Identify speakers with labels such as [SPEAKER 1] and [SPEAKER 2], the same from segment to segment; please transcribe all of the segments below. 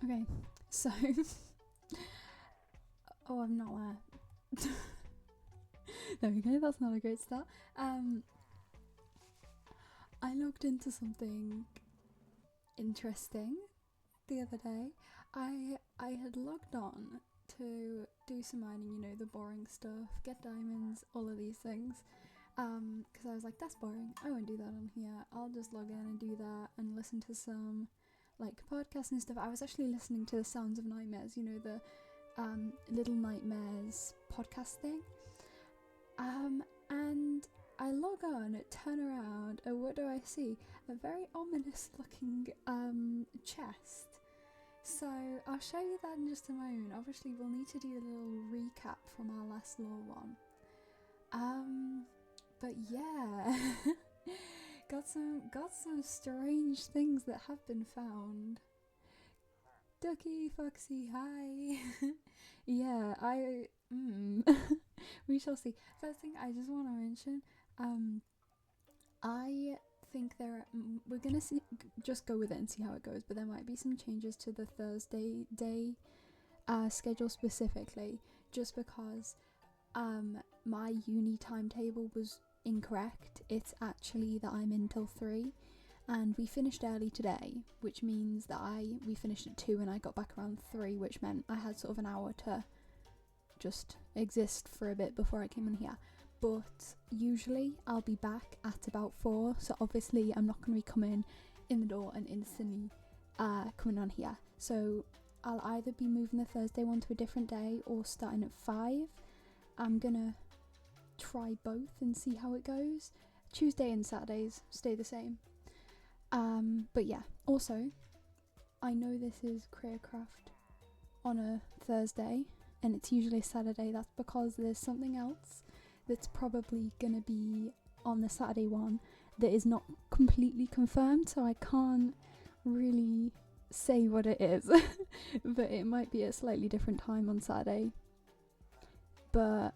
[SPEAKER 1] Okay, so oh, I'm not there. There we go. That's not a great start. I logged into something interesting the other day. I had logged on to do some mining, you know, the boring stuff, get diamonds, all of these things. Because I was like, that's boring. I won't do that on here. I'll just log in and do that and listen to some like podcasts and stuff. I was actually listening to the Sounds of Nightmares, you know, the Little Nightmares podcast thing. And I log on, turn around, and what do I see? A very ominous looking chest. So I'll show you that in just a moment. Obviously we'll need to do a little recap from our last lore one. But yeah, got some strange things that have been found. Ducky, Foxy, hi. Yeah, we shall see. First thing I just want to mention, I think we're gonna see, just go with it and see how it goes, but there might be some changes to the Thursday day schedule specifically, just because my uni timetable was incorrect. It's actually that I'm in till 3 and we finished early today, which means that we finished at 2 and I got back around 3, which meant I had sort of an hour to just exist for a bit before I came in here. But usually I'll be back at about 4, so obviously I'm not going to be coming in the door and instantly coming on here. So I'll either be moving the Thursday one to a different day or starting at 5. I'm gonna try both and see how it goes. Tuesday and Saturdays stay the same. But yeah, also I know this is Craft on a Thursday and it's usually a Saturday. That's because there's something else that's probably gonna be on the Saturday one that is not completely confirmed, so I can't really say what it is. But it might be a slightly different time on Saturday. But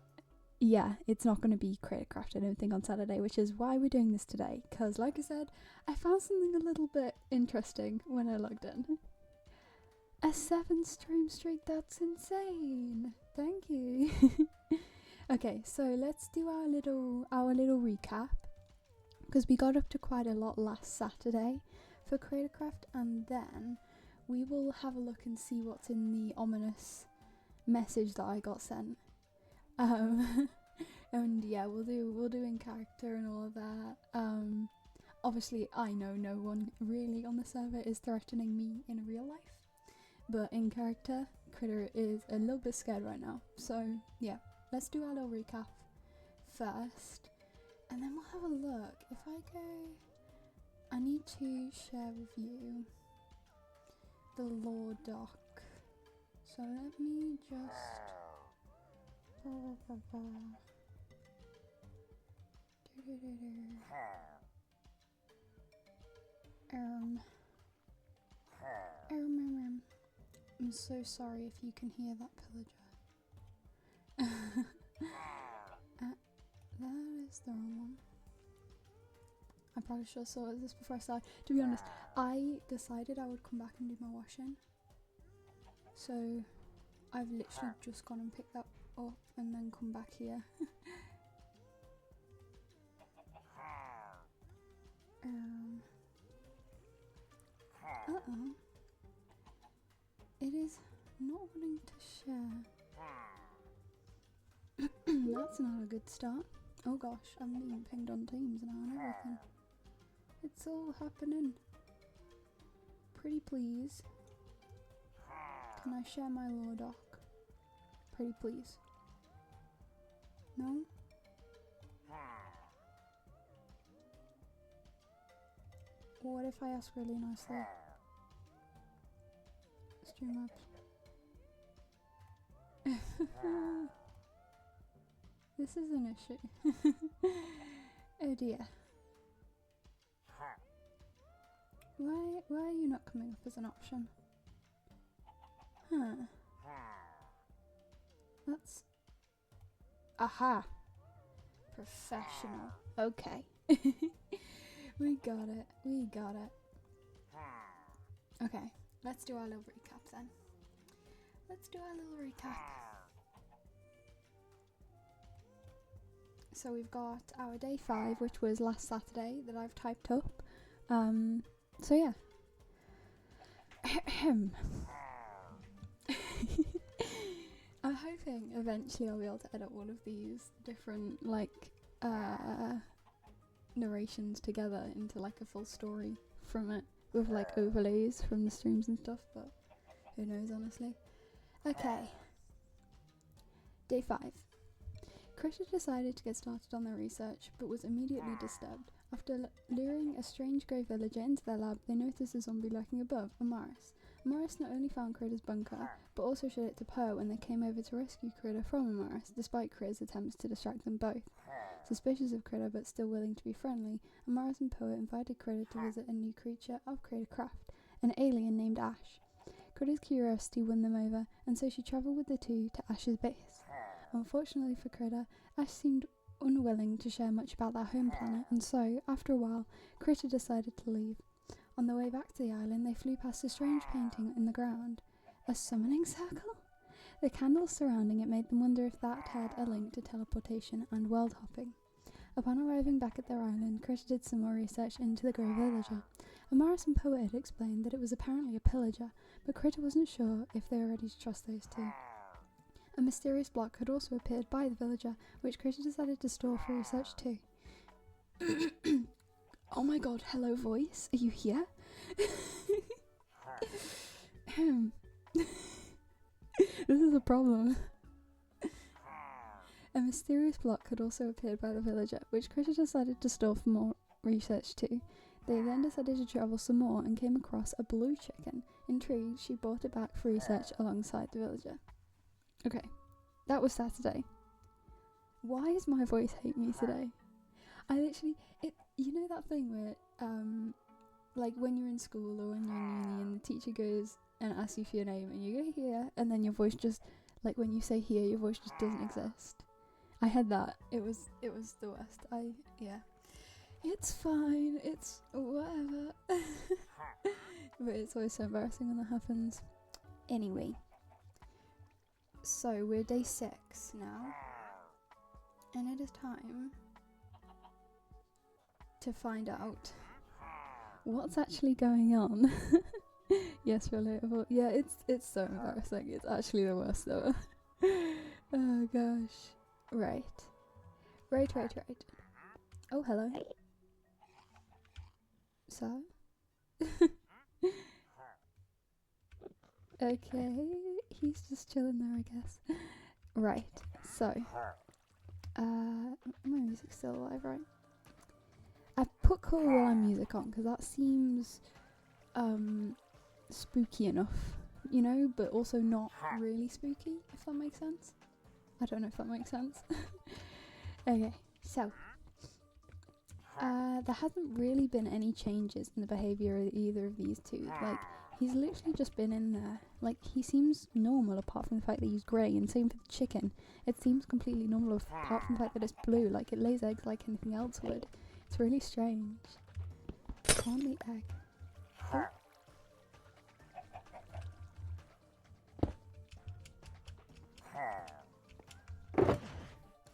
[SPEAKER 1] yeah, it's not going to be Creative Craft, I don't think, on Saturday, which is why we're doing this today. Because, like I said, I found something a little bit interesting when I logged in. A 7 stream streak, that's insane! Thank you! Okay, so let's do our little recap. Because we got up to quite a lot last Saturday for Creative Craft, and then we will have a look and see what's in the ominous message that I got sent. And yeah, we'll do in character and all of that. Obviously I know no one really on the server is threatening me in real life, but in character, Critter is a little bit scared right now. So yeah, let's do our little recap first, and then we'll have a look. If I go, I need to share with you the lore doc. So let me just I'm so sorry if you can hear that pillager. That is the wrong one. I probably should have saw this before I started. To be honest, I decided I would come back and do my washing. So I've literally just gone and picked that up and then come back here. It is not wanting to share. That's not a good start. Oh gosh, I'm being pinged on Teams now and everything. It's all happening. Pretty please. Can I share my lore doc? Pretty please. No? What if I ask really nicely? Stream up. This is an issue. Oh dear. Why are you not coming up as an option? Huh. That's... Aha! Professional. Okay. We got it. Okay. let's do our little recap then. Let's do our little recap. So we've got our day 5, which was last Saturday, that I've typed up. So yeah. I'm hoping eventually I'll be able to edit all of these different like narrations together into like a full story from it, with like overlays from the streams and stuff, but who knows, honestly. Okay. Day 5. Krita decided to get started on their research, but was immediately disturbed. After luring a strange grey villager into their lab, they noticed a zombie lurking above, Amaris. Amaris not only found Krita's bunker, but also showed it to Poe when they came over to rescue Krita from Amaris, despite Krita's attempts to distract them both. Suspicious of Krita, but still willing to be friendly, Amaris and Poe invited Krita to visit a new creature of Krita Craft, an alien named Ash. Krita's curiosity won them over, and so she travelled with the two to Ash's base. Unfortunately for Krita, Ash seemed unwilling to share much about their home planet, and so, after a while, Krita decided to leave. On the way back to the island, they flew past a strange painting in the ground. A summoning circle? The candles surrounding it made them wonder if that had a link to teleportation and world hopping. Upon arriving back at their island, Krita did some more research into the Grey Villager. Amaris and Poe had explained that it was apparently a pillager, but Krita wasn't sure if they were ready to trust those two. A mysterious block had also appeared by the villager, which Krita decided to store for research too. Oh my god, hello voice, are you here? This is a problem. A mysterious block had also appeared by the villager, which Krita decided to store for more research too. They then decided to travel some more and came across a blue chicken. Intrigued, she brought it back for research alongside the villager. Okay, that was Saturday. Why does my voice hate me today? I literally, you know that thing where, like when you're in school or when you're in uni and the teacher goes and asks you for your name and you go here and then your voice just, like when you say here, your voice just doesn't exist. I had that. It was the worst. Yeah. It's fine, it's whatever. But it's always so embarrassing when that happens. Anyway. So we're day 6 now. And it is time to find out what's actually going on. Yes, relatable. Yeah, it's so embarrassing. It's actually the worst ever. Oh gosh. Right. Oh, hello. So? Okay, he's just chilling there, I guess. Right, so. My music's still alive, right? I put Cool While I'm Music on because that seems spooky enough, you know, but also not really spooky, if that makes sense. I don't know if that makes sense. Okay, so there hasn't really been any changes in the behaviour of either of these two. Like, he's literally just been in there. Like, he seems normal apart from the fact that he's grey, and same for the chicken. It seems completely normal apart from the fact that it's blue. Like, it lays eggs like anything else would. It's really strange. On the egg. Oh.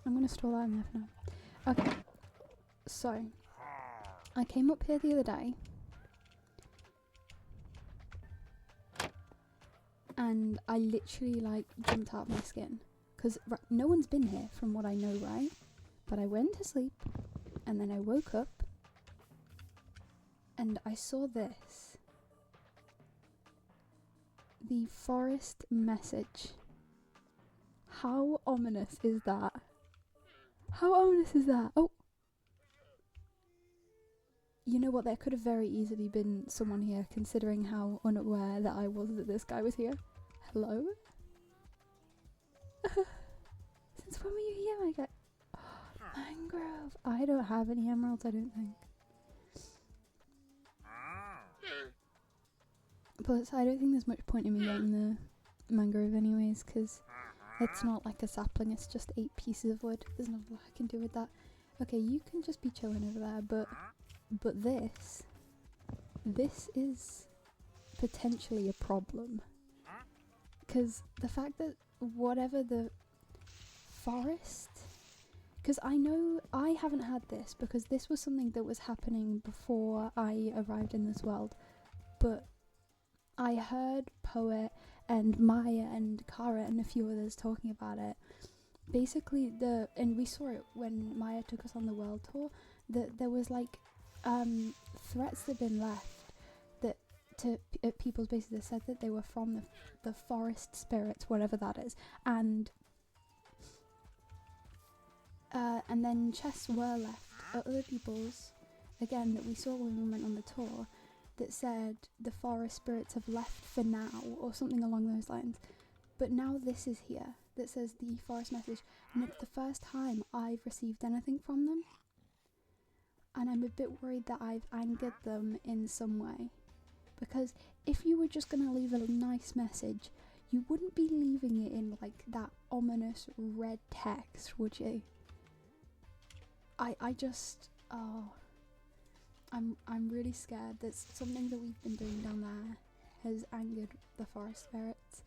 [SPEAKER 1] I'm gonna store that in there for now. Okay. So, I came up here the other day. And I literally, like, jumped out of my skin. Because no one's been here from what I know, right? But I went to sleep. And then I woke up. And I saw this. The forest message. How ominous is that? How ominous is that? Oh! You know what, there could have very easily been someone here, considering how unaware that I was that this guy was here. Hello? Since when were you here, my guy? Oh, mangrove. I don't have any emeralds, I don't think. Plus, I don't think there's much point in me getting the mangrove anyways, because it's not like a sapling, it's just 8 pieces of wood. There's not a lot I can do with that. Okay, you can just be chilling over there, but this is potentially a problem. Because the fact that whatever the forest... Because I know I haven't had this, because this was something that was happening before I arrived in this world. But I heard Poet and Maya and Kara and a few others talking about it. Basically, and we saw it when Maya took us on the world tour, that there was like threats that had been left that to people's bases that said that they were from the forest spirits, whatever that is, and then chests were left at other people's, again, that we saw when we went on the tour, that said the forest spirits have left for now, or something along those lines. But now this is here, that says the forest message, and it's the first time I've received anything from them. And I'm a bit worried that I've angered them in some way. Because if you were just going to leave a nice message, you wouldn't be leaving it in like that ominous red text, would you? I'm really scared that something that we've been doing down there has angered the forest spirits,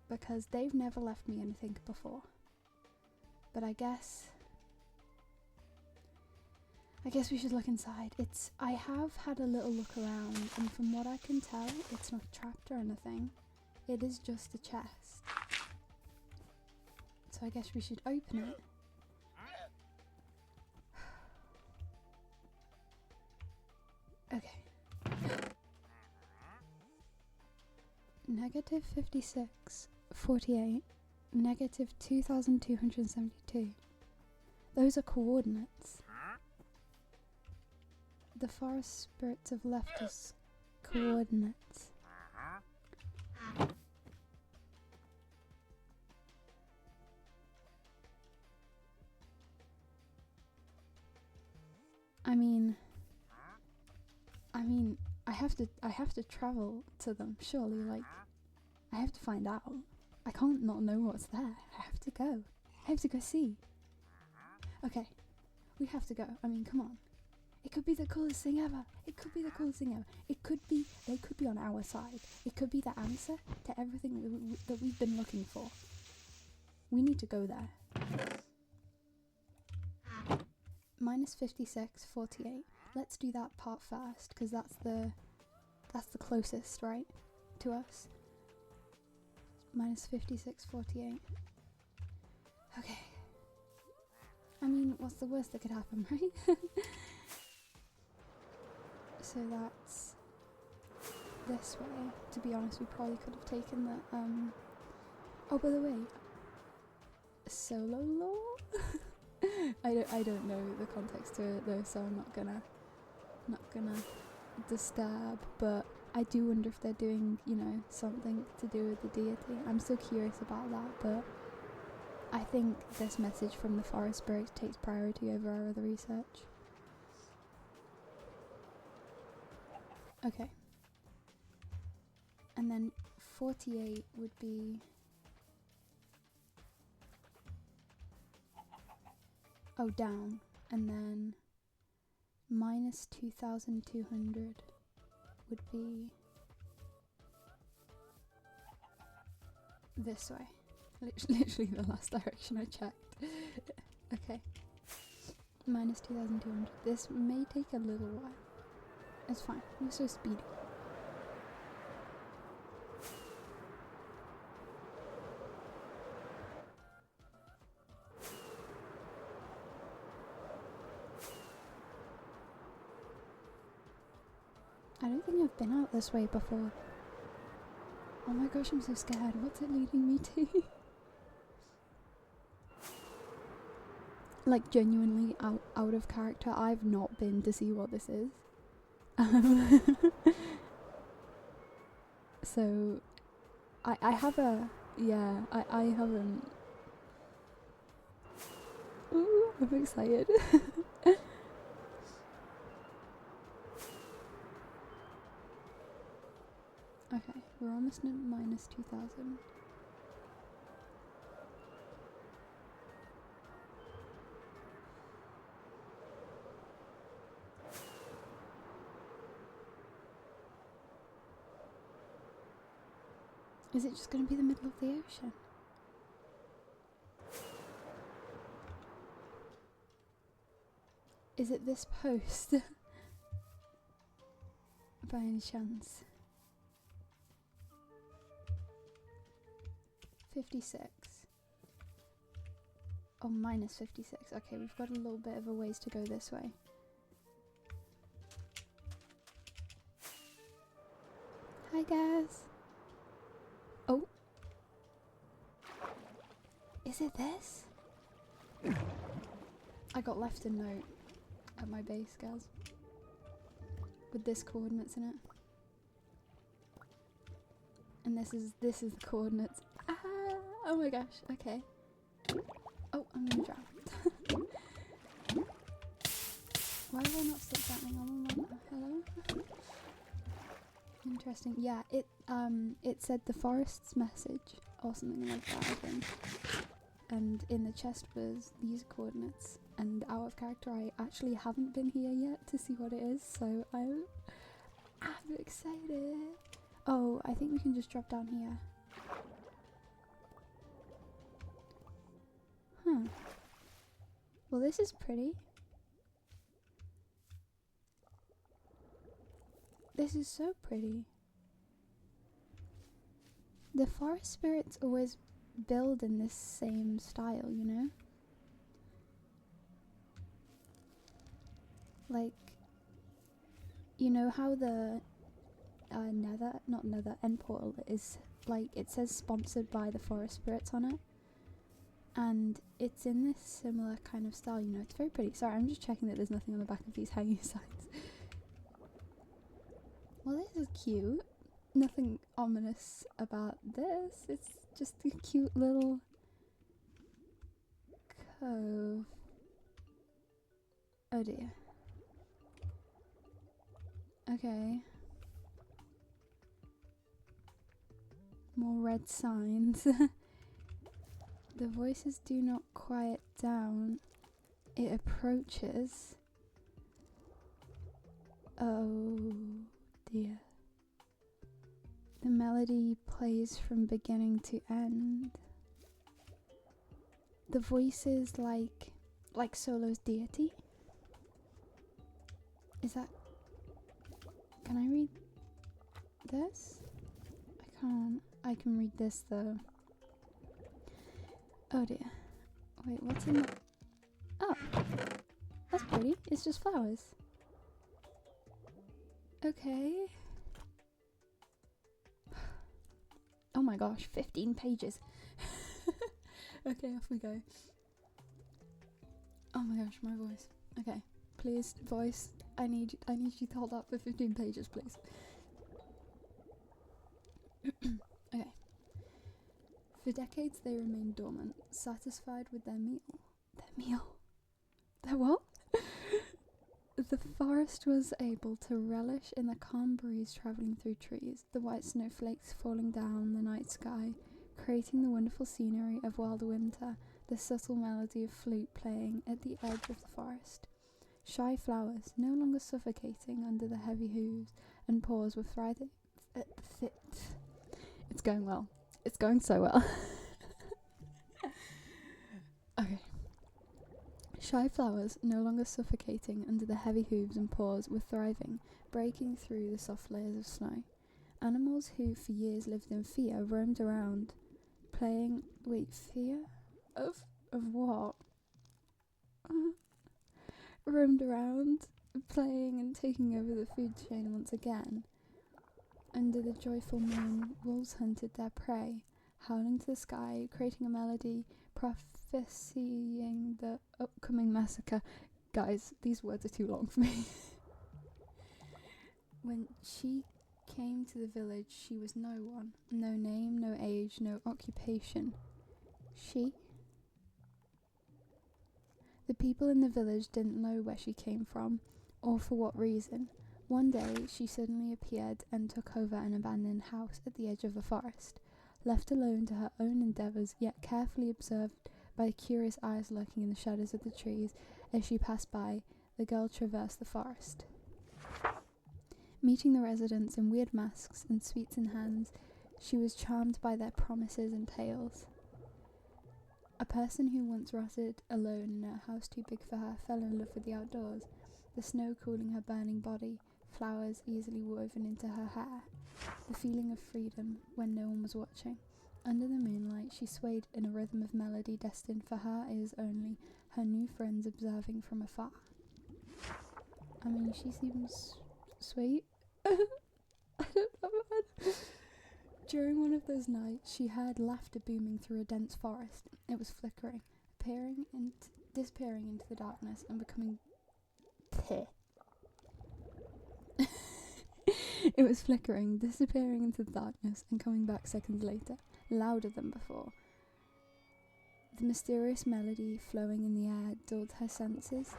[SPEAKER 1] because they've never left me anything before. But I guess we should look inside. I have had a little look around, and from what I can tell, it's not trapped or anything. It is just a chest. So I guess we should open it. Okay. Negative 56, 48, negative 2272. Those are coordinates. The forest spirits have left us coordinates. I mean, I have to travel to them, surely, like, I have to find out. I can't not know what's there. I have to go. I have to go see. Okay, we have to go. I mean, come on. It could be the coolest thing ever. It could be the coolest thing ever. It could be, they could be on our side. It could be the answer to everything that we've been looking for. We need to go there. Minus 56, 48. Let's do that part first, because that's the closest, right, to us. Minus 56, 48. Okay. I mean, what's the worst that could happen, right? So that's this way. To be honest, we probably could have taken the, oh, by the way, solo lore? I don't know the context to it though, so I'm not gonna disturb, but I do wonder if they're doing, you know, something to do with the deity. I'm still curious about that, but I think this message from the forest spirit takes priority over our other research. Okay. And then 48 would be... oh, down. And then minus 2200 would be this way. Literally the last direction I checked. Okay. Minus 2200. This may take a little while. It's fine. We're so speedy. I don't think I've been out this way before. Oh my gosh, I'm so scared. What's it leading me to? Like, genuinely out of character, I've not been to see what this is. So I have a, yeah, I haven't. Ooh, I'm excited. Okay, we're almost at minus 2000. Is it just going to be the middle of the ocean? Is it this post? By any chance? 56. Oh, minus 56. Okay, we've got a little bit of a ways to go this way. Hi guys. Oh. Is it this? I got left a note at my base, guys. With this coordinates in it. And this is the coordinates. Ah! Oh my gosh, okay. Oh, I'm gonna drown. Why have I not stopped drowning? Oh, hello? Interesting. Yeah, it said the forest's message or something like that, I think. And in the chest was these coordinates. And out of character, I actually haven't been here yet to see what it is, so I'm excited. Oh, I think we can just drop down here. Huh. Well, this is pretty. This is so pretty. The forest spirits always build in this same style, you know? Like, you know how the end portal is, like, it says sponsored by the forest spirits on it? And it's in this similar kind of style, you know? It's very pretty. Sorry, I'm just checking that there's nothing on the back of these hanging signs. Well, this is cute. Nothing ominous about this. It's just a cute little cove. Oh dear. Okay. More red signs. The voices do not quiet down. It approaches. Oh dear. The melody plays from beginning to end. The voices like Solo's deity. Is that... Can I read this? I can't. I can read this though. Oh dear. Wait, what's in the... Oh! That's pretty. It's just flowers. Okay. Oh my gosh, 15 pages. Okay, off we go. Oh my gosh, my voice. Okay, please, voice. I need you to hold up for 15 pages, please. Okay. For decades they remained dormant, satisfied with their meal. Their meal? Their what? The forest was able to relish in the calm breeze travelling through trees, the white snowflakes falling down the night sky, creating the wonderful scenery of wild winter, the subtle melody of flute playing at the edge of the forest. Shy flowers, no longer suffocating under the heavy hooves and paws, were thriving. It's going well. It's going so well. Okay. Shy flowers, no longer suffocating under the heavy hooves and paws, were thriving, breaking through the soft layers of snow. Animals who for years lived in fear roamed around, playing... Wait, fear? Of what? Roamed around, playing and taking over the food chain once again. Under the joyful moon, wolves hunted their prey, howling to the sky, creating a melody, prophesying the upcoming massacre. Guys, these words are too long for me. When she came to the village, she was no one. No name, no age, no occupation. She? The people in the village didn't know where she came from, or for what reason. One day, she suddenly appeared and took over an abandoned house at the edge of the forest. Left alone to her own endeavours, yet carefully observed by curious eyes lurking in the shadows of the trees as she passed by, the girl traversed the forest. Meeting the residents in weird masks and sweets in hands, She was charmed by their promises and tales. A person who once rotted alone in a house too big for her fell in love with the outdoors, the snow cooling her burning body, flowers easily woven into her hair, the feeling of freedom when no one was watching. Under the moonlight, she swayed in a rhythm of melody destined for her ears only, her new friends observing from afar. I mean, she seems sweet. I don't know, man. During one of those nights, she heard laughter booming through a dense forest. It was flickering, disappearing into the darkness and becoming It was flickering, disappearing into the darkness and coming back seconds later, louder than before. The mysterious melody flowing in the air dulled her senses.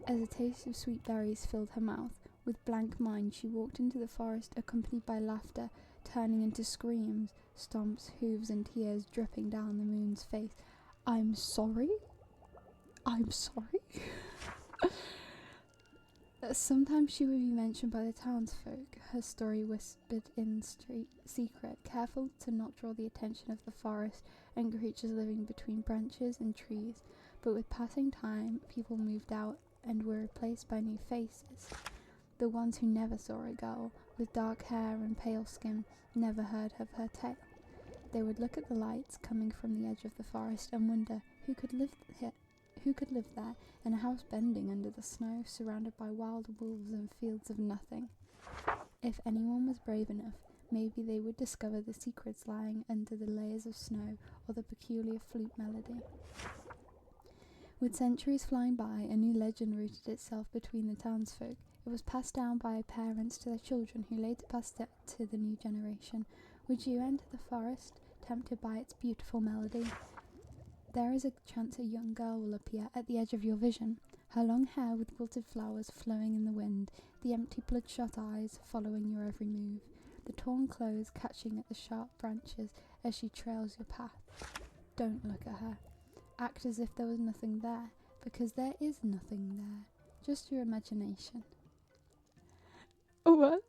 [SPEAKER 1] As a taste of sweet berries filled her mouth, with blank mind she walked into the forest accompanied by laughter, turning into screams, stomps, hooves and tears dripping down the moon's face. I'm sorry? Sometimes she would be mentioned by the townsfolk, her story whispered in secret, careful to not draw the attention of the forest and creatures living between branches and trees. But with passing time, people moved out and were replaced by new faces. The ones who never saw a girl, with dark hair and pale skin, never heard of her tale. They would look at the lights coming from the edge of the forest and wonder who could live there in a house bending under the snow, surrounded by wild wolves and fields of nothing. If anyone was brave enough, maybe they would discover the secrets lying under the layers of snow or the peculiar flute melody. With centuries flying by, a new legend rooted itself between the townsfolk. It was passed down by parents to their children, who later passed it to the new generation. Would you enter the forest, tempted by its beautiful melody? There is a chance a young girl will appear at the edge of your vision, her long hair with wilted flowers flowing in the wind, the empty bloodshot eyes following your every move, the torn clothes catching at the sharp branches as she trails your path. Don't look at her. Act as if there was nothing there, because there is nothing there, just your imagination. What?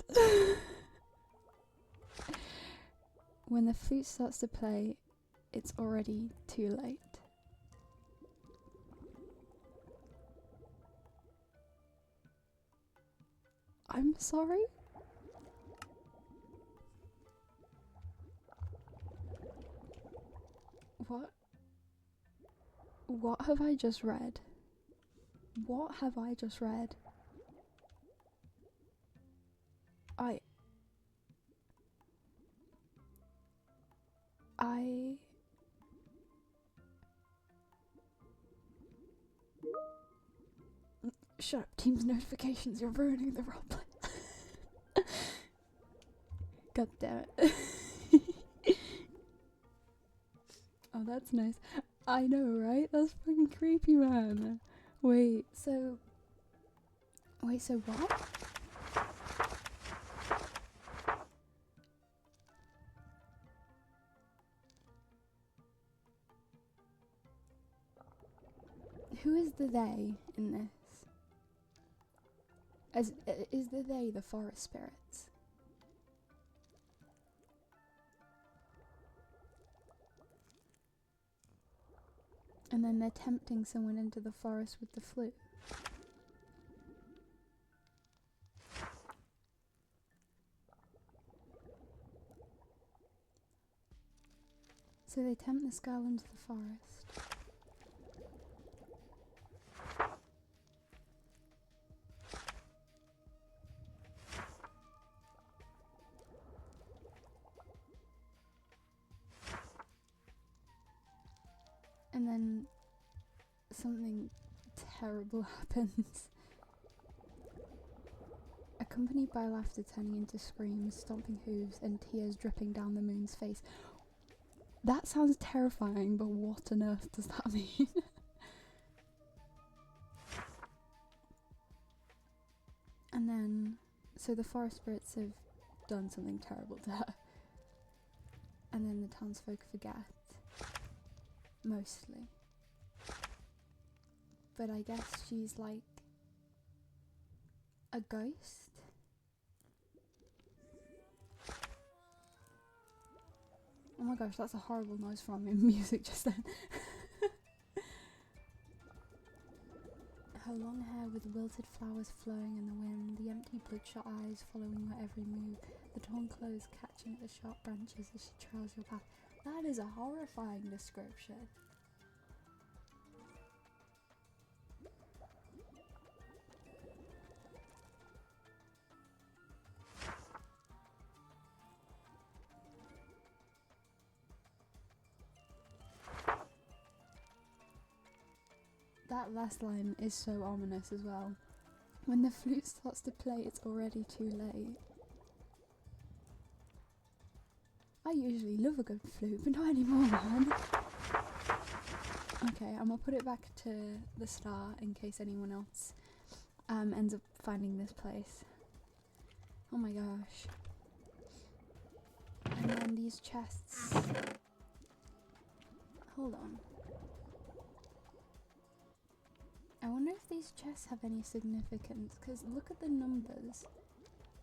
[SPEAKER 1] When the flute starts to play, it's already too late. I'm sorry? What? What have I just read? What have I just read? Shut up, Teams notifications, you're ruining the roleplay. God damn it. Oh, that's nice. I know, right? That's fucking creepy, man. Wait, so what? Who is the they in this? Is the they the forest spirits? And then they're tempting someone into the forest with the flute. So they tempt this girl into the forest. And then something terrible happens. Accompanied by laughter turning into screams, stomping hooves, and tears dripping down the moon's face. That sounds terrifying, but what on earth does that mean? And then, so the forest spirits have done something terrible to her. And then the townsfolk forget. Mostly. But I guess she's like a ghost? Oh my gosh, that's a horrible noise from music just then. Her long hair with wilted flowers flowing in the wind, the empty bloodshot eyes following your every move, the torn clothes catching at the sharp branches as she trails your path. That is a horrifying description. That last line is so ominous as well. When the flute starts to play, it's already too late. I usually love a good flute, but not anymore, man. Okay, I'm gonna put it back to the start in case anyone else ends up finding this place. Oh my gosh. And then these chests. Hold on. I wonder if these chests have any significance, because look at the numbers.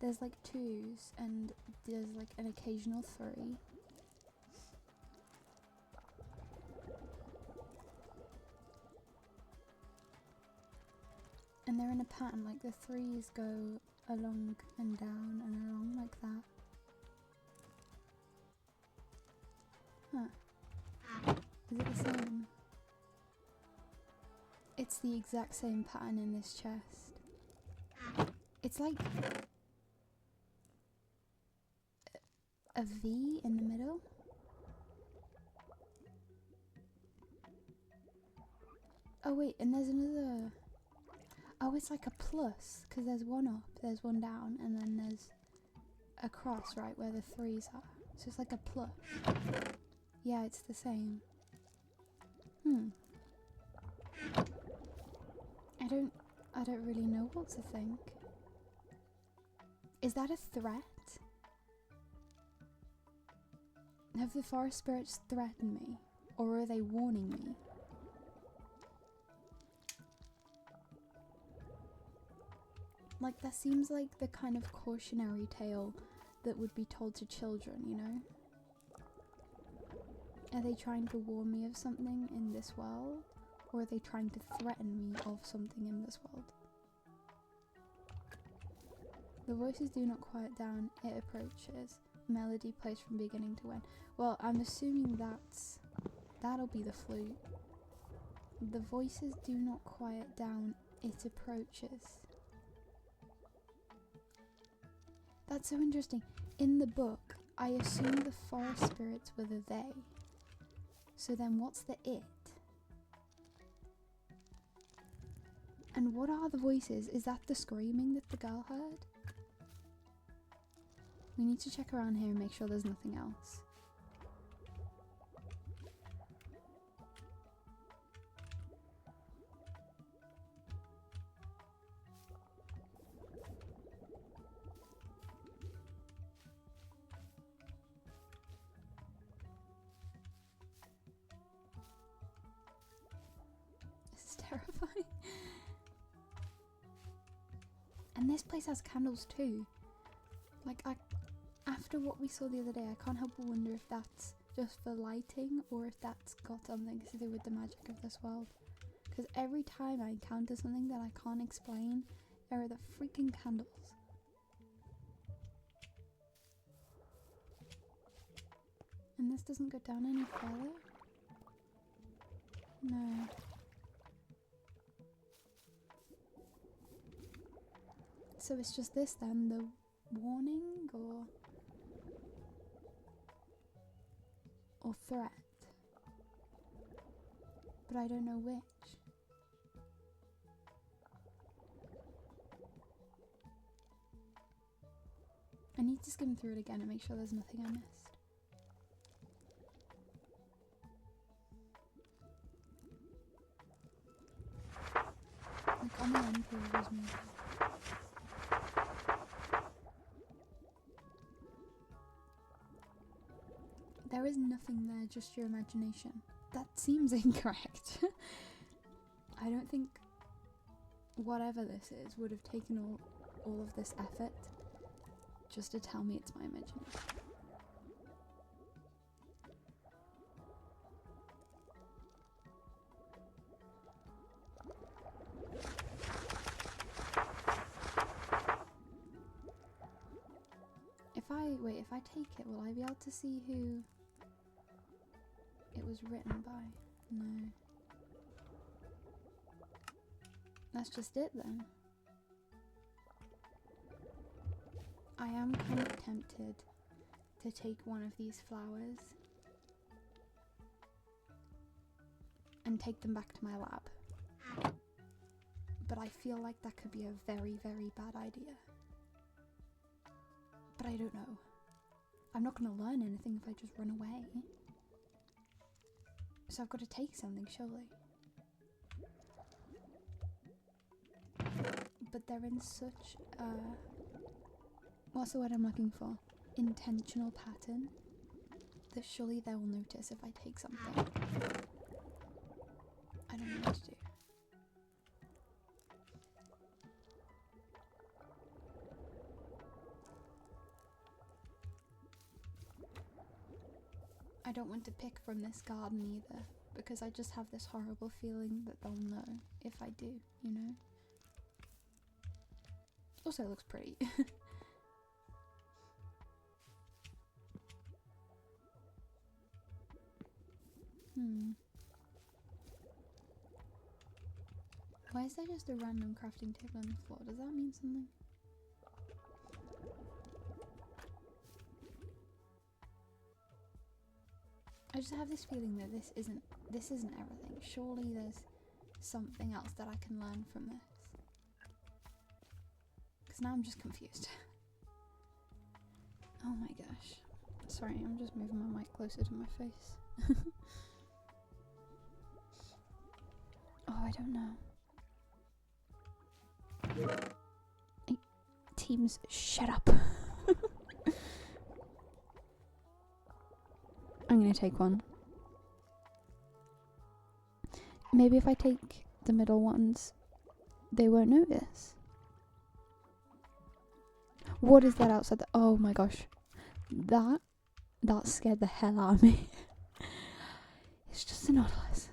[SPEAKER 1] There's like 2s and there's like an occasional 3. And they're in a pattern, like the 3s go along and down and along like that. Huh. Is it the same? It's the exact same pattern in this chest. It's like a V in the middle. Oh wait, and there's another. Oh, it's like a plus, because there's one up, there's one down, and then there's a cross right where the 3s are. So it's like a plus. Yeah, it's the same. I don't really know what to think. Is that a threat? Have the forest spirits threatened me? Or are they warning me? Like, that seems like the kind of cautionary tale that would be told to children, you know? Are they trying to warn me of something in this world? Or are they trying to threaten me of something in this world? The voices do not quiet down, it approaches. Melody plays from beginning to end. Well, I'm assuming that'll be the flute. The voices do not quiet down, it approaches. That's so interesting. In the book, I assume the forest spirits were the they. So then what's the it? And what are the voices? Is that the screaming that the girl heard? We need to check around here and make sure there's nothing else. This is terrifying. And this place has candles too. Like, after what we saw the other day, I can't help but wonder if that's just for lighting or if that's got something to do with the magic of this world. Because every time I encounter something that I can't explain, there are the freaking candles. And this doesn't go down any further? No. So it's just this then, the warning or threat, but I don't know which. I need to skim through it again and make sure there's nothing I missed. Like on the end here was moving. There is nothing there, just your imagination. That seems incorrect. I don't think whatever this is would have taken all of this effort just to tell me it's my imagination. Wait, if I take it, will I be able to see who it was written by? No. That's just it then. I am kind of tempted to take one of these flowers and take them back to my lab. But I feel like that could be a very, very bad idea. But I don't know. I'm not going to learn anything if I just run away. So I've got to take something, surely. But they're in such a... what's the word I'm looking for? Intentional pattern. That surely they will notice if I take something. I don't know what to do. I don't want to pick from this garden either, because I just have this horrible feeling that they'll know if I do, you know? Also, it looks pretty. Why is there just a random crafting table on the floor? Does that mean something? I just have this feeling that this isn't everything. Surely there's something else that I can learn from this. Because now I'm just confused. Oh my gosh. Sorry, I'm just moving my mic closer to my face. Oh, I don't know. Hey, teams, shut up. I'm gonna take one. Maybe if I take the middle ones, they won't notice. What is that outside the— oh my gosh. That scared the hell out of me. It's just a nautilus.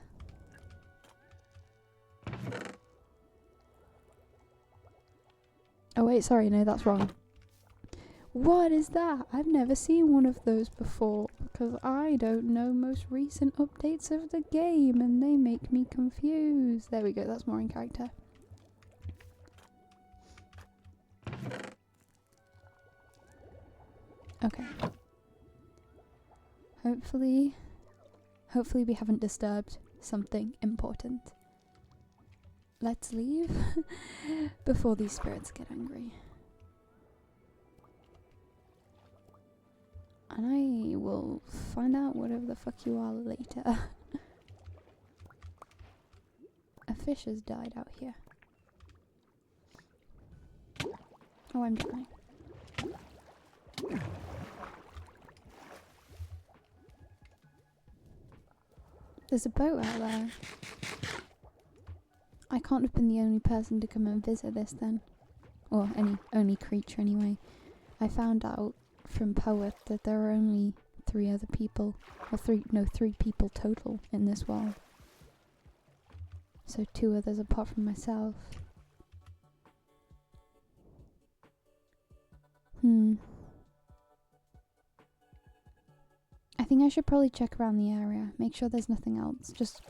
[SPEAKER 1] Oh wait, sorry, no, that's wrong. What is that? I've never seen one of those before, because I don't know most recent updates of the game and they make me confused. There we go, that's more in character. Okay. Hopefully we haven't disturbed something important. Let's leave before these spirits get angry. And I will find out whatever the fuck you are later. A fish has died out here. Oh, I'm dying. There's a boat out there. I can't have been the only person to come and visit this then. Or only creature anyway. I found out from Poet that there are only 3 other people. Or 3 people total in this world. So 2 others apart from myself. I think I should probably check around the area. Make sure there's nothing else. Just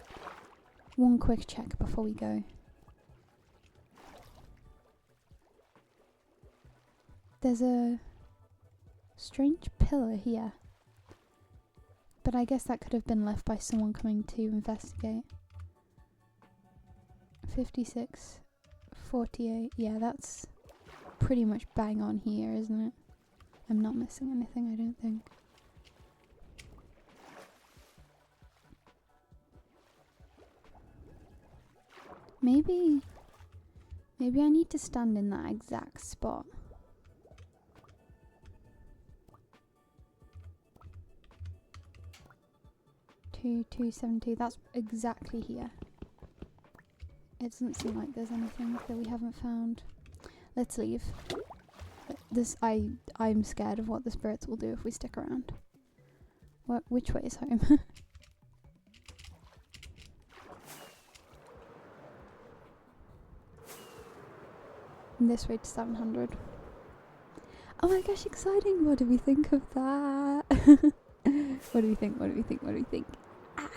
[SPEAKER 1] one quick check before we go. There's a strange pillar here. But I guess that could have been left by someone coming to investigate. 56, 48. Yeah, that's pretty much bang on here, isn't it? I'm not missing anything, I don't think. Maybe I need to stand in that exact spot. Two, 272, that's exactly here. It doesn't seem like there's anything that we haven't found. Let's leave. I'm scared of what the spirits will do if we stick around. Which way is home? This way to 700. Oh my gosh, exciting! What do we think of that? What do we think? What do we think? What do we think? Ah,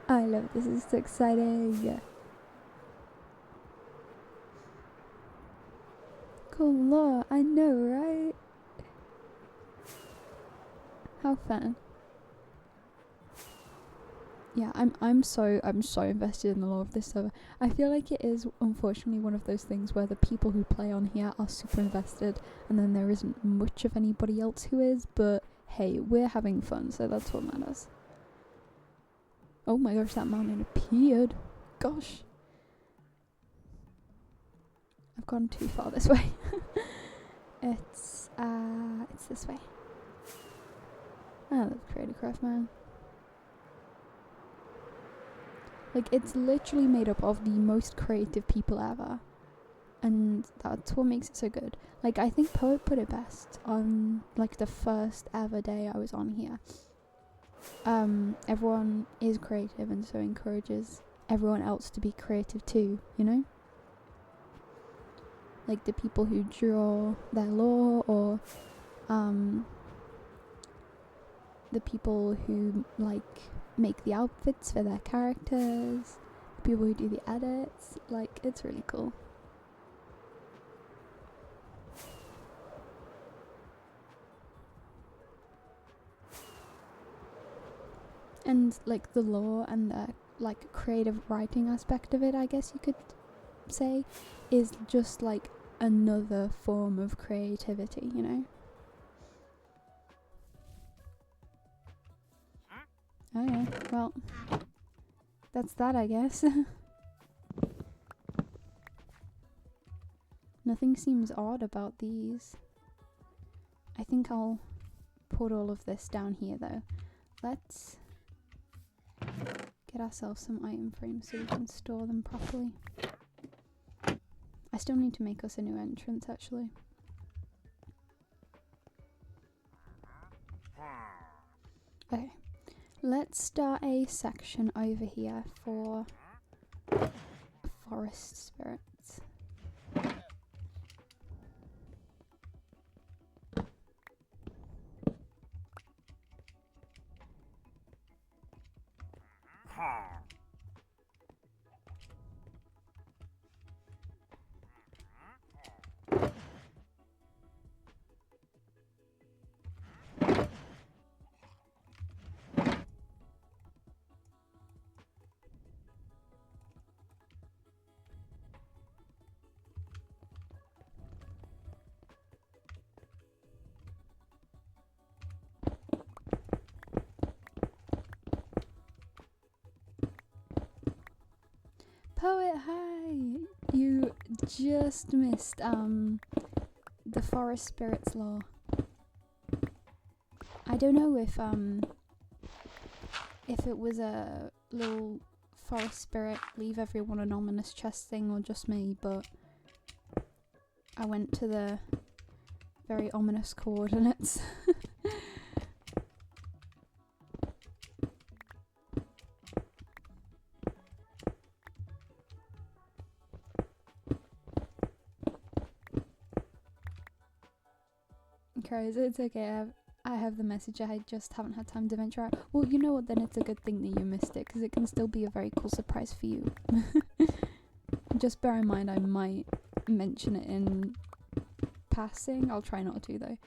[SPEAKER 1] I love it. This is so exciting. Cool law, I know, right? How fun. Yeah, I'm so invested in the lore of this server. I feel like it is unfortunately one of those things where the people who play on here are super invested and then there isn't much of anybody else who is, but hey, we're having fun, so that's what matters. Oh my gosh, that mountain appeared. Gosh. I've gone too far this way. It's this way. I love Creative Craft, man. Like, it's literally made up of the most creative people ever. And that's what makes it so good. Like, I think Poet put it best on, like, the first ever day I was on here. Everyone is creative and so encourages everyone else to be creative too, you know? Like, the people who draw their lore, or, the people who, like, make the outfits for their characters, the people who do the edits, like, it's really cool. And, like, the lore and the, like, creative writing aspect of it, I guess you could say, is just, like, another form of creativity, you know? Okay, well, that's that, I guess. Nothing seems odd about these. I think I'll put all of this down here, though. Let's get ourselves some item frames so we can store them properly. I still need to make us a new entrance, actually. Okay. Let's start a section over here for forest spirits. Poet, hi! You just missed the forest spirits lore. I don't know if it was a little forest spirit leave everyone an ominous chest thing or just me, but I went to the very ominous coordinates. Crazy, it's okay. I have the message. I just haven't had time to venture out. Well, you know what? Then it's a good thing that you missed it, because it can still be a very cool surprise for you. Just bear in mind, I might mention it in passing. I'll try not to, though.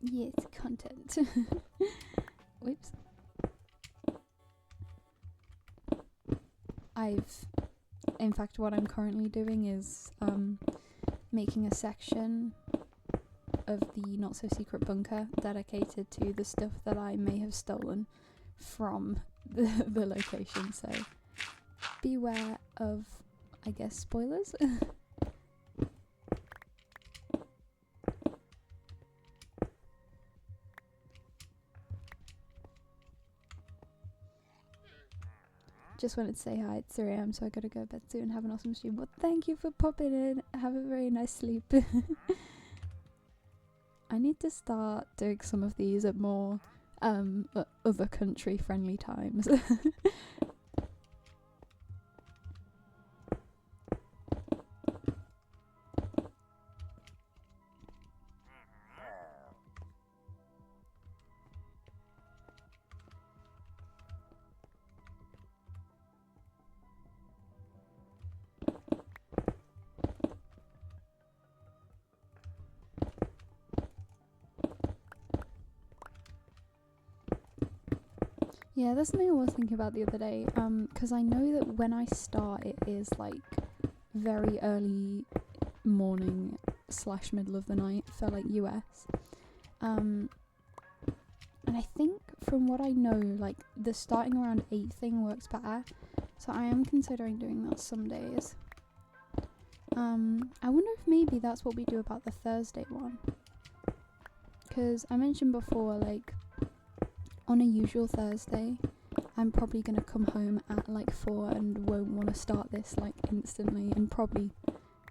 [SPEAKER 1] Yes, content. Whoops. In fact, what I'm currently doing is making a section of the not so secret bunker dedicated to the stuff that I may have stolen from the location, so beware of, I guess, spoilers. Just wanted to say hi, it's 3 AM, so I gotta go to bed soon. Have an awesome stream. But thank you for popping in. Have a very nice sleep. I need to start doing some of these at more other country friendly times. Yeah, that's something I was thinking about the other day. Because I know that when I start, it is like very early morning / middle of the night for like US. And I think from what I know, like the starting around 8 thing works better. So I am considering doing that some days. I wonder if maybe that's what we do about the Thursday one. Because I mentioned before, like, on a usual Thursday, I'm probably going to come home at like 4 and won't want to start this like instantly, and probably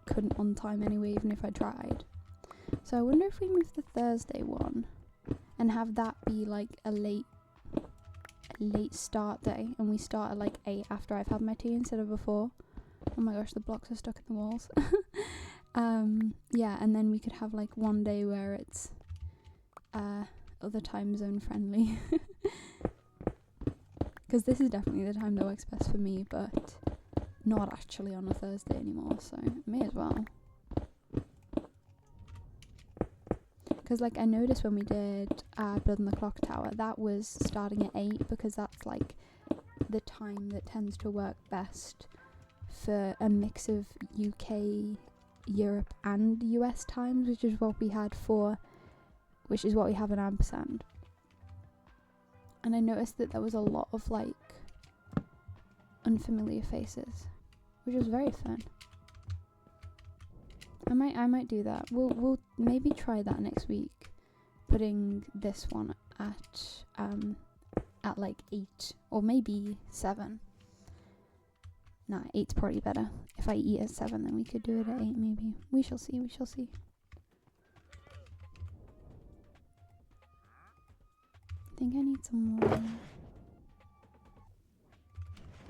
[SPEAKER 1] couldn't on time anyway, even if I tried. So I wonder if we move the Thursday one and have that be like a late start day, and we start at like 8 after I've had my tea instead of before. Oh my gosh, the blocks are stuck in the walls. Yeah, and then we could have like one day where it's other time zone friendly. Because this is definitely the time that works best for me, but not actually on a Thursday anymore, so may as well. Because like I noticed when we did Building the Clock Tower, that was starting at 8 because that's like the time that tends to work best for a mix of UK, Europe and US times, which is what we have in Ampersand. And I noticed that there was a lot of like unfamiliar faces, which was very fun. I might do that. We'll maybe try that next week, putting this one at like 8 or maybe 7. Nah, 8's probably better. If I eat at 7, then we could do it at 8 maybe. We shall see. I think I need some more.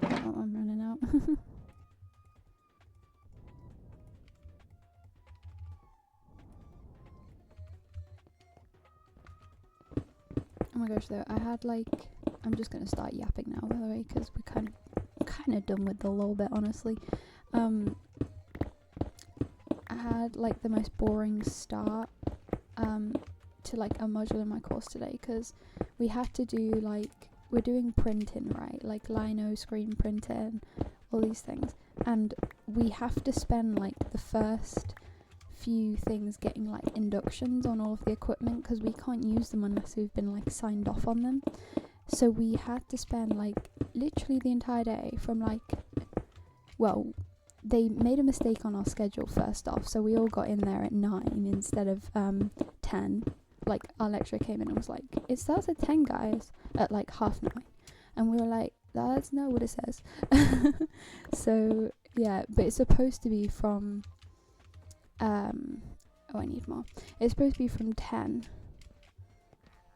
[SPEAKER 1] Oh, I'm running out. Oh my gosh, though, I had like, I'm just gonna start yapping now, by the way, because we're kind of done with the lull bit, honestly. I had like the most boring start to like a module in my course today, because we have to do like, we're doing printing, right, like lino, screen printing, all these things, and we have to spend like the first few things getting like inductions on all of the equipment, because we can't use them unless we've been like signed off on them. So we had to spend like literally the entire day from like, well, they made a mistake on our schedule first off, so we all got in there at 9 instead of 10. Like our lecturer came in and was like, it starts at 10 guys, at like 9:30, and we were like, that's not what it says. So yeah, but it's supposed to be from I need more. It's supposed to be from 10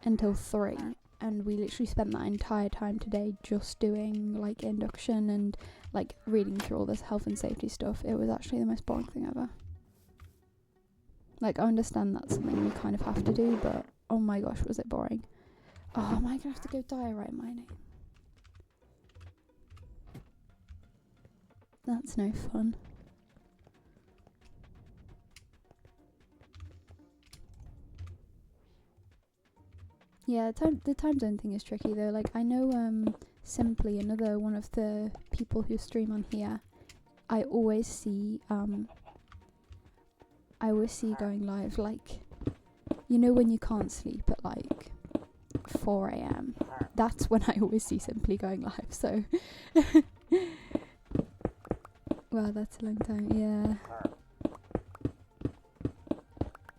[SPEAKER 1] until 3, and we literally spent that entire time today just doing like induction and like reading through all this health and safety stuff. It was actually the most boring thing ever. Like, I understand that's something we kind of have to do, but oh my gosh, was it boring. Oh, am I gonna have to go diorite mining? That's no fun. Yeah, the time zone thing is tricky though. Like, I know Simply, another one of the people who stream on here, I always see going live, like, you know when you can't sleep at like 4 a.m. That's when I always see Simply going live, so wow, that's a long time. Yeah,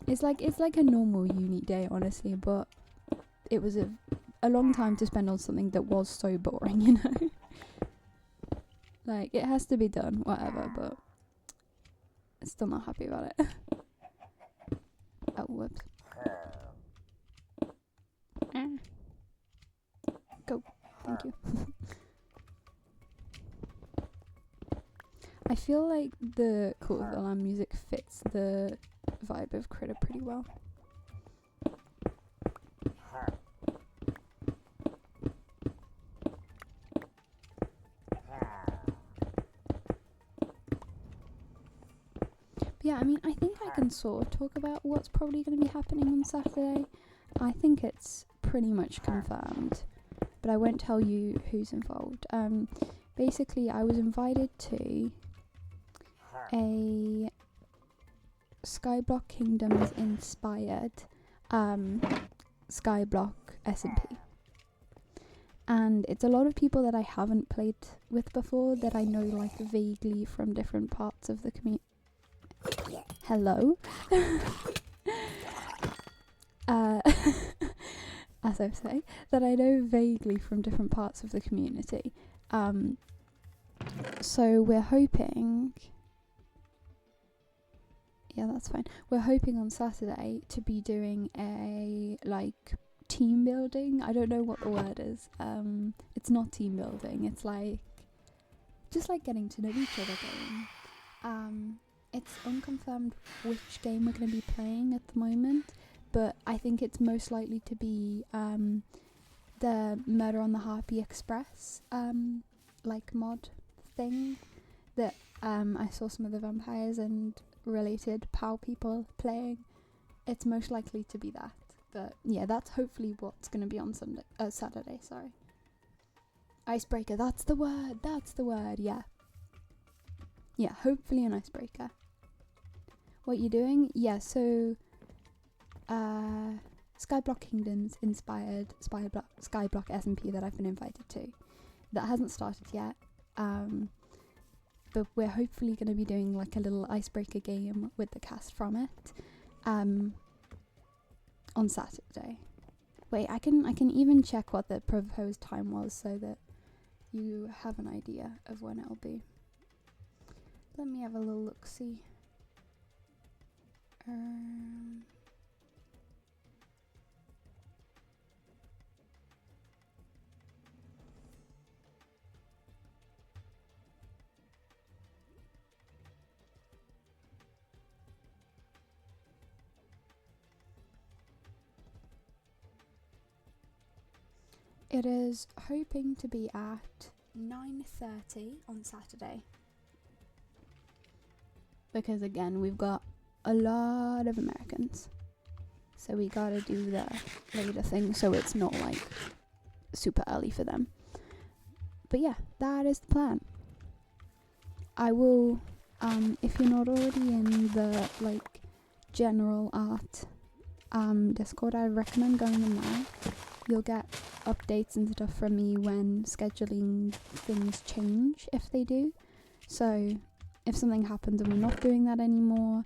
[SPEAKER 1] it's like a normal uni day, honestly, but it was a long time to spend on something that was so boring, you know. Like, it has to be done, whatever, but I'm still not happy about it. Oh, whoops. Go. Thank you. I feel like the Cult of the Lamb music fits the vibe of Critter pretty well. Yeah, I mean, I think I can sort of talk about what's probably going to be happening on Saturday. I think it's pretty much confirmed but I won't tell you who's involved. Basically, I was invited to a Skyblock Kingdoms inspired Skyblock SMP. And it's a lot of people that I haven't played with before, that I know like vaguely from different parts of the community. Hello? As I say, that I know vaguely from different parts of the community. So we're hoping... Yeah, that's fine. We're hoping on Saturday to be doing a, like, team building. I don't know what the word is. It's not team building. It's like just like getting to know each other game. It's unconfirmed which game we're going to be playing at the moment, but I think it's most likely to be the Murder on the Harpy Express like mod thing that I saw some of the vampires and related POW people playing. It's most likely to be that. But yeah, that's hopefully what's going to be on Saturday, sorry. Icebreaker, that's the word, yeah. Yeah, hopefully an icebreaker. What you doing? Yeah, so Skyblock Kingdoms inspired Skyblock SMP that I've been invited to. That hasn't started yet, but we're hopefully going to be doing like a little icebreaker game with the cast from it. On Saturday. Wait, I can even check what the proposed time was so that you have an idea of when it'll be. Let me have a little look-see. It is hoping to be at 9:30 on Saturday. Because again, we've got a lot of Americans. So we gotta do the later thing so it's not like super early for them. But yeah, that is the plan. I will, if you're not already in the like general art Discord, I recommend going in there. You'll get updates and stuff from me when scheduling things change, if they do. So if something happens and we're not doing that anymore,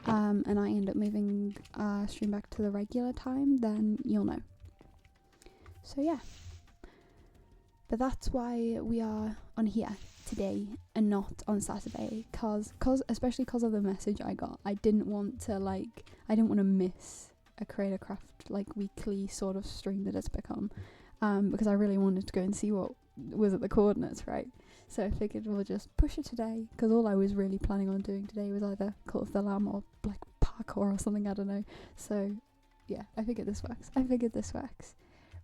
[SPEAKER 1] and I end up moving stream back to the regular time, then you'll know. So yeah. But that's why we are on here today and not on Saturday, especially because of the message I got. I didn't want to miss a Creator Craft like weekly sort of stream that it's become, because I really wanted to go and see what was at the coordinates, right? So I figured we'll just push it today, because all I was really planning on doing today was either Cult of the Lamb or like parkour or something, I don't know. So yeah, I figured this works.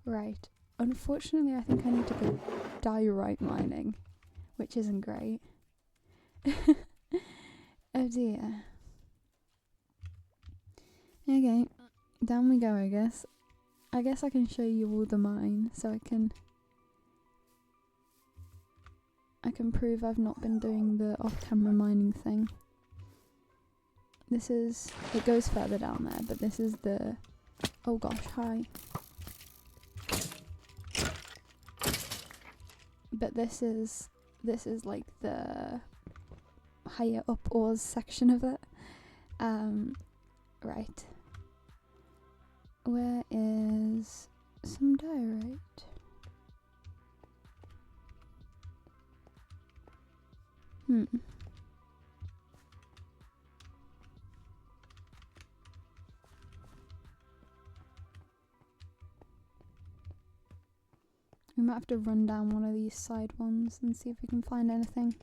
[SPEAKER 1] Right, unfortunately I think I need to go diorite mining, which isn't great. Oh dear. Okay, down we go, I guess. I guess I can show you all the mine, so I can prove I've not been doing the off-camera mining thing. It goes further down there, but this is the, oh gosh, hi. But this is like the higher up ores section of it. Right. Where is some diorite? We might have to run down one of these side ones and see if we can find anything.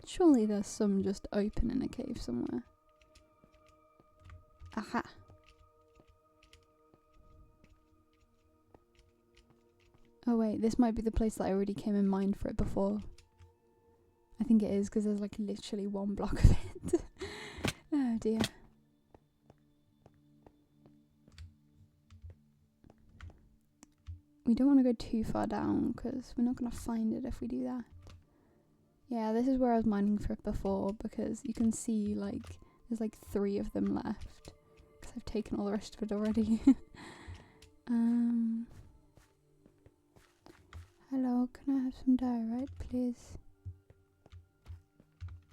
[SPEAKER 1] Surely there's some just open in a cave somewhere. Aha! Oh wait, this might be the place that I already came in mind for it before. I think it is, because there's like literally one block of it. Oh dear. We don't want to go too far down, because we're not going to find it if we do that. Yeah, this is where I was mining for it before, because you can see like there's like 3 of them left, because I've taken all the rest of it already. Hello, can I have some diorite, please?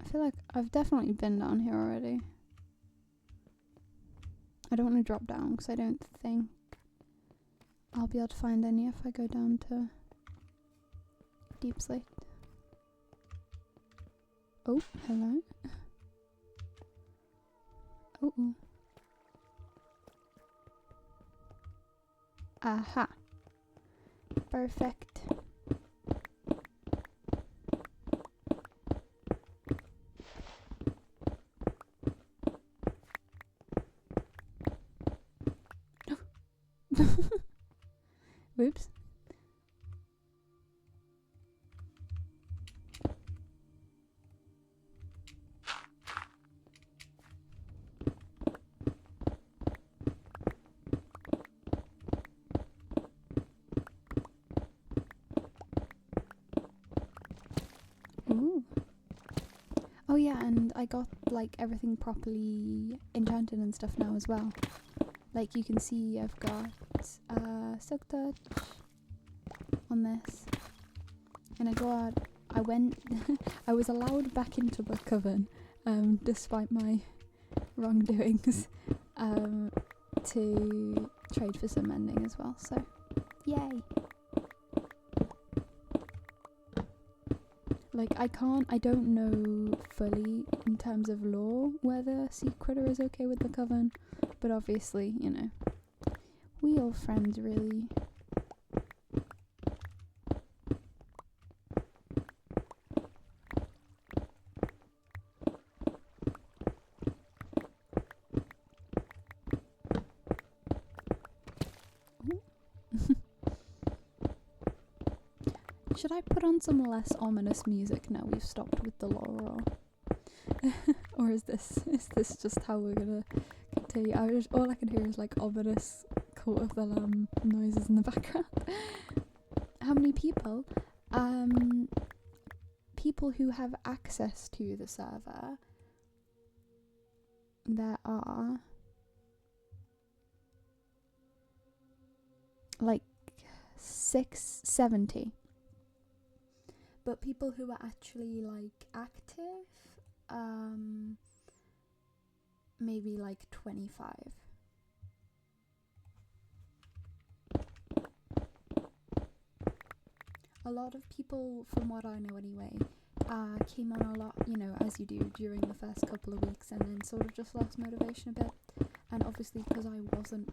[SPEAKER 1] I feel like I've definitely been down here already. I don't want to drop down, because I don't think I'll be able to find any if I go down to deep slate. Oh, hello. Oh. Aha. Perfect. Whoops. Ooh. Oh yeah, and I got like everything properly enchanted and stuff now as well. Like you can see I've got silk touch on this. And I went I was allowed back into the coven, despite my wrongdoings, to trade for some mending as well, so yay. Like I don't know fully in terms of lore whether Sea Critter is okay with the coven, but obviously, you know, we all friends really. Should I put on some less ominous music now we've stopped with the lore, or is this just how we're gonna continue? All I can hear is like ominous Court of the Lamb noises in the background. How many people? People who have access to the server. There are like 670. But people who are actually like active, maybe like 25. A lot of people, from what I know anyway, came on a lot, you know, as you do during the first couple of weeks, and then sort of just lost motivation a bit. And obviously because I wasn't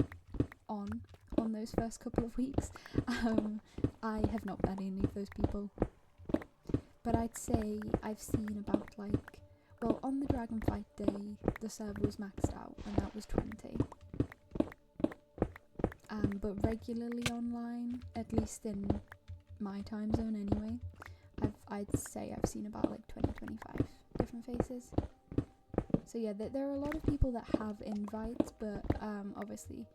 [SPEAKER 1] on those first couple of weeks, I have not met any of those people. But I'd say I've seen about like, well, on the Dragonfight day, the server was maxed out, and that was 20. But regularly online, at least in my time zone anyway, I'd say I've seen about like 20-25 different faces. So yeah, there are a lot of people that have invites, but obviously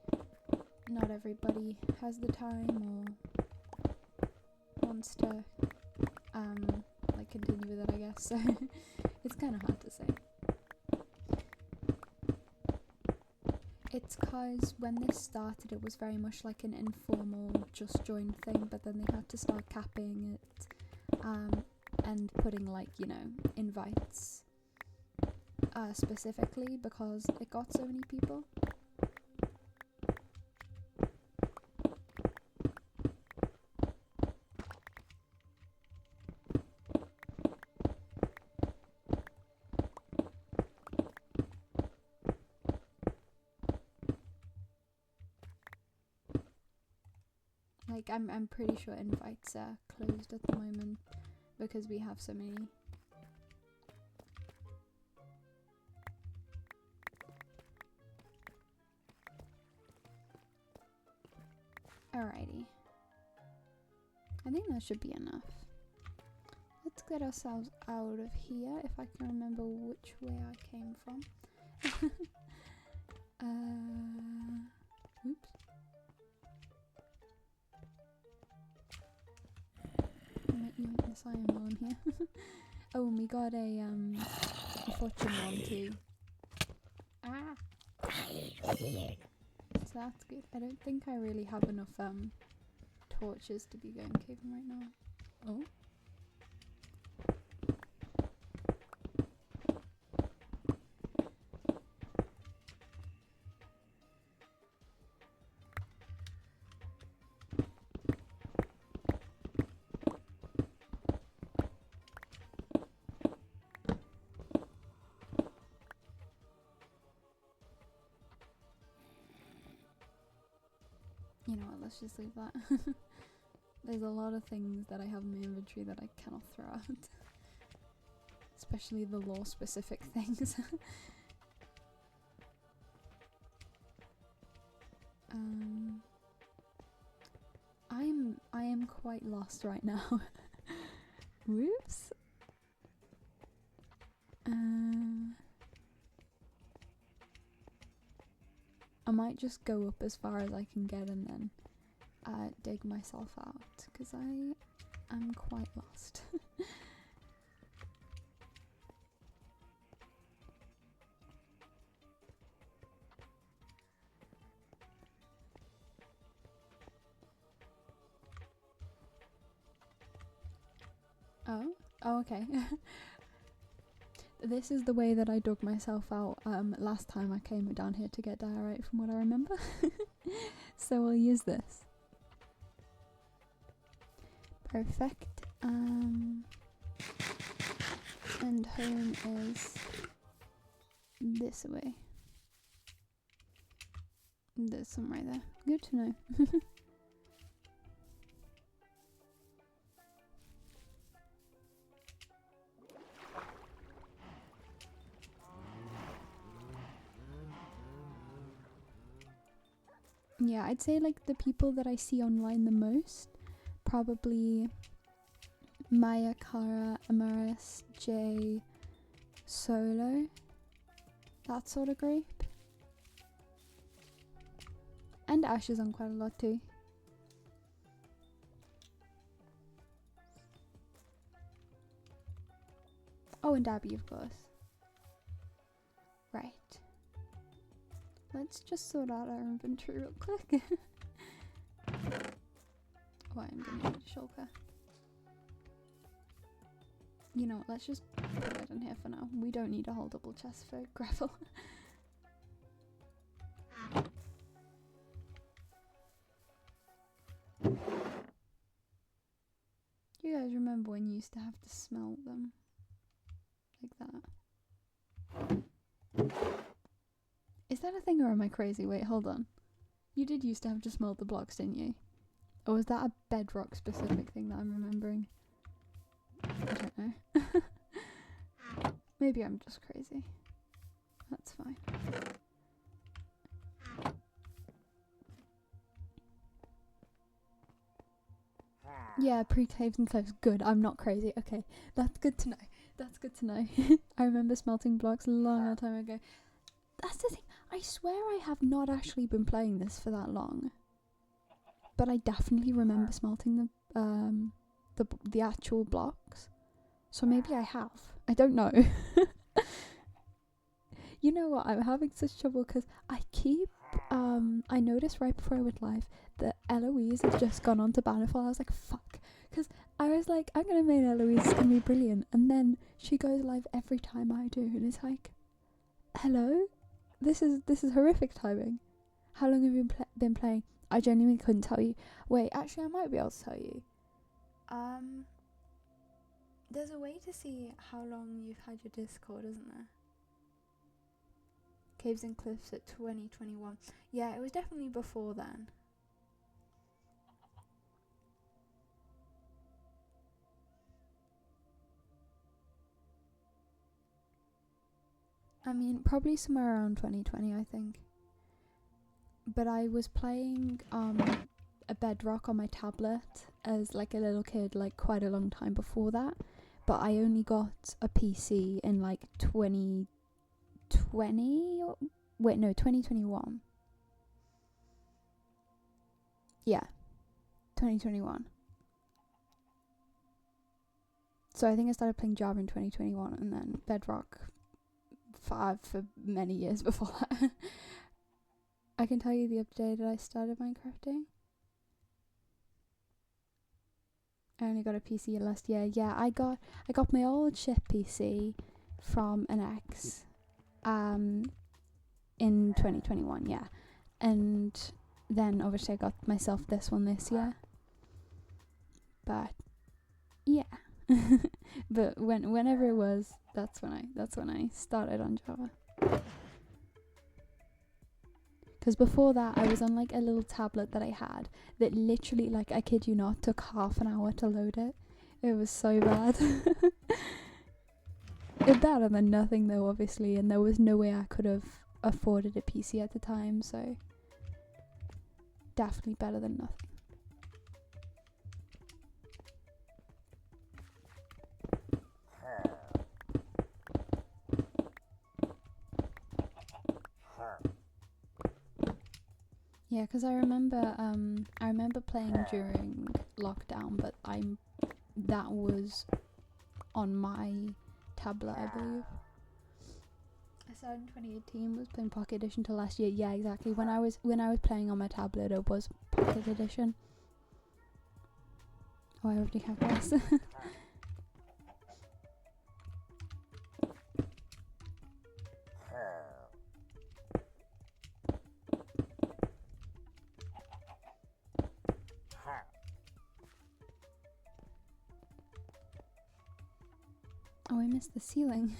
[SPEAKER 1] not everybody has the time or wants to like continue with it, I guess. So it's kind of hard to say. It's cause when this started it was very much like an informal just join thing, but then they had to start capping it and putting like, you know, invites specifically because it got so many people. Like I'm pretty sure invites are closed at the moment because we have so many. Alrighty. I think that should be enough. Let's get ourselves out of here, if I can remember which way I came from. Oops. I might yank this iron while I'm here. Oh, and we got a fortune one too. Ah! So that's good. I don't think I really have enough torches to be going caving right now. Oh. You know what, let's just leave that. There's a lot of things that I have in my inventory that I cannot throw out. Especially the lore specific things. I am quite lost right now. Whoops. I might just go up as far as I can get and then dig myself out, because I am quite lost. Oh, okay. This is the way that I dug myself out last time I came down here to get diorite, from what I remember. So we'll use this. Perfect. And home is this way. There's some right there. Good to know. Yeah, I'd say like the people that I see online the most, probably Maya, Kara, Amaris, Jay, Solo, that sort of group. And Ash is on quite a lot too. Oh, and Abby, of course. Right. Let's just sort out our inventory real quick. Oh, I'm gonna need a shulker. You know what, let's just put it in here for now. We don't need a whole double chest for gravel. You guys remember when you used to have to smelt them? Like that. Is that a thing or am I crazy? Wait, hold on. You did used to have to smelt the blocks, didn't you? Or was that a bedrock specific thing that I'm remembering? I don't know. Maybe I'm just crazy. That's fine. Yeah, pre-caves and cliffs. Good, I'm not crazy. Okay, that's good to know. That's good to know. I remember smelting blocks a long time ago. That's the thing. I swear I have not actually been playing this for that long. But I definitely remember smelting the actual blocks. So maybe I have. I don't know. You know what? I'm having such trouble because I keep I noticed right before I went live that Eloise has just gone on to Bannerfall. I was like, fuck. Because I was like, I'm gonna make Eloise, it's gonna be brilliant. And then she goes live every time I do, and it's like, hello? This is horrific timing. How long have you been playing? I genuinely couldn't tell you. Wait, actually I might be able to tell you. There's a way to see how long you've had your Discord, isn't there? Caves and Cliffs at 2021. Yeah, it was definitely before then. I mean, probably somewhere around 2020, I think. But I was playing a Bedrock on my tablet as like a little kid, like quite a long time before that. But I only got a PC in like 2020. Wait, no, 2021. Yeah, 2021. So I think I started playing Java in 2021, and then Bedrock 5 for many years before that. I can tell you the update that I started Minecrafting. I only got a PC last year. Yeah, I got my old ship PC from an ex in 2021, yeah. And then obviously I got myself this one this year. But yeah. But whenever it was, that's when I started on Java. Because before that, I was on like a little tablet that I had that literally, like, I kid you not, took half an hour to load it. It was so bad. It's better than nothing though, obviously, and there was no way I could have afforded a PC at the time, so definitely better than nothing. Yeah, because I remember playing during lockdown, but that was on my tablet, I believe. I started in 2018, was playing Pocket Edition till last year. Yeah, exactly. When I was playing on my tablet, it was Pocket Edition. Oh, I already have this. Oh, I missed the ceiling.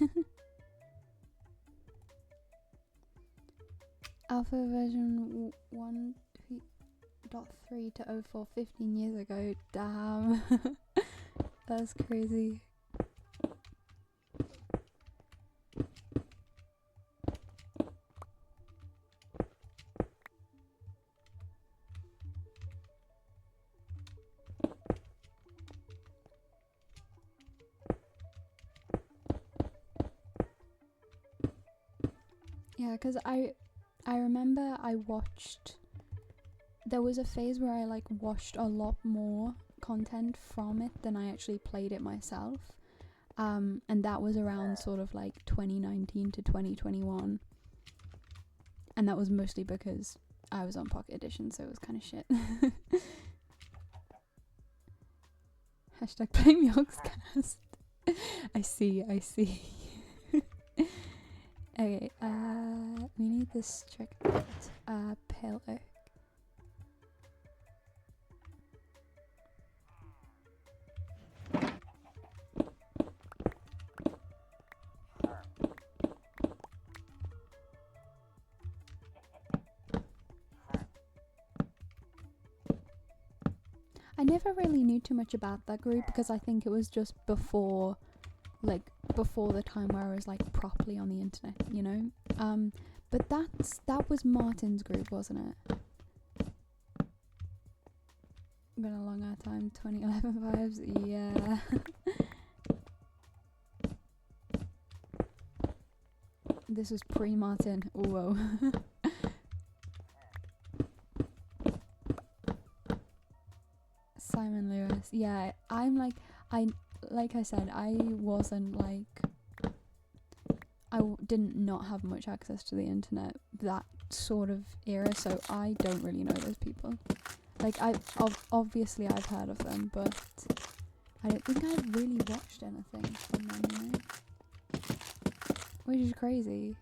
[SPEAKER 1] Alpha version 1.3 to 04, 15 years ago. Damn. That's crazy. Yeah, because I remember I watched, there was a phase where I like watched a lot more content from it than I actually played it myself, and that was around sort of like 2019 to 2021, and that was mostly because I was on Pocket Edition, so it was kind of shit. Hashtag blame Yogscast. I see. Okay, we need this trick out. Pale oak. I never really knew too much about that group because I think it was just before the time where I was like properly on the internet, you know? But that was Martin's group, wasn't it? Been a long ass time, 2011 vibes, yeah. This was pre-Martin, whoa. Simon Lewis, yeah, like I said, I wasn't like, didn't not have much access to the internet that sort of era, so I don't really know those people. Like, obviously I've heard of them, but I don't think I've really watched anything from them, you know? Which is crazy.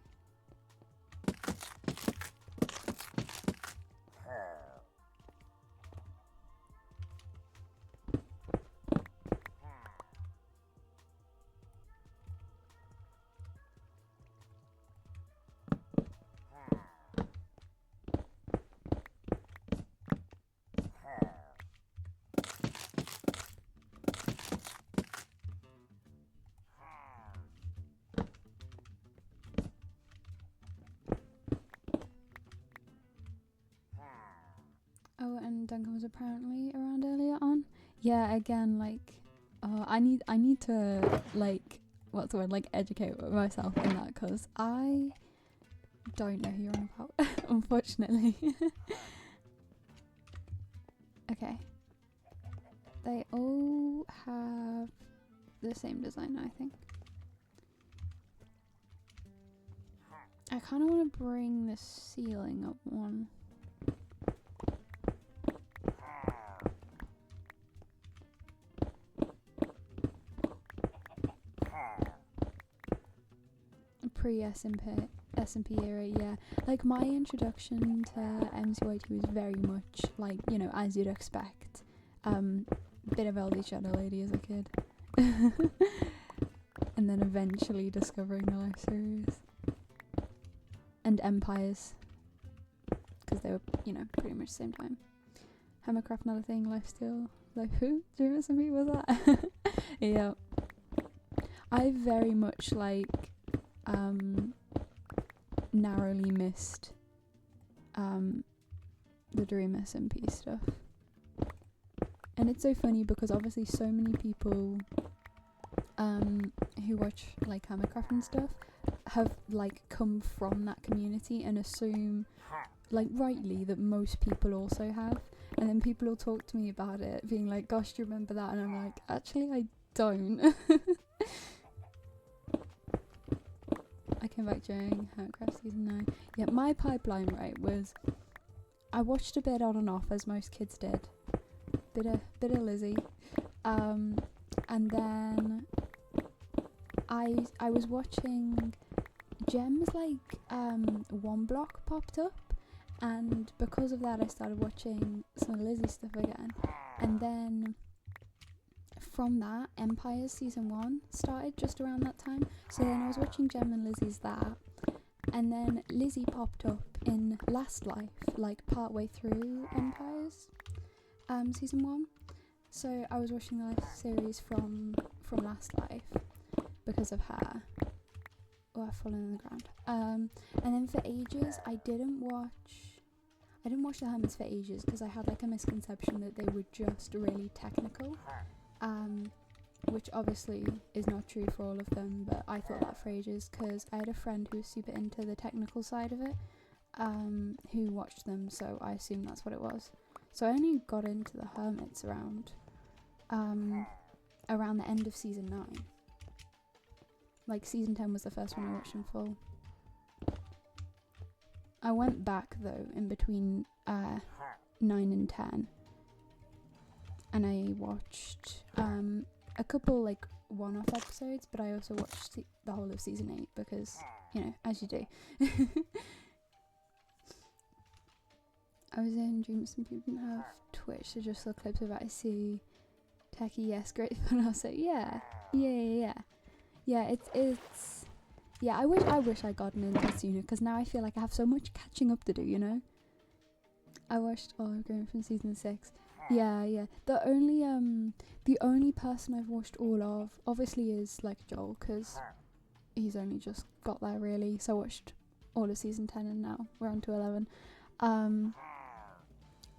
[SPEAKER 1] Duncan was apparently around earlier on. Yeah, again, like, I need to, like, what's the word, like, educate myself in that, because I don't know who you're on about, unfortunately. Okay. They all have the same design, I think. I kind of want to bring the ceiling up one. Pre-SMP era, yeah. Like, my introduction to MCYT was very much, like, you know, as you'd expect. Bit of LD Shadow Lady as a kid. And then eventually discovering the live series. And Empires. Because they were, you know, pretty much the same time. Hammercraft, not a thing. Lifesteal. Like, who? Dream SMP was that? Yeah. I very much, like, narrowly missed the Dream SMP stuff. And it's so funny because obviously so many people who watch like Hammercraft and stuff have like come from that community and assume, like rightly, that most people also have. And then people will talk to me about it being like, gosh, do you remember that? And I'm like, actually I don't. I came back during Hammercraft season 9. Yeah, my pipeline, right, was I watched a bit on and off, as most kids did. Bit of Lizzie. And then I was watching Gems, like, One Block popped up, and because of that I started watching some Lizzie stuff again. And then from that, Empires season 1 started just around that time. So then I was watching Gem and Lizzie's that, and then Lizzie popped up in Last Life, like partway through Empires season 1. So I was watching the life series from Last Life because of her. Oh, I've fallen on the ground. And then for ages I didn't watch the Hermits for ages because I had like a misconception that they were just really technical. Which obviously is not true for all of them, but I thought that for ages because I had a friend who was super into the technical side of it, who watched them, so I assumed that's what it was. So I only got into the Hermits around the end of season 9. Like, season 10 was the first one I watched in full. I went back though in between 9 and 10. And I watched a couple like one-off episodes, but I also watched the whole of season 8 because, you know, as you do. I was in Dreams and people didn't have Twitch, so just saw clips of it. I see Techie, yes, great fun. I'll say yeah, it's yeah. I wish I'd gotten into it sooner because now I feel like I have so much catching up to do. You know. I watched all of Green from season 6. Yeah. The only person I've watched all of, obviously, is like Joel, because he's only just got there really. So I watched all of season 10, and now we're on to 11.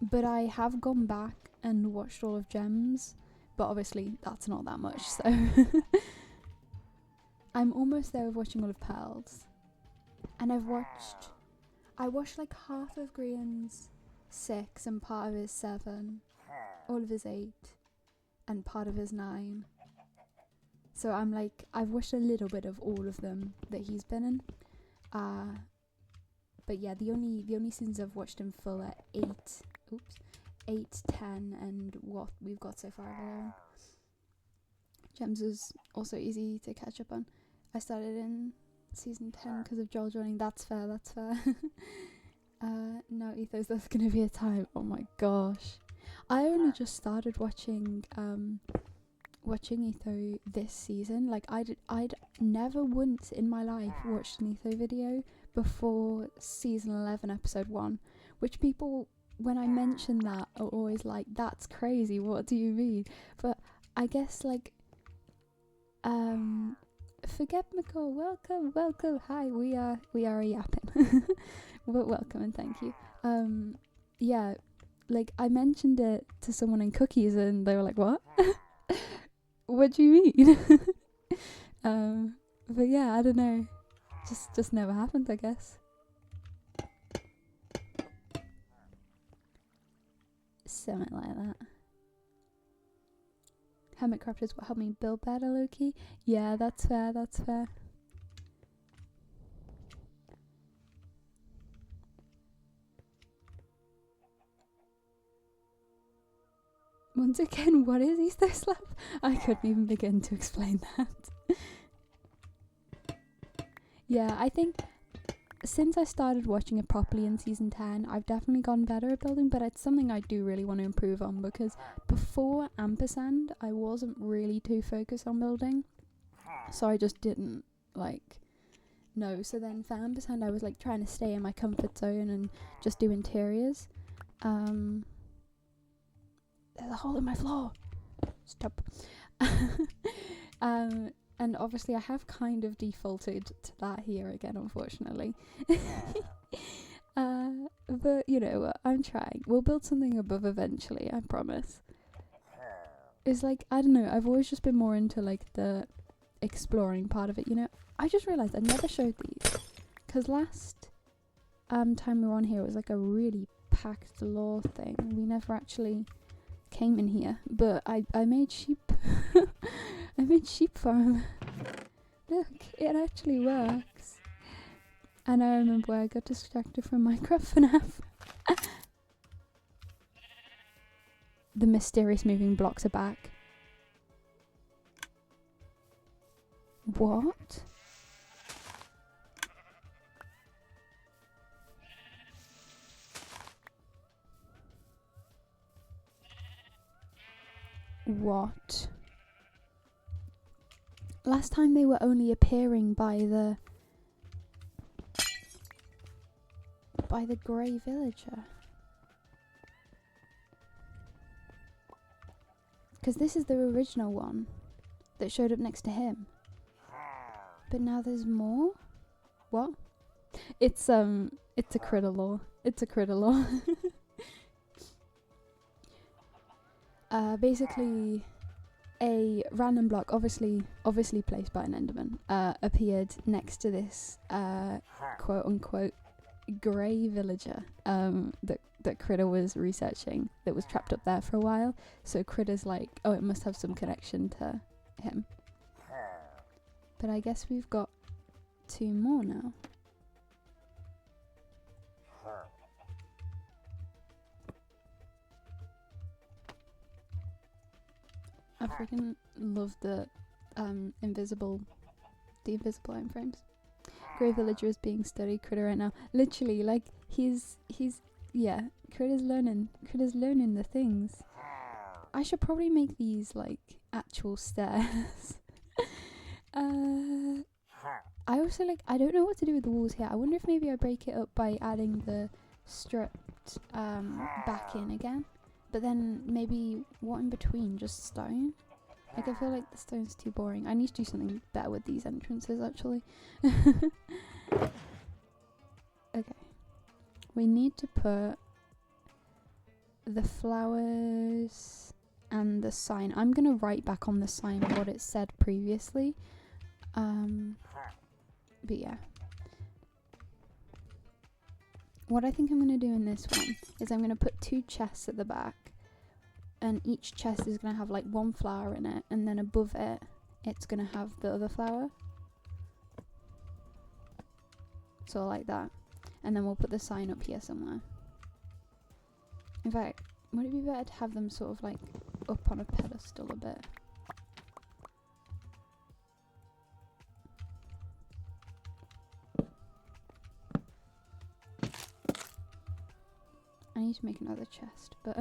[SPEAKER 1] But I have gone back and watched all of Gems, but obviously that's not that much. So I'm almost there with watching all of Pearls, and I watched like half of Grian's 6 and part of his 7, all of his 8, and part of his 9. So I'm like, I've watched a little bit of all of them that he's been in. But yeah, the only seasons I've watched in full are 8, 10, and what we've got so far of 11. Gems was also easy to catch up on. I started in season 10 because of Joel joining. That's fair. No, Ethos, there's gonna be a time. Oh my gosh. I only just started watching Etho this season. Like, I'd never once in my life watched an Etho video before season 11 episode 1, which people, when I mention that, are always like, that's crazy, what do you mean? But I guess, like, Forget McCall, welcome, hi, we are a yapping. But welcome and thank you. Yeah, like, I mentioned it to someone in cookies and they were like, what? What do you mean? But yeah, I don't know. Just never happened, I guess. Something like that. Hermitcraft is what helped me build better, Loki. Yeah, that's fair, that's fair. Once again, what is Easter Slap? I couldn't even begin to explain that. Yeah, I think since I started watching it properly in season 10, I've definitely gotten better at building, but it's something I do really want to improve on, because before Ampersand, I wasn't really too focused on building, so I just didn't, like, know. So then for Ampersand, I was, like, trying to stay in my comfort zone and just do interiors. There's a hole in my floor. Stop. And obviously I have kind of defaulted to that here again, unfortunately. But you know what, I'm trying. We'll build something above eventually, I promise. It's like, I don't know, I've always just been more into like the exploring part of it, you know. I just realised I never showed these, because last time we were on here it was like a really packed lore thing. We never actually came in here, but I made sheep. I made sheep farm. Look, it actually works. And I remember where I got distracted from Minecraft FNAF. The mysterious moving blocks are back. What? What? Last time they were only appearing by the grey villager. Because this is the original one that showed up next to him. But now there's more? What? It's a critter lore. It's a critter lore. Basically, a random block, obviously placed by an Enderman, appeared next to this quote unquote grey villager that Critter was researching, that was trapped up there for a while. So Critter's like, oh, it must have some connection to him. But I guess we've got 2 more now. I freaking love the invisible iron frames. Grey Villager is being studied Critter right now. Literally, like he's yeah, Critter's learning the things. I should probably make these like actual stairs. I also I don't know what to do with the walls here. I wonder if maybe I break it up by adding the strut back in again. But then maybe what in between? Just stone? Like, I feel like the stone's too boring. I need to do something better with these entrances, actually. Okay. We need to put the flowers and the sign. I'm going to write back on the sign what it said previously. But yeah. What I think I'm going to do in this one is I'm going to put 2 chests at the back, and each chest is going to have like 1 flower in it, and then above it it's going to have the other flower, so like that. And then we'll put the sign up here somewhere. In fact, would it be better to have them sort of like up on a pedestal a bit? I need to make another chest, but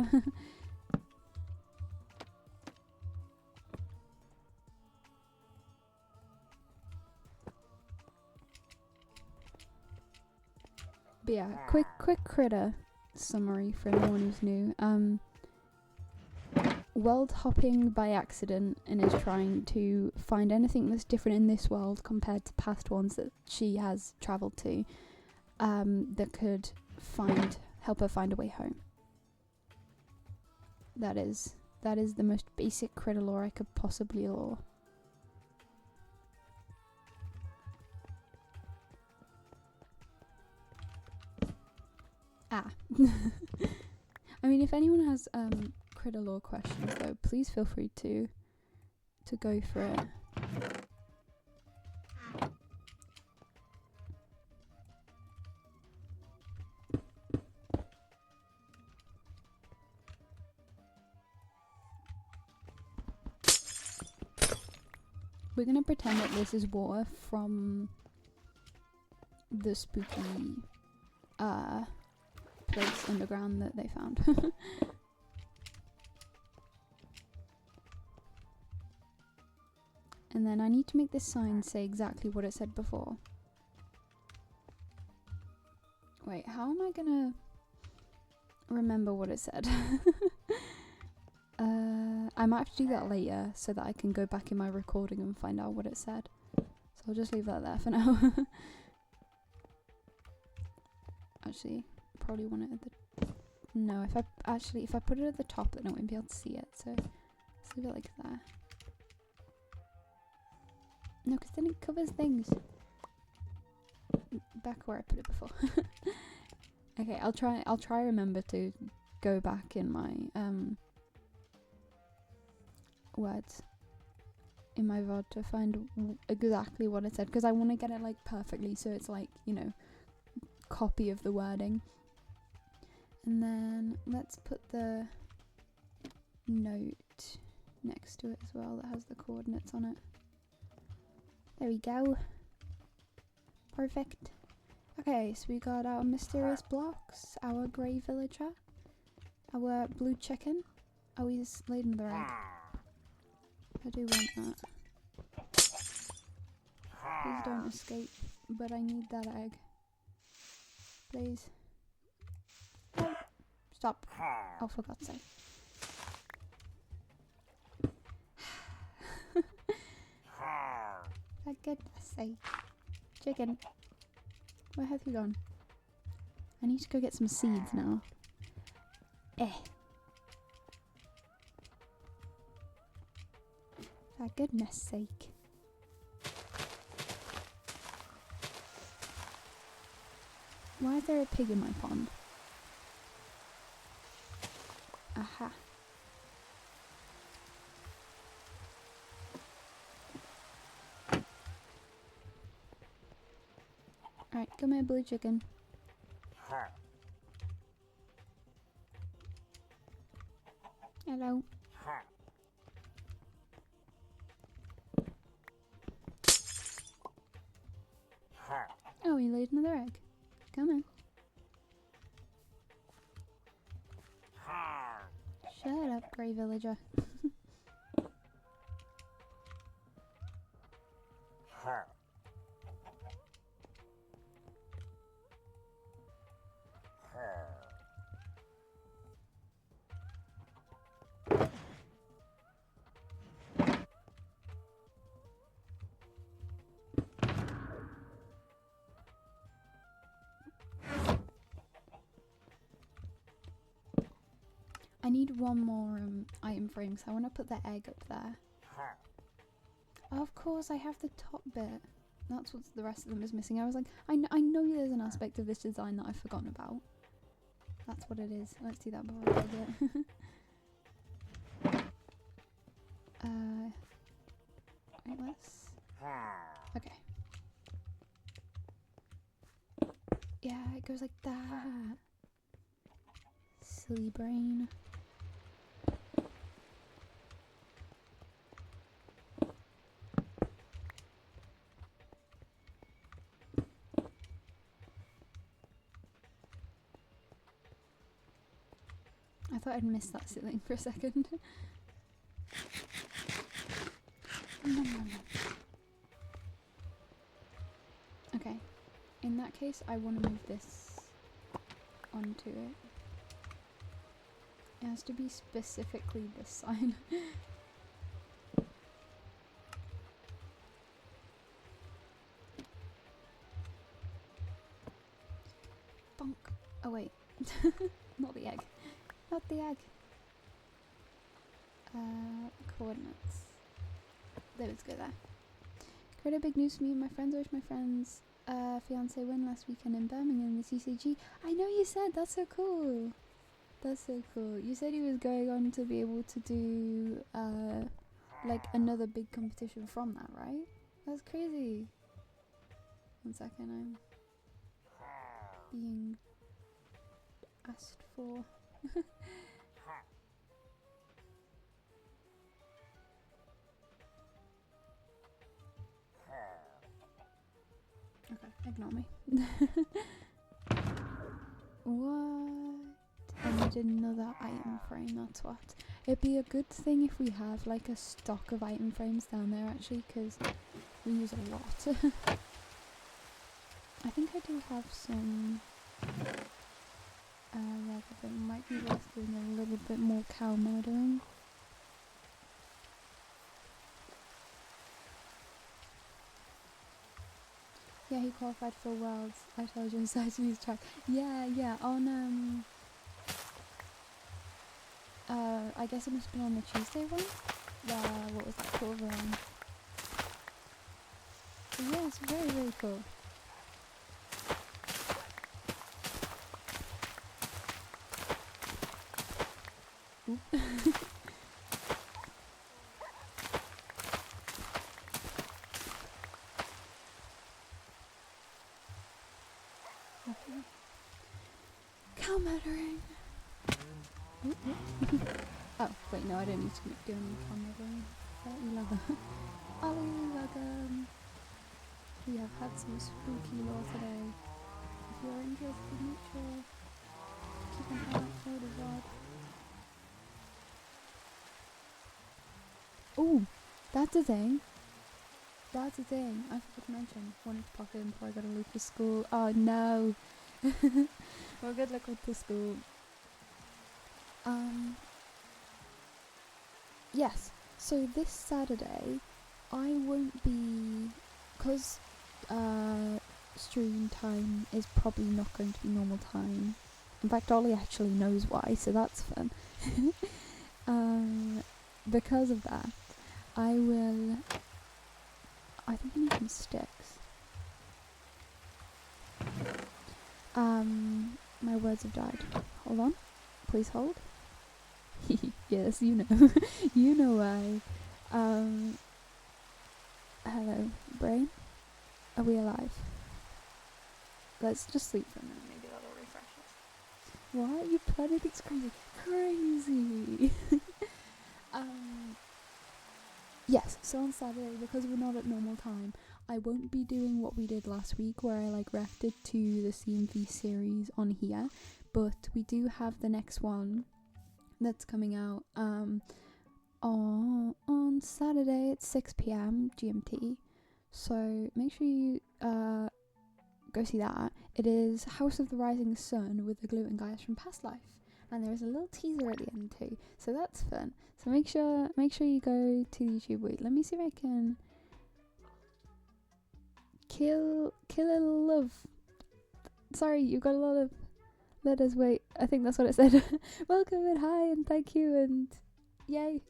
[SPEAKER 1] but yeah, quick Critter summary for anyone who's new. World hopping by accident and is trying to find anything that's different in this world compared to past ones that she has travelled to, that could help her find a way home. That is the most basic critter lore I could possibly lore. Ah. I mean, if anyone has critter lore questions though, please feel free to go for it. We're gonna pretend that this is water from the spooky place underground that they found. And then I need to make this sign say exactly what it said before. Wait, how am I gonna remember what it said? I might have to do that later so that I can go back in my recording and find out what it said. So I'll just leave that there for now. Actually, probably want it at the... No, if I put it at the top then I won't be able to see it, so let's leave it like that. No, because then it covers things. Back where I put it before. Okay, I'll try remember to go back in my words in my VOD to find exactly what it said, because I want to get it like perfectly so it's like, you know, copy of the wording. And then let's put the note next to it as well that has the coordinates on it. There we go. Perfect. Okay, so we got our mysterious blocks, our grey villager, our blue chicken. Oh, he's laid another egg. I do want that. Please don't escape, but I need that egg. Please. No. Stop. Oh, for God's sake. For goodness sake. Chicken. Where have you gone? I need to go get some seeds now. For goodness sake. Why is there a pig in my pond? Aha. Alright, come here, blue chicken. Hello. Oh, he laid another egg. Come on. Shut up, grey villager. I need one more item frame, so I want to put the egg up there. Oh, of course, I have the top bit. That's what the rest of them is missing. I was like, I know there's an aspect of this design that I've forgotten about. That's what it is. Let's do that before I forget. Wait, let's... Okay. Yeah, it goes like that. Silly brain. I thought I'd missed that ceiling for a second. Okay, in that case I want to move this onto it. It has to be specifically this sign. Bonk. Oh wait, not the egg. Not the egg. Coordinates. There, let's go there. Great big news for me and my friends. I wish my friend's fiance win last weekend in Birmingham in the CCG. I know you said, that's so cool. That's so cool. You said he was going on to be able to do like another big competition from that, right? That's crazy. 1 second, I'm being asked for. Okay, ignore me. What? I need another item frame, that's what. It'd be a good thing if we have like a stock of item frames down there actually, because we use a lot. I think I do have some rather than might be worth doing a little bit more cow murdering. Yeah, he qualified for Worlds. I told you inside his track. Yeah, on I guess it must have been on the Tuesday one. What was that, quarter round? So yeah, it's very, very cool. Cow murdering. Oh wait, no, I don't need to keep doing cow murdering. You love it. Ollie, welcome. We have had some spooky lore today. If you're interested, make sure keep an eye out for the VOD. Oh, that's a thing. That's a thing. I forgot to mention. Wanted to pop in before I got to leave for school. Oh no. Well, good luck with the school. Yes. So this Saturday, I won't be, because stream time is probably not going to be normal time. In fact, Ollie actually knows why, so that's fun. Because of that, I think I need some sticks. My words have died. Hold on. Please hold. Yes, you know. You know why. Hello, brain. Are we alive? Let's just sleep for a minute. Maybe that'll refresh us. What? You planning things crazy? Crazy! Yes, so on Saturday, because we're not at normal time, I won't be doing what we did last week where I reacted to the CMV series on here, but we do have the next one that's coming out on Saturday at 6 PM GMT, so make sure you go see that. It is House of the Rising Sun with the gluten guys from Past Life, and there's a little teaser at the end too, so that's fun. So make sure you go to YouTube. Wait, let me see if I can kill a love. Sorry, you've got a lot of letters. Wait, I think that's what it said. Welcome and hi and thank you and yay.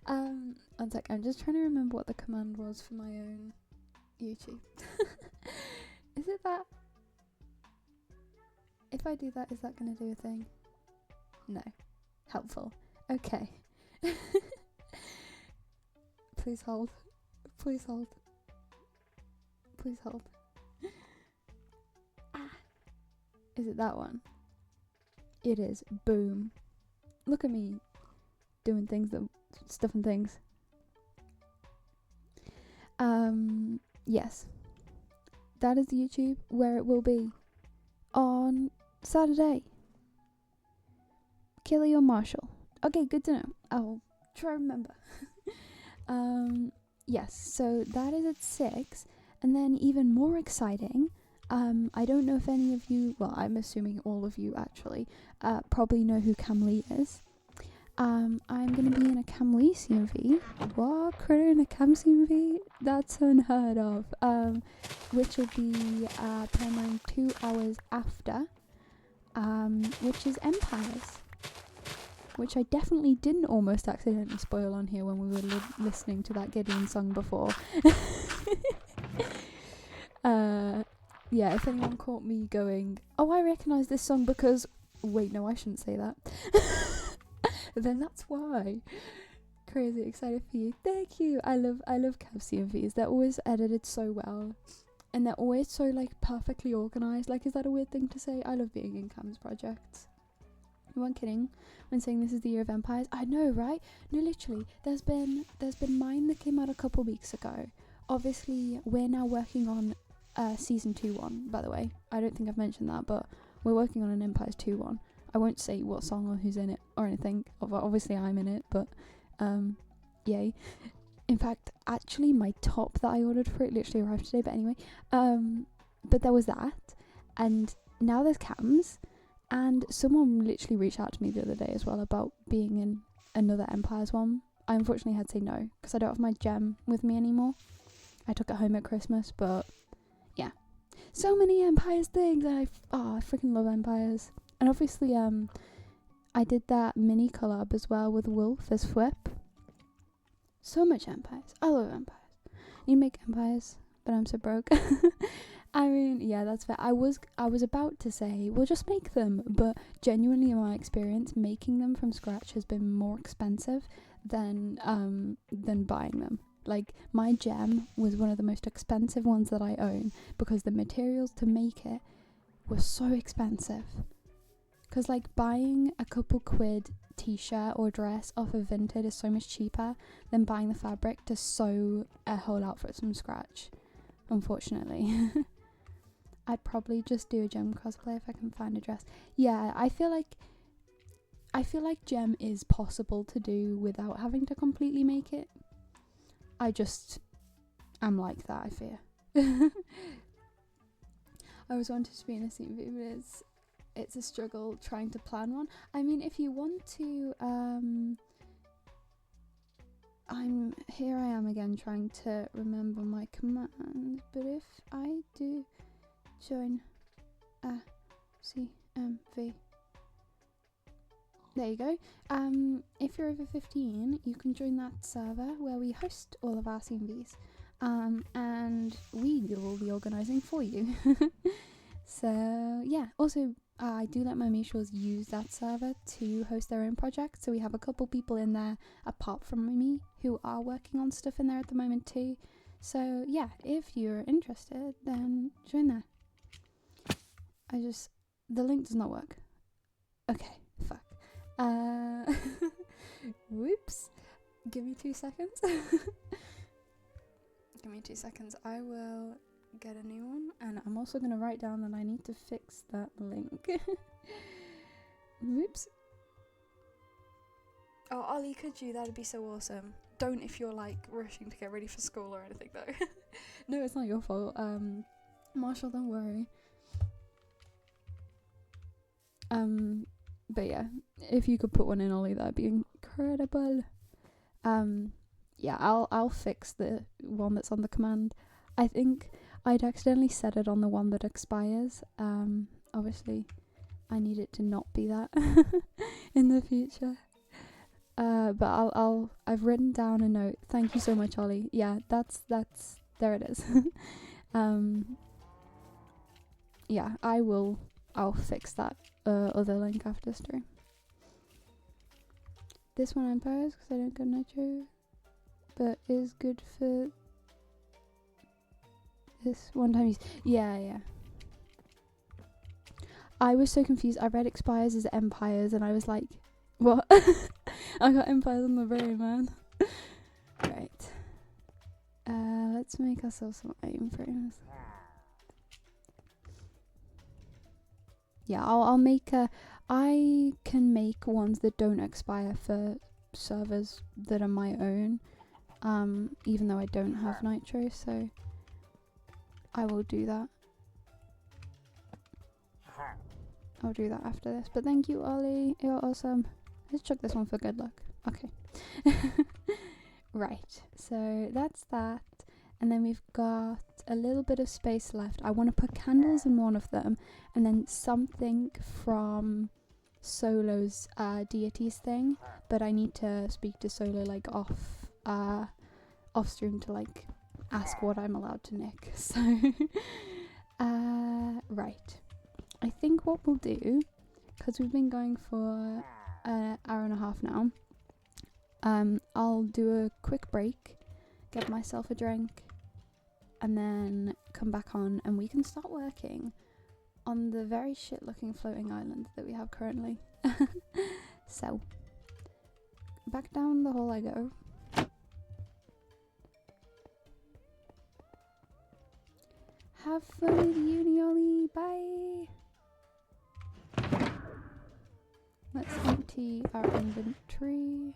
[SPEAKER 1] 1 sec, I'm just trying to remember what the command was for my own YouTube. Is it that? If I do that, is that gonna do a thing? No. Helpful. Okay. Please hold. Please hold. Please hold. Ah. Is it that one? It is. Boom. Look at me doing things stuff and things. Yes. That is YouTube where it will be on Saturday. Killy or Marshall? Okay, good to know. I'll try to remember. Yes, so that is at 6, and then even more exciting, I don't know if any of you, well, I'm assuming all of you actually, probably know who Cam Lee is. I'm going to be in a Cam Lee CMV. What? Critter in a Cam CMV? That's unheard of. Which will be premiering 2 hours after, which is Empires. which I definitely didn't almost accidentally spoil on here when we were listening to that Gideon song before. Yeah, if anyone caught me going, oh, I recognise this song because... Wait, no, I shouldn't say that. Then that's why. Crazy excited for you. Thank you. I love Craft SMPs. They're always edited so well. And they're always so, like, perfectly organised. Like, is that a weird thing to say? I love being in Cam's projects. You weren't kidding when saying this is the year of empires. I know, right? No, literally. There's been mine that came out a couple weeks ago. Obviously, we're now working on season 2 one, by the way. I don't think I've mentioned that, but we're working on an Empires 2 one. I won't say what song or who's in it or anything. Obviously, I'm in it, but yay. In fact, actually, my top that I ordered for it literally arrived today, but anyway. But there was that, and now there's Cams, and someone literally reached out to me the other day as well about being in another Empires one. I unfortunately had to say no, because I don't have my gem with me anymore. I took it home at Christmas, but yeah. So many Empires things, and I freaking love Empires. And obviously, I did that mini collab as well with Wolf as Flip. So much Empires. I love Empires. You make Empires, but I'm so broke. I mean, yeah, that's fair. I was about to say, well, just make them, but genuinely, in my experience, making them from scratch has been more expensive than buying them. Like, my gem was one of the most expensive ones that I own because the materials to make it were so expensive. Because, like, buying a couple quid t-shirt or dress off of Vinted is so much cheaper than buying the fabric to sew a whole outfit from scratch, unfortunately. I'd probably just do a gem cosplay if I can find a dress. Yeah, I feel like gem is possible to do without having to completely make it. I'm like that, I fear. I was wanted to be in a CV, but it's a struggle trying to plan one. I mean, if you want to, here I am again trying to remember my commands, but if I do join CMV, there you go. If you're over 15, you can join that server where we host all of our CMVs, and we will be organising for you. So yeah, also I do let my mutuals use that server to host their own projects, so we have a couple people in there apart from me who are working on stuff in there at the moment too. So yeah, if you're interested, then join there. The link does not work. Okay, fuck. Whoops. Give me 2 seconds. Give me 2 seconds. I will get a new one, and I'm also going to write down that I need to fix that link. Whoops. Oh, Ollie, could you? That'd be so awesome. Don't if you're like rushing to get ready for school or anything though. No, it's not your fault. Marshall, don't worry. But yeah, if you could put one in, Ollie, that'd be incredible. Yeah, I'll fix the one that's on the command. I think I'd accidentally set it on the one that expires. Obviously, I need it to not be that in the future. But I've written down a note. Thank you so much, Ollie. Yeah, that's there it is. Yeah, I'll fix that other link after stream. This one Empires because I don't get Nitro, but is good for this one time use. Yeah. I was so confused. I read expires as Empires and I was like, what? I got Empires on the brain, man. Right. Let's make ourselves some aim frames. Yeah, I'll make I can make ones that don't expire for servers that are my own, even though I don't have Nitro, so I will do that. I'll do that after this, but thank you, Ollie, you're awesome. Let's chuck this one for good luck. Okay. Right, so that's that, and then we've got a little bit of space left. I want to put candles in one of them, and then something from Solo's deities thing, but I need to speak to Solo like off stream to like ask what I'm allowed to nick. So right, I think what we'll do, because we've been going for an hour and a half now, I'll do a quick break, get myself a drink, and then come back on and we can start working on the very shit looking floating island that we have currently. So back down the hole I go. Have fun with uni, Ollie. Bye. Let's empty our inventory.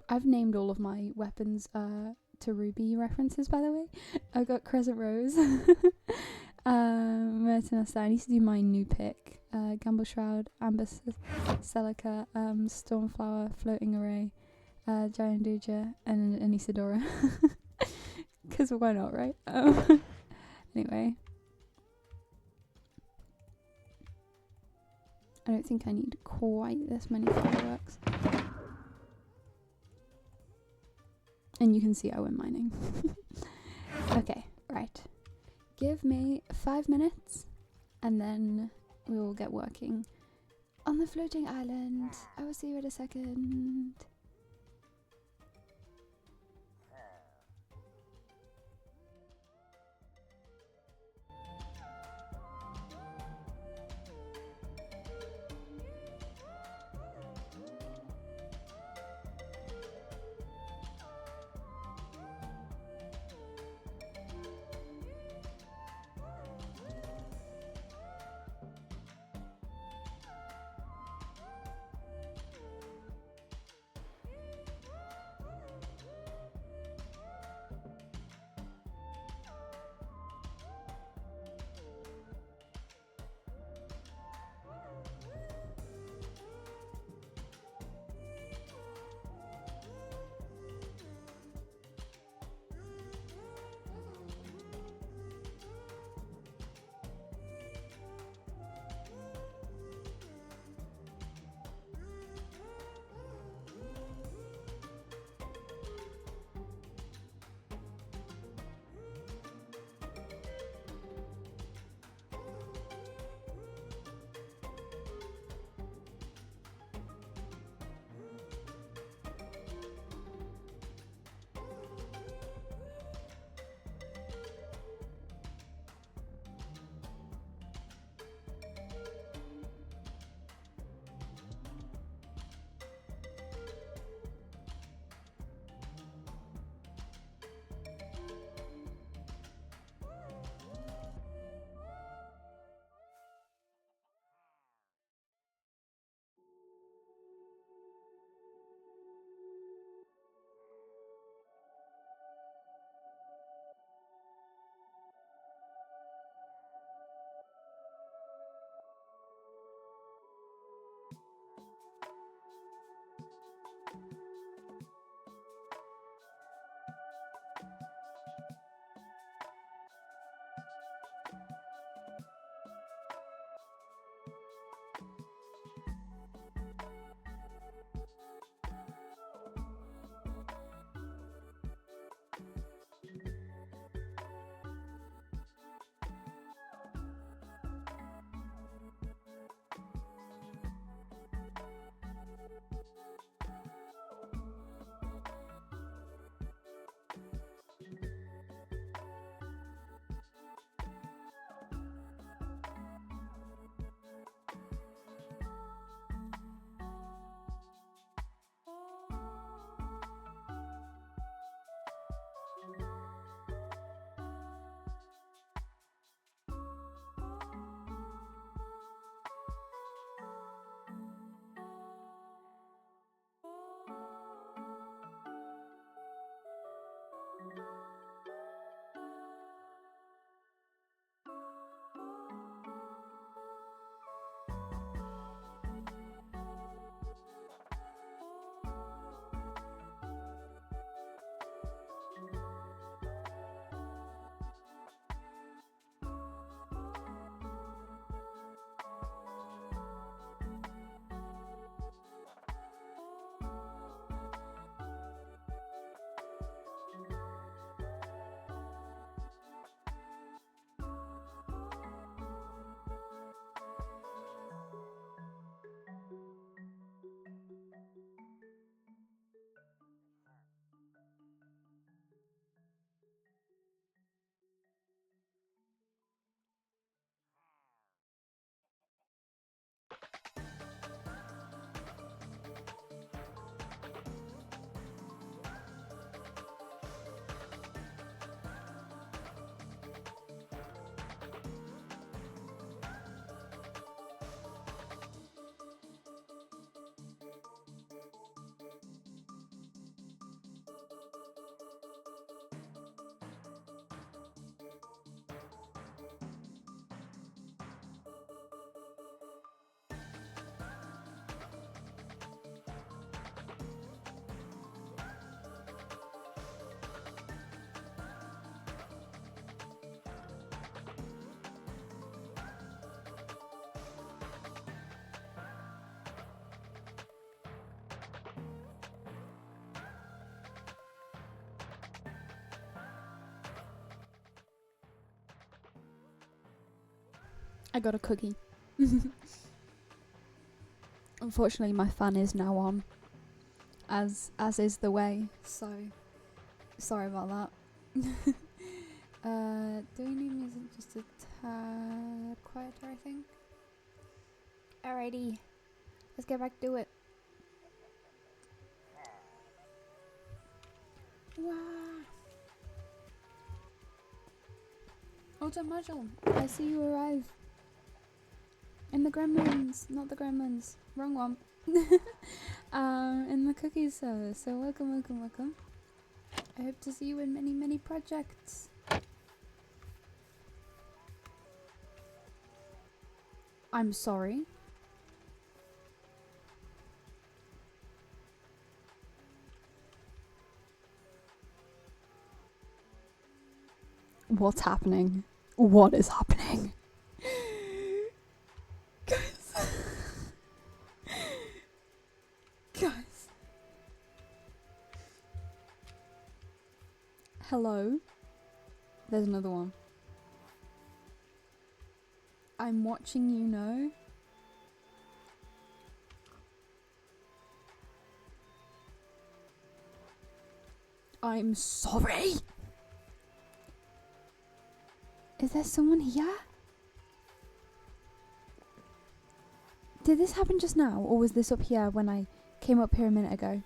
[SPEAKER 1] I've named all of my weapons to Ruby references, by the way. I got Crescent Rose, Mertonasta. I need to do my new pick. Gamble Shroud, Amber Celica, Stormflower, Floating Array, Giant Duja, and an Isadora. Because why not, right? Anyway. I don't think I need quite this many fireworks. And you can see I went mining. Okay, right. Give me 5 minutes and then we will get working on the floating island. I will see you in a second. I got a cookie. Unfortunately, my fan is now on, as is the way. So, sorry about that. Do we need music just a tad quieter? I think. Alrighty, let's get back to it. Wow. Ultra Marshall, I see you arrive. In the gremlins, not the gremlins. Wrong one. In the cookies service. So welcome, welcome, welcome. I hope to see you in many, many projects. I'm sorry. What's happening? What is happening? Guys. Guys. Hello? There's another one. I'm watching you know. I'm sorry. Is there someone here? Did this happen just now, or was this up here when I came up here a minute ago?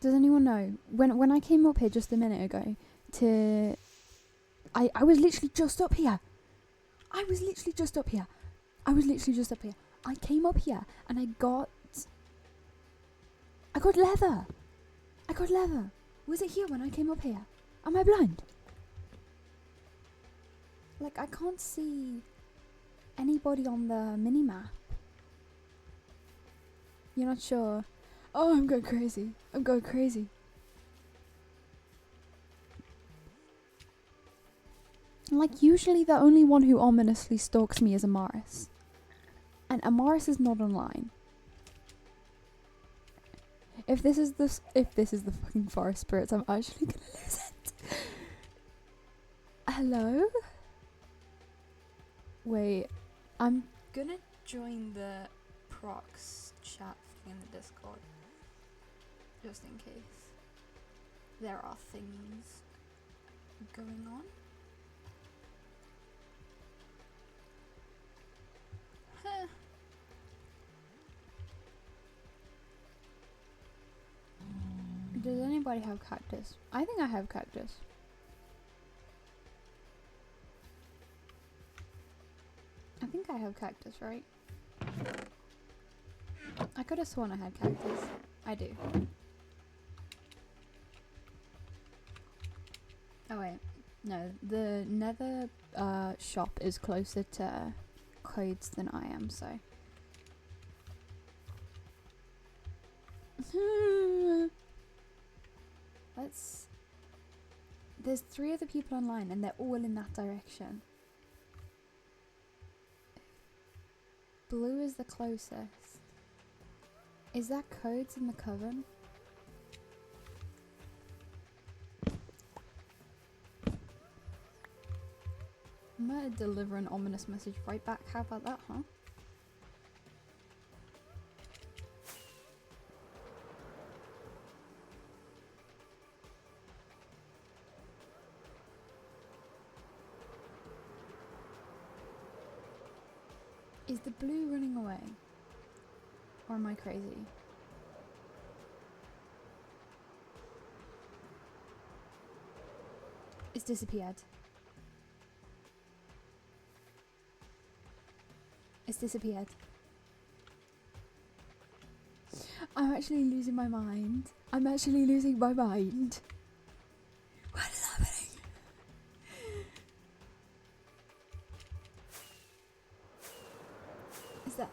[SPEAKER 1] Does anyone know? When I came up here just a minute ago to... I was literally just up here. I was literally just up here. I came up here and I got leather. Was it here when I came up here? Am I blind? Like, I can't see anybody on the mini-map. You're not sure? Oh, I'm going crazy. Like, usually the only one who ominously stalks me is Amaris. And Amaris is not online. If this is the fucking forest spirits, I'm actually gonna lose it. Hello? Wait, I'm gonna join the prox chat thing in the Discord. Just in case there are things going on. Huh. Does anybody have cactus? I think I have cactus. I think I have cactus, right? I could have sworn I had cactus. I do. Oh wait, no. The nether shop is closer to codes than I am, so. There's 3 other people online and they're all in that direction. Blue is the closest. Is that codes in the coven? I'm gonna deliver an ominous message right back. How about that, huh? Is the blue running away? Or am I crazy? It's disappeared. It's disappeared. I'm actually losing my mind. What is happening?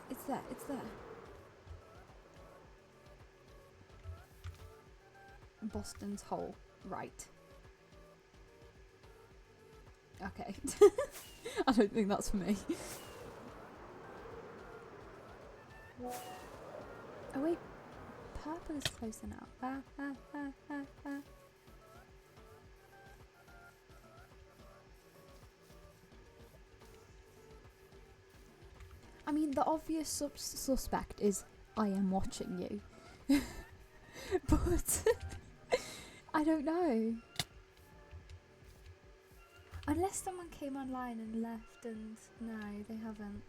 [SPEAKER 1] It's there. Boston's hole. Right. Okay. I don't think that's for me. Oh wait, purple is closer now. I mean, the obvious suspect is I am watching you. But I don't know. Unless someone came online and left, and no, they haven't.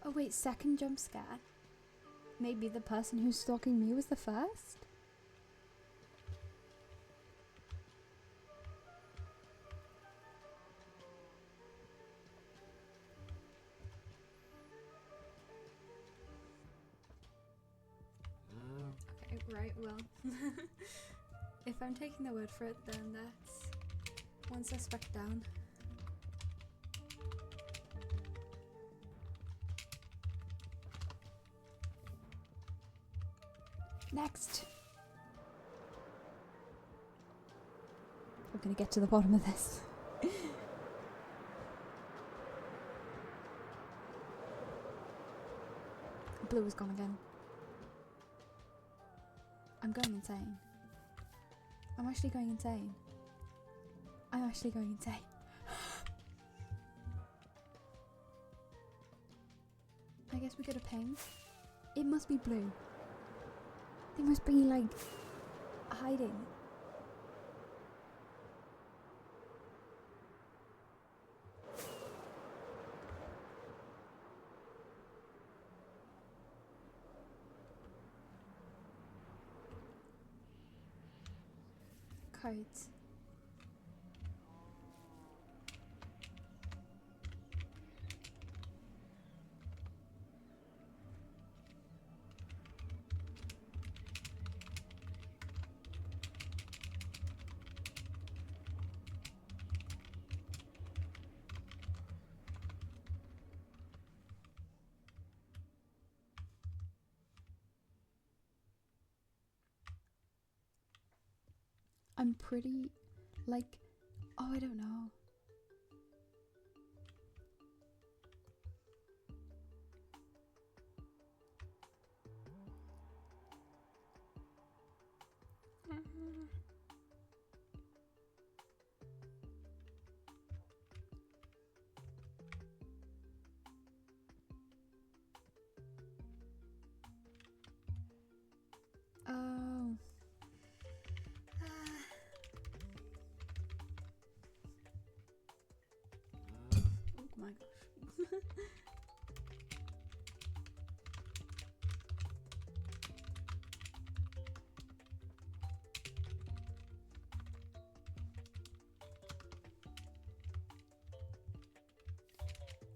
[SPEAKER 1] Oh wait, second jump scare? Maybe the person who's stalking me was the first? Okay, right, well. If I'm taking their word for it, then that's one suspect down. Next! I'm gonna get to the bottom of this. Blue is gone again. I'm going insane. I'm actually going insane. I'm actually going insane. I guess we got a ping. It must be blue. They must be like hiding. Codes. I'm pretty, like, oh, I don't know. Oh. Oh my gosh.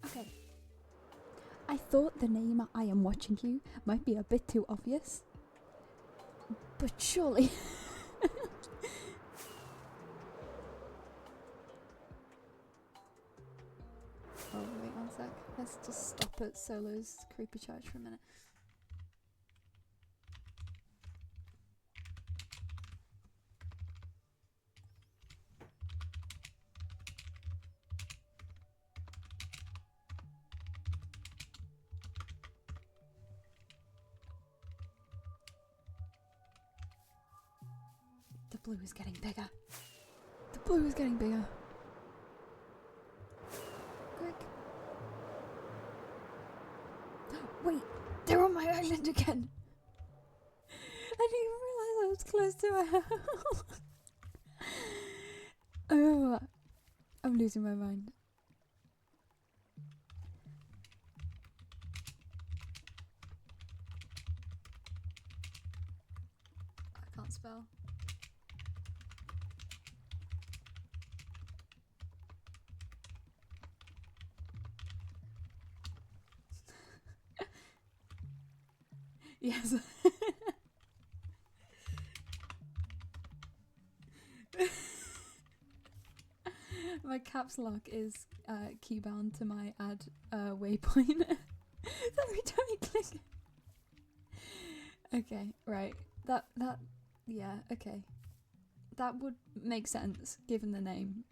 [SPEAKER 1] Okay. I thought the name I Am Watching You might be a bit too obvious. But surely. Oh, wait 1 sec. Let's just stop at Solo's creepy church for a minute. The blue is getting bigger. The blue is getting bigger. Quick. Wait, they're on my island again. I didn't even realize I was close to a house. Oh, I'm losing my mind. I can't spell. Yes. My caps lock is keybound to my add waypoint. Every time you click it. Okay, right. That yeah, okay. That would make sense given the name.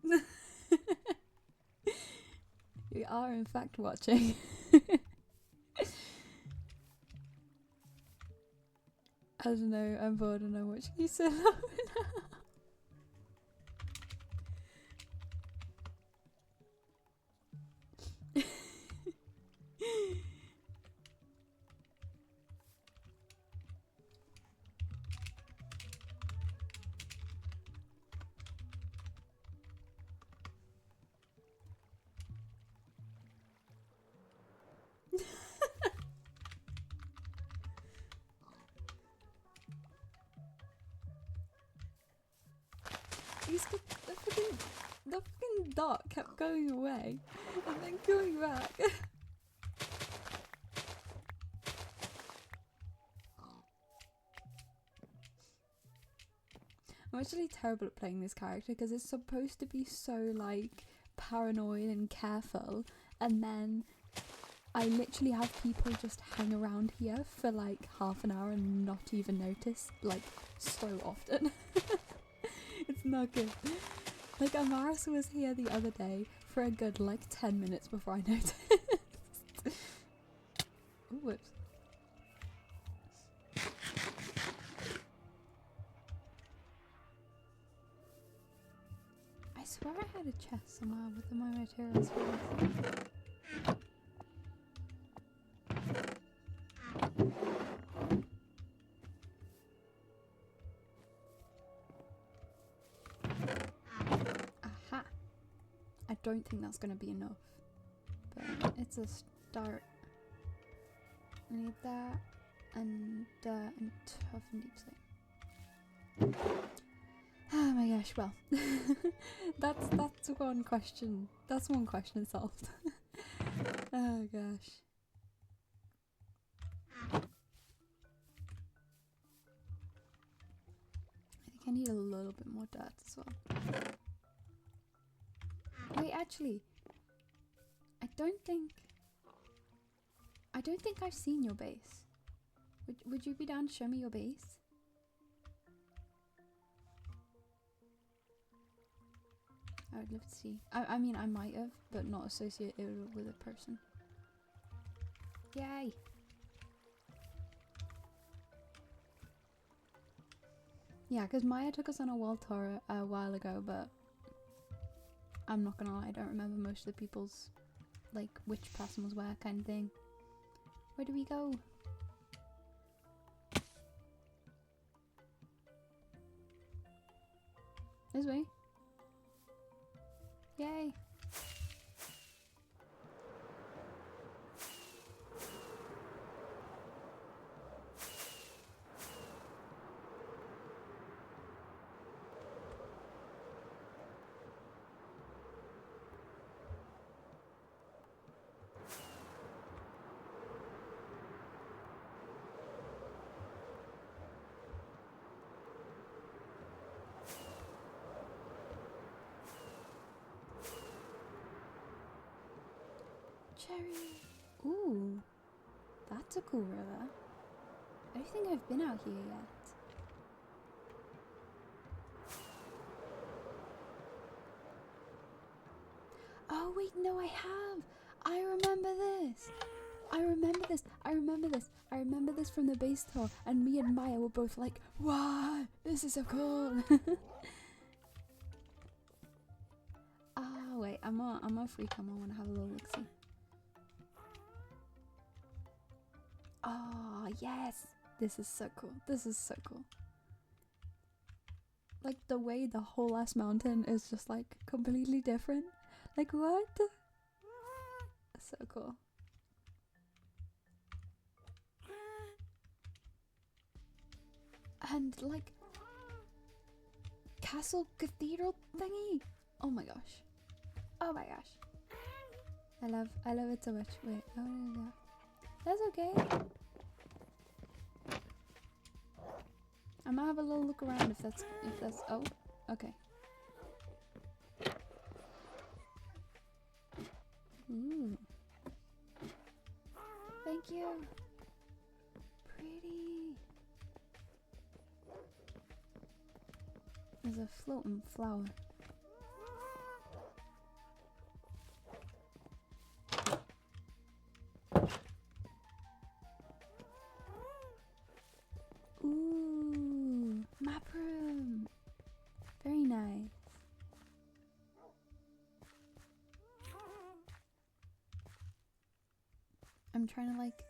[SPEAKER 1] We are in fact watching. I don't know, I'm bored and I'm watching you so long now. The fucking dot kept going away and then coming back. I'm actually terrible at playing this character because it's supposed to be so like paranoid and careful, and then I literally have people just hang around here for like half an hour and not even notice, like so often. It's not good. Like Amaris was here the other day for a good like 10 minutes before I noticed. Ooh, whoops. I swear I had a chest somewhere with my materials for this. Aha! I don't think that's gonna be enough, but it's a start. I need that and tough and deep slate. Oh my gosh, well, that's one question. That's one question solved. Oh gosh. I think I need a little bit more dirt as well. Wait, actually, I don't think I've seen your base. Would you be down to show me your base? I would love to see. I mean, I might have, but not associated with a person. Yay! Yeah, because Maya took us on a world tour a while ago, but I'm not gonna lie, I don't remember most of the people's, like, which person was where kind of thing. Where do we go? This way. Yay! Cherry! Ooh, that's a cool river. I don't think I've been out here yet. Oh wait, no I have! I remember this! I remember this! I remember this! I remember this from the base tour, and me and Maya were both like, wow, this is so cool! Ah, wait, I'm on free cam, I wanna have a little look-see. Oh, yes! This is so cool. This is so cool. Like, the way the whole ass mountain is just, like, completely different. Like, what? So cool. And, like, castle cathedral thingy. Oh my gosh. Oh my gosh. I love it so much. Wait, oh, that's okay. I'm gonna have a little look around if that's oh, okay. Ooh. Thank you. Pretty. There's a floating flower. Ooh, map room. Very nice. I'm trying to like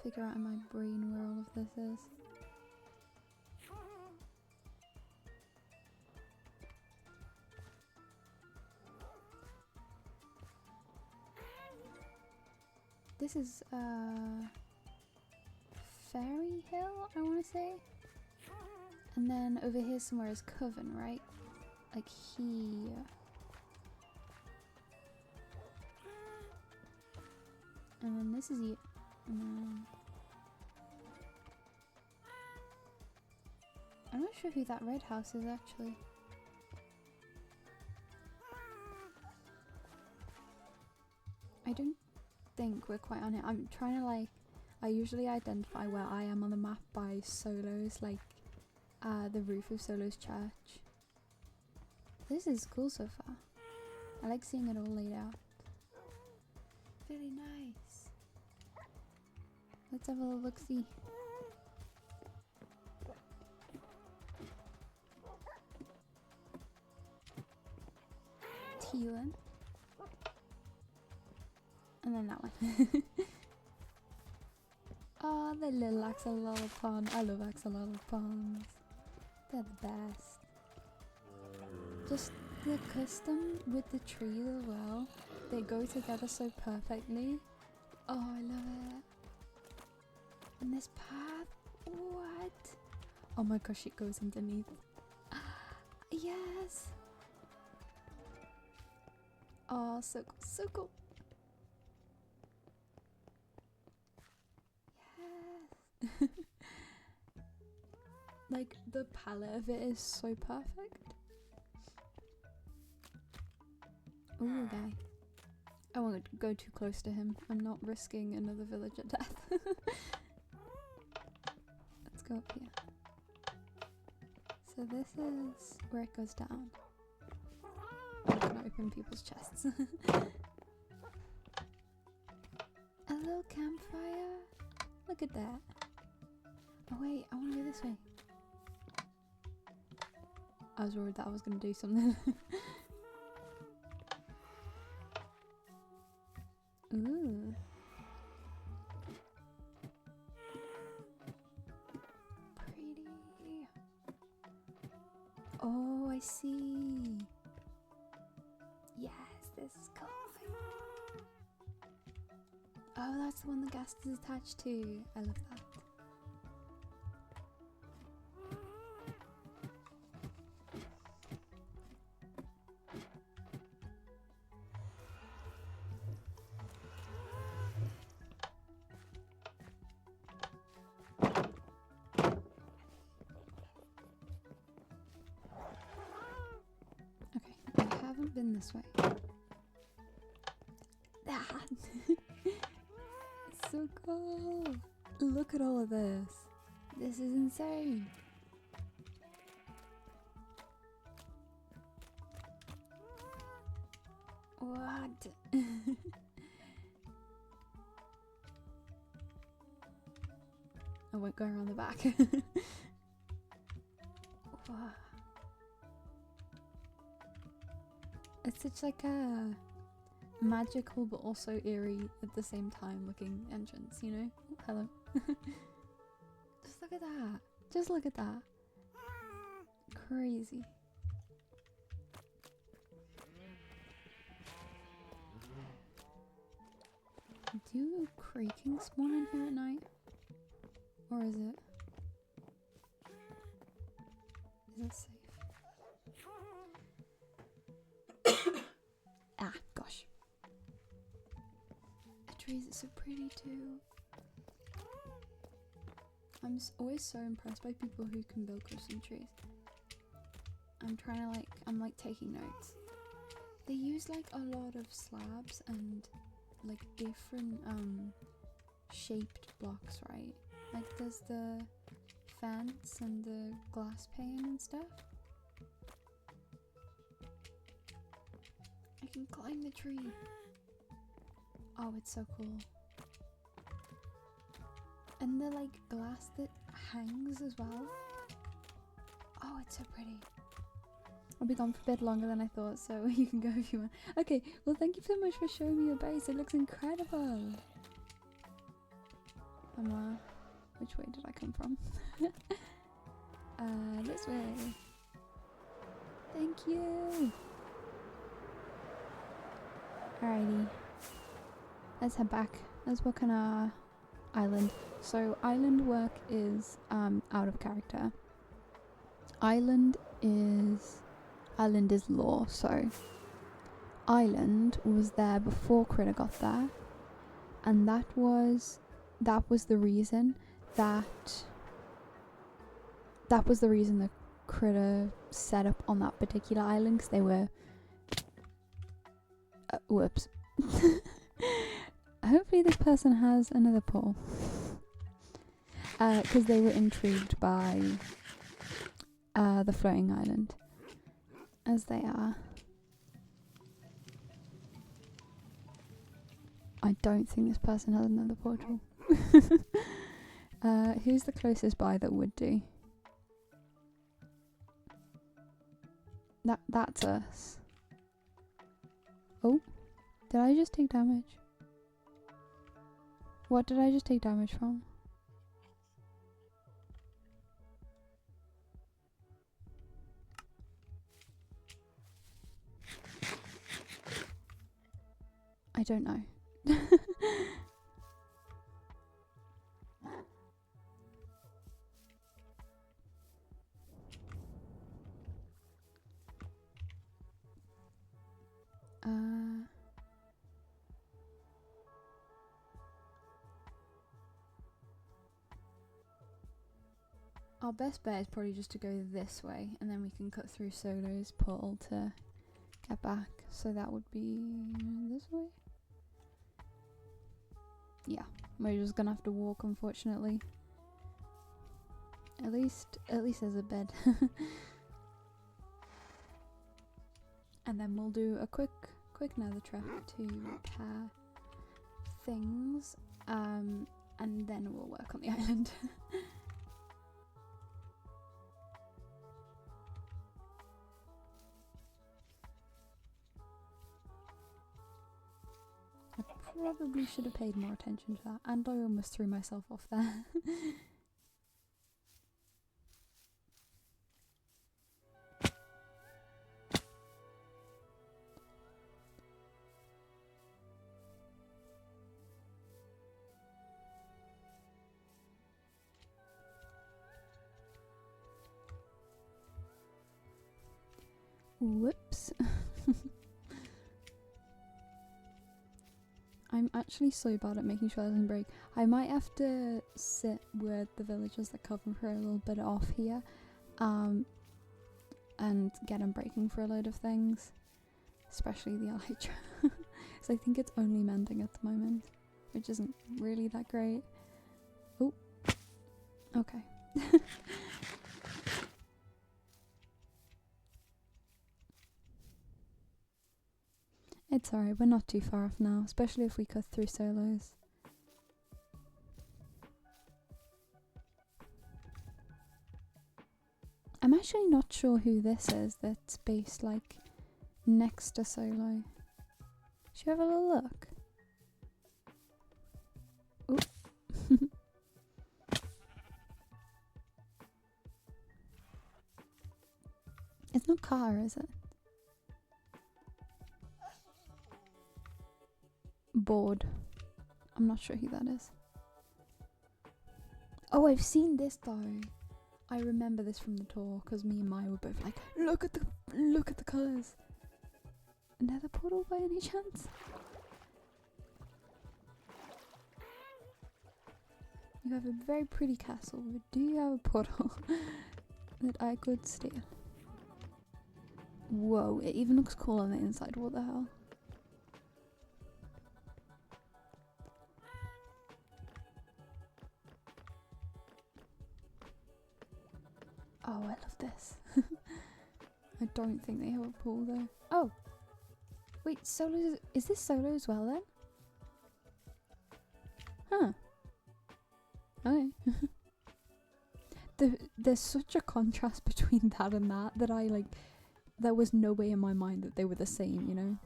[SPEAKER 1] figure out in my brain where all of this is. This is Fairy Hill, I want to say. And then over here somewhere is Coven, right? Like here. And then this is you. I'm not sure who that red house is actually. I don't think we're quite on it. I'm trying to like, I usually identify where I am on the map by Solo's, like the roof of Solo's church. This is cool so far. I like seeing it all laid out. Very nice. Let's have a little look-see. Teal'c. And then that one. Oh, the little axolotl pond. I love axolotl ponds. They're the best. Just the custom with the trees as well. They go together so perfectly. Oh, I love it. And this path. What? Oh my gosh, it goes underneath. Yes. Oh, so cool, so cool. Yes. Like, the palette of it is so perfect. Ooh, guy. I won't go too close to him. I'm not risking another villager death. Let's go up here. So this is where it goes down. I'm gonna open people's chests. A little campfire. Look at that. Oh wait, I wanna go this way. I was worried that I was gonna do something. Ooh. Pretty. Oh, I see. Yes, this is cool. Oh, that's the one the gas is attached to. I love that. Okay, I haven't been this way. Ah. It's so cool. Look at all of this. This is insane. What? I won't go around the back. Wow. It's such like a magical but also eerie at the same time looking entrance, you know? Oh, hello. Just look at that. Just look at that. Crazy. Do creaking spawn in here at night? Or is it? Is it safe? Ah, gosh. The trees are so pretty too. I'm always so impressed by people who can build custom trees. I'm like taking notes. They use like a lot of slabs and like different shaped blocks, right? Like there's the fence and the glass pane and stuff. I can climb the tree. Oh, it's so cool. And the like glass that hangs as well. Oh, it's so pretty. I'll be gone for a bit longer than I thought, so you can go if you want. Okay, well thank you so much for showing me your base. It looks incredible. Which way did I come from? This way. Thank you. Alrighty. Let's head back. Let's work on our island. So island work is out of character. Island is lore, so island was there before Critter got there, and that was the reason that the Critter set up on that particular island, because they were whoops. Hopefully this person has another poll. Because they were intrigued by the floating island, as they are. I don't think this person has another portal. Who's the closest by that would do? That's us. Oh, did I just take damage? What did I just take damage from? I don't know. Our best bet is probably just to go this way, and then we can cut through Solo's portal to get back. So that would be this way? Yeah, we're just gonna have to walk, unfortunately. At least there's a bed. And then we'll do a quick nether trap to repair things, and then we'll work on the island. I probably should have paid more attention to that, and I almost threw myself off there. Whoops. I'm actually so bad at making sure that doesn't break. I might have to sit with the villagers that cover for a little bit off here, and get them breaking for a load of things, especially the elytra. So I think it's only mending at the moment, which isn't really that great. Oh, okay. It's alright, we're not too far off now, especially if we cut through Solos. I'm actually not sure who this is that's based like next to Solo. Should we have a little look? Ooh. It's not Car, is it? Bored. I'm not sure who that is. Oh, I've seen this though. I remember this from the tour because me and Maya were both like, look at the colours. Nether portal by any chance? You have a very pretty castle, but do you have a portal that I could steal? Whoa, it even looks cool on the inside. What the hell? Oh, I love this. I don't think they have a pool though. Oh! Wait, solo is this solo as well then? Huh. Okay. There's such a contrast between that and that I like, there was no way in my mind that they were the same, you know?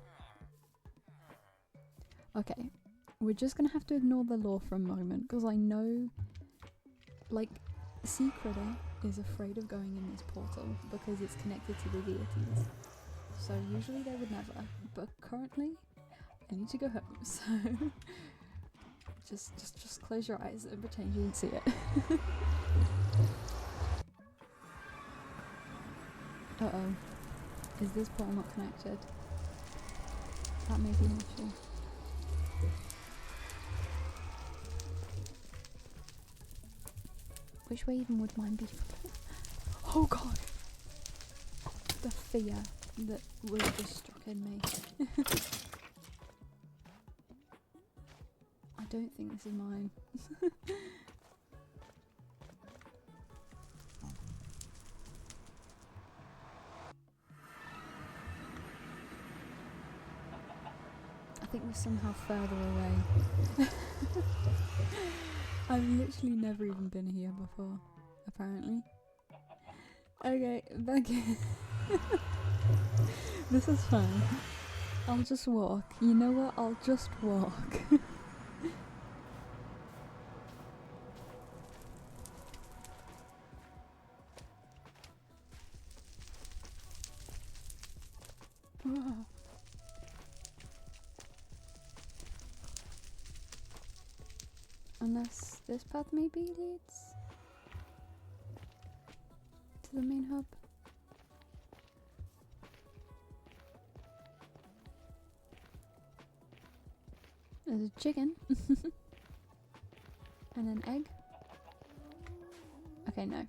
[SPEAKER 1] Okay, we're just gonna have to ignore the lore for a moment, because I know, like, Sea Critter is afraid of going in this portal because it's connected to the deities. So usually they would never, but currently I need to go home, so just close your eyes and pretend you didn't see it. Uh-oh. Is this portal not connected? That may be an issue. Which way even would mine be? Oh god! The fear that was just struck in me. I don't think this is mine. I think we're somehow further away. I've literally never even been here before, apparently. Okay, back in. This is fine. I'll just walk. You know what? I'll just walk. Unless this path maybe leads to the main hub. There's a chicken. And an egg. Okay, no.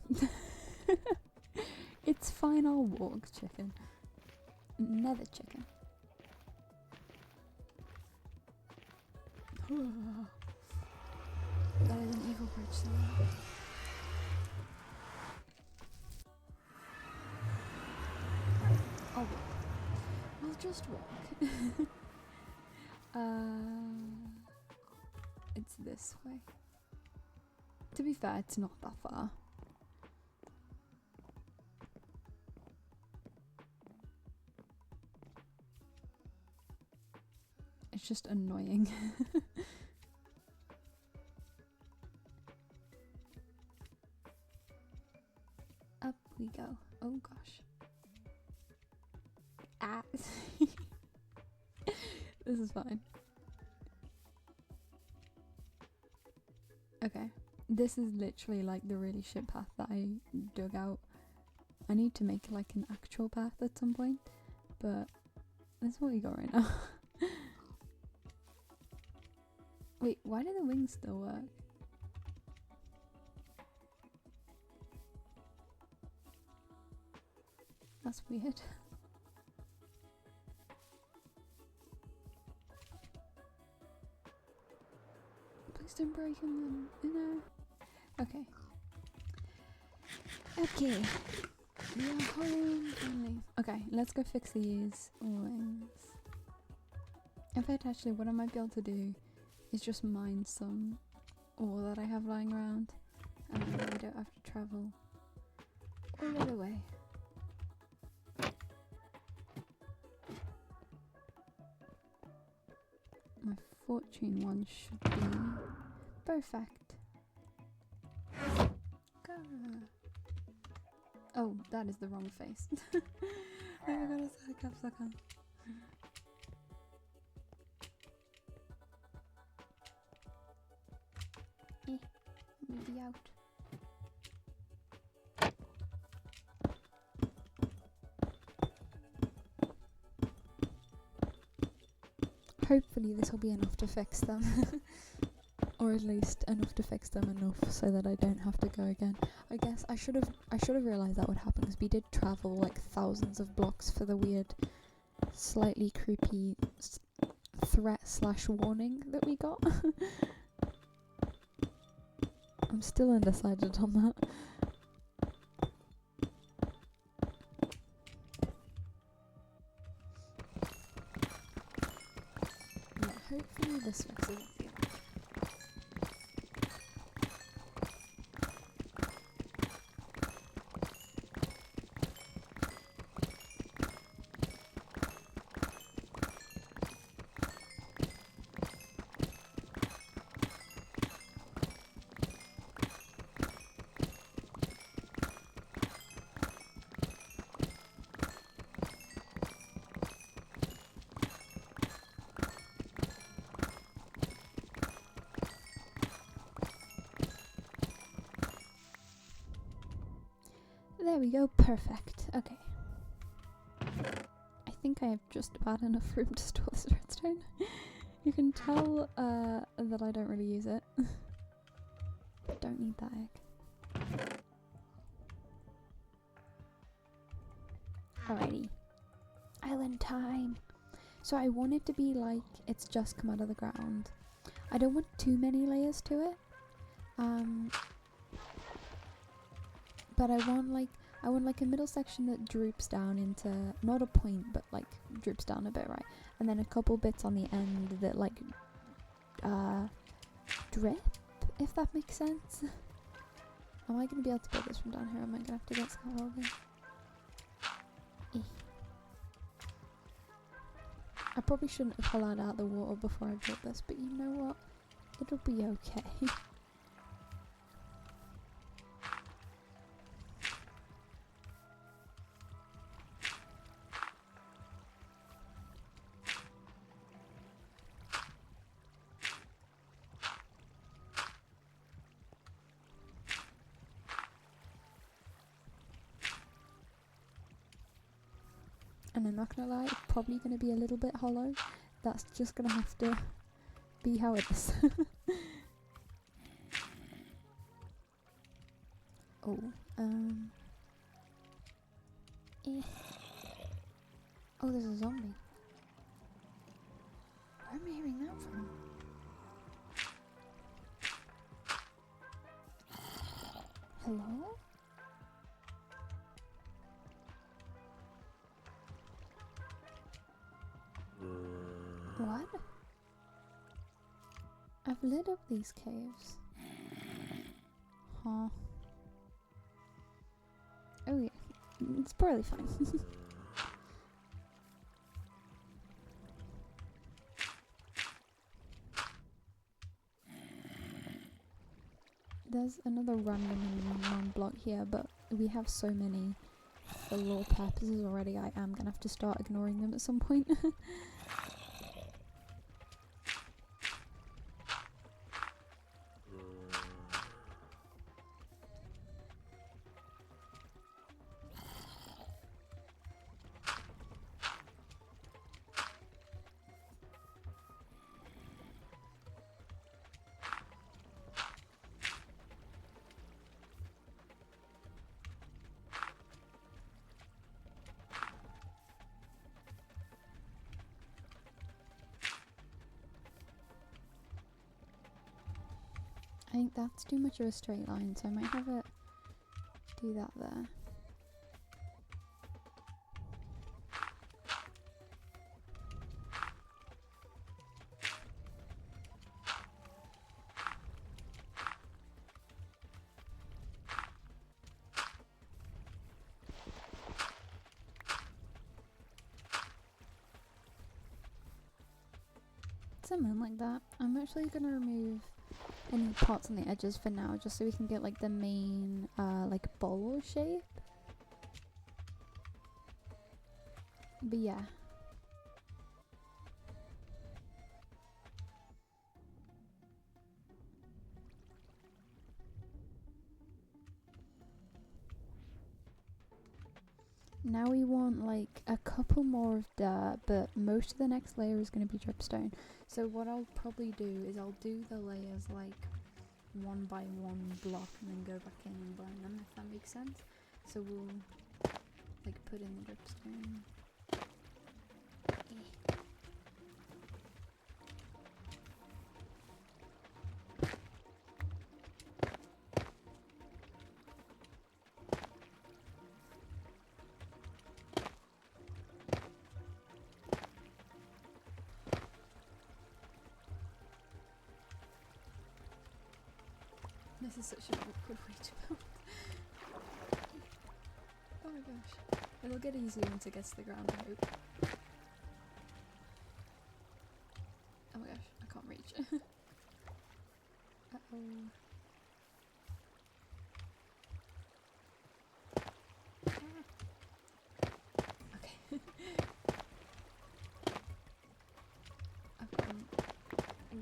[SPEAKER 1] It's fine, I'll walk, chicken. Nether chicken. That is an evil bridge somewhere. I'll walk. I'll just walk. It's this way. To be fair, it's not that far. It's just annoying. Up we go. Oh gosh. Ah. This is fine. Okay. This is literally like the really shit path that I dug out. I need to make like an actual path at some point, but that's what we got right now. Wait, why do the wings still work? That's weird. Please don't break them, you know. Okay. Okay. We are home finally. Okay, let's go fix these wings. In fact, actually, what I might be able to do is just mine some ore that I have lying around, and then we don't have to travel all the way. My fortune one should be perfect. Oh, that is the wrong face. I forgot to set a caps lock on. Maybe out. Hopefully this will be enough to fix them. or at least enough to fix them enough so that I don't have to go again. I guess I should have realised that would happen, because we did travel like thousands of blocks for the weird, slightly creepy threat/warning that we got. I'm still undecided on that. Yeah, hopefully this fixes it. There we go, perfect. Okay. I think I have just about enough room to store this redstone. You can tell that I don't really use it. Don't need that egg. Alrighty. Island time! So I want it to be like it's just come out of the ground. I don't want too many layers to it. But I want like a middle section that droops down into, not a point, but like droops down a bit, right? And then a couple bits on the end that like drip, if that makes sense. Am I gonna be able to build this from down here? Am I gonna have to get scaffolding? I probably shouldn't have hollowed out the water before I built this, but you know what? It'll be okay. And I'm not gonna lie, it's probably gonna be a little bit hollow. That's just gonna have to be how it is. Oh, oh, there's a zombie. Where am I hearing that from? Hello? What? I've lit up these caves. Huh. Oh yeah, it's probably fine. There's another random non-block here, but we have so many for lore purposes already, I am gonna have to start ignoring them at some point. I think that's too much of a straight line, so I might have it do that there. Something like that. I'm actually gonna remove any parts on the edges for now, just so we can get like the main like bowl shape. But yeah. Now we want like a couple more of dirt, but most of the next layer is going to be dripstone. So what I'll probably do is I'll do the layers like one by one block and then go back in and blend them, if that makes sense. So we'll like put in the dripstone. This is such an awkward way to build. Oh my gosh. It'll get easier once it gets to the ground, I hope. Oh my gosh, I can't reach. Uh-oh. Okay. I've gone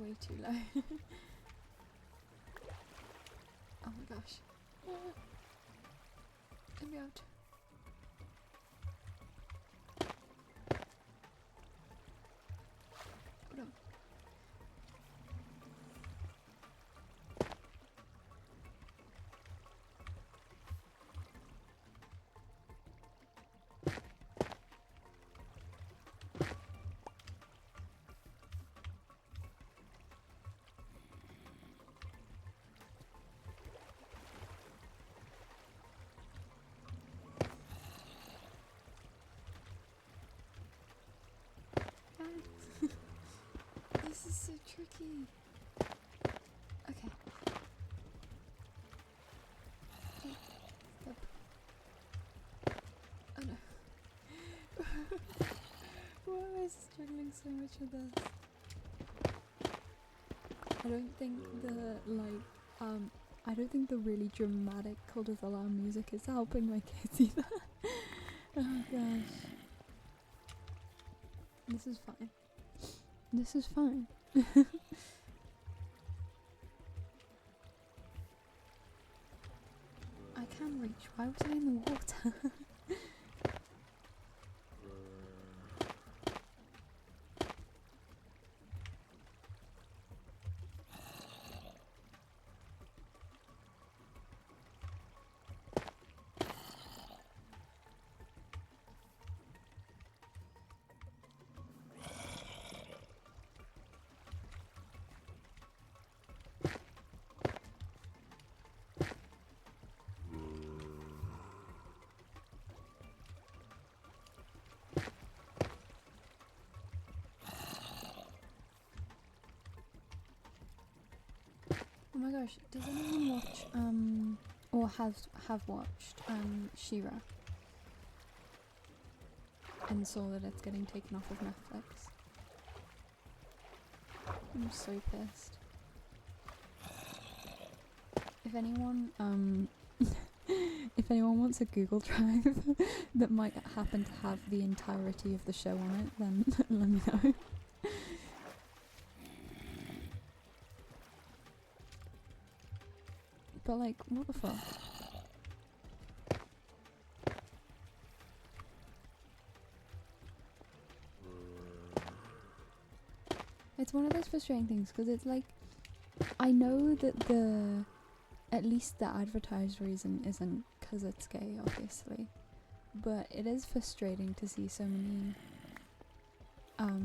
[SPEAKER 1] way too low. Oh my gosh. Let me out. Oh no. This is so tricky. Okay. Stop. Oh no. Why am I struggling so much with this? I don't think I don't think the really dramatic Cult of the Lamb music is helping my kids either. Oh gosh. This is fine. This is fine. I can reach. Why was I in the water? Oh my gosh, does anyone watch or have watched She-Ra and saw that it's getting taken off of Netflix? I'm so pissed. If anyone if anyone wants a Google Drive that might happen to have the entirety of the show on it, then let me know. But like, what the fuck? It's one of those frustrating things because it's like, I know that at least the advertised reason isn't because it's gay, obviously, but it is frustrating to see so many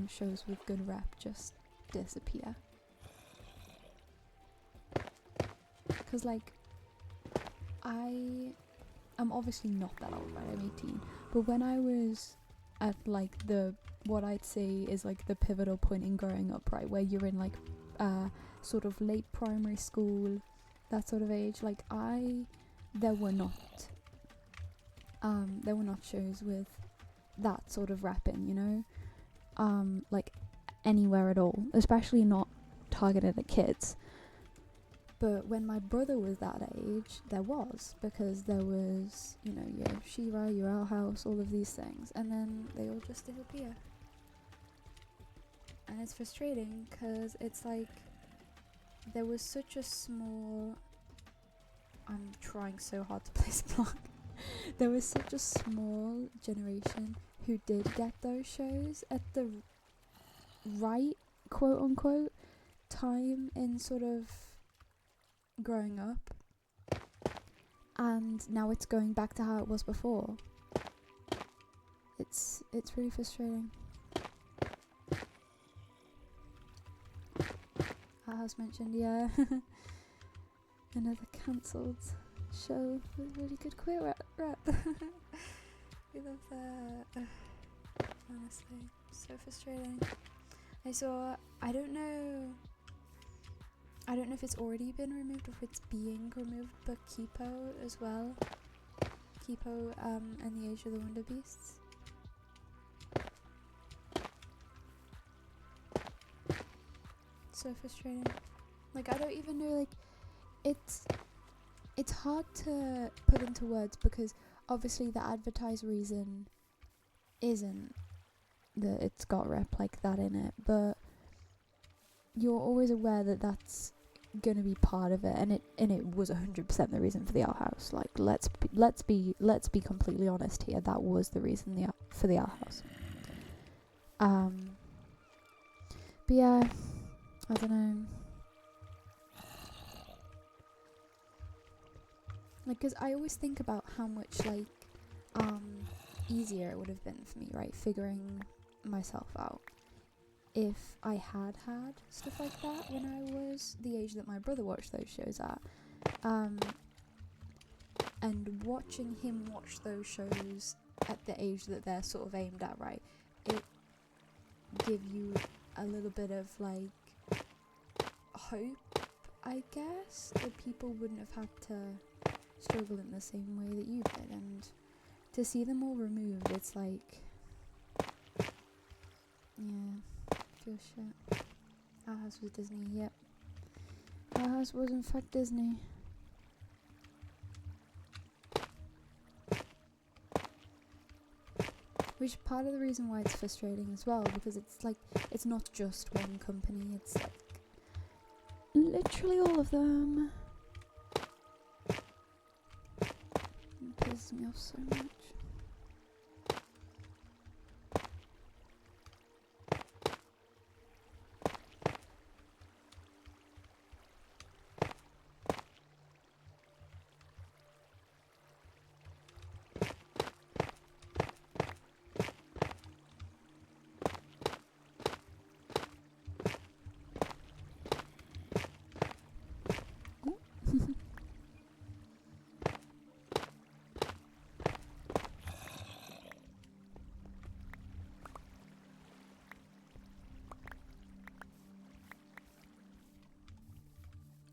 [SPEAKER 1] shows with good rep just disappear. Because like, I'm obviously not that old, right? I'm 18, but when I was at like what I'd say is like the pivotal point in growing up, right, where you're in like sort of late primary school, that sort of age, like there were not shows with that sort of rapping, you know, like anywhere at all, especially not targeted at kids. But when my brother was that age, there was, because there was, you know, your She-Ra, your Owl House, all of these things, and then they all just disappear. And it's frustrating because it's like there was such a small. I'm trying so hard to place block. there was such a small generation who did get those shows at the right, quote unquote, time in sort of growing up, and now it's going back to how it was before. It's really frustrating. As mentioned, yeah. Another cancelled show with really good queer rap. We love that. Honestly, so frustrating. I don't know if it's already been removed or if it's being removed, but Kipo as well. Kipo and the Age of the Wonder Beasts. So frustrating. Like, I don't even know, like, it's hard to put into words because obviously the advertised reason isn't that it's got rep like that in it, but you're always aware that that's gonna be part of it, and it was 100% the reason for the Owl House. Like, let's be completely honest here. That was the reason for the Owl House. But yeah, I don't know. Like, cause I always think about how much like easier it would have been for me, right, figuring myself out if I had stuff like that when I was the age that my brother watched those shows at. And watching him watch those shows at the age that they're sort of aimed at, right, it give you a little bit of like hope, I guess, that people wouldn't have had to struggle in the same way that you did. And to see them all removed, it's like, yeah, feels shit. Our house was Disney, yep. Our house was in fact Disney. Which is part of the reason why it's frustrating as well, because it's like, it's not just one company, it's like literally all of them. It pisses me off so much.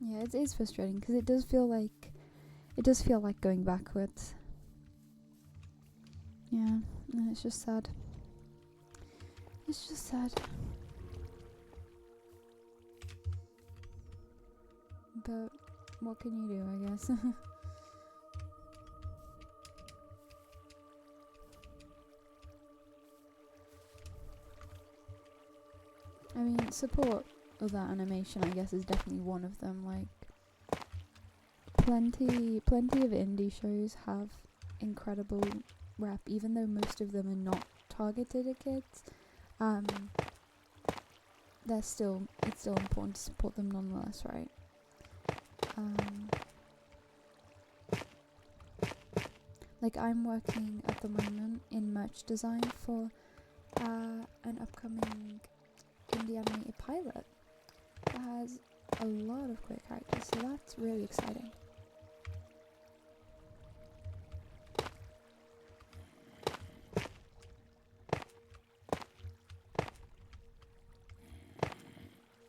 [SPEAKER 1] Yeah, it is frustrating because it does feel like going backwards. Yeah, and it's just sad. It's just sad. But what can you do, I guess? I mean, support of that animation, I guess, is definitely one of them. Like, plenty of indie shows have incredible rep, even though most of them are not targeted at kids. It's still important to support them nonetheless, right? Like, I'm working at the moment in merch design for an upcoming indie animated pilot that has a lot of queer characters, so that's really exciting.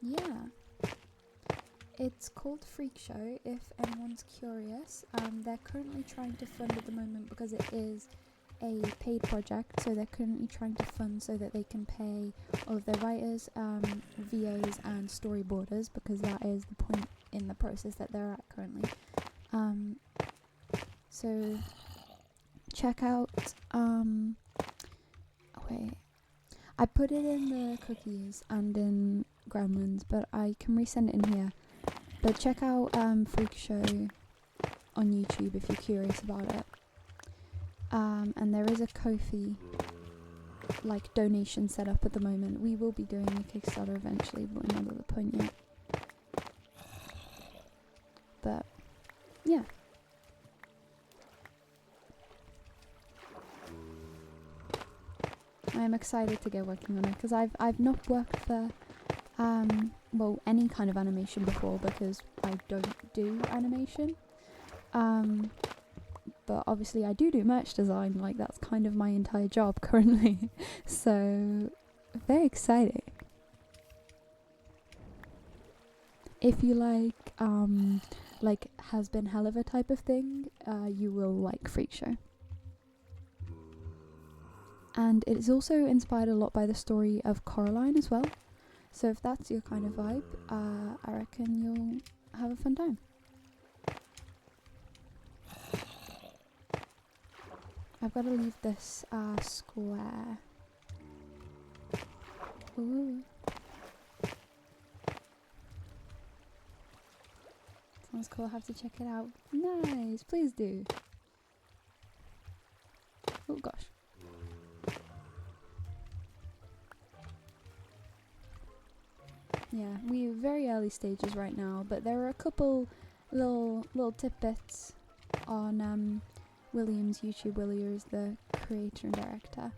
[SPEAKER 1] Yeah, it's called Freak Show, if anyone's curious. They're currently trying to fund at the moment because it is a paid project, so they're currently trying to fund so that they can pay all of their writers, VAs and storyboarders, because that is the point in the process that they're at currently. So check out wait, I put it in the cookies and in Gremlins, but I can resend it in here. But check out Freak Show on YouTube if you're curious about it. and there is a Ko-fi like donation set up at the moment. We will be doing a Kickstarter eventually, but we're not at the point yet. But yeah. I am excited to get working on it because I've not worked for well, any kind of animation before because I don't do animation. But obviously I do merch design, like that's kind of my entire job currently. So very exciting. If you like has been hell of a type of thing, you will like Freak Show. And it is also inspired a lot by the story of Coraline as well. So if that's your kind of vibe, I reckon you'll have a fun time. I've got to leave this square. Ooh. Sounds cool, I'll have to check it out. Nice, please do. Oh gosh. Yeah, we're very early stages right now, but there are a couple little tidbits on William's YouTube. Willie is the creator and director,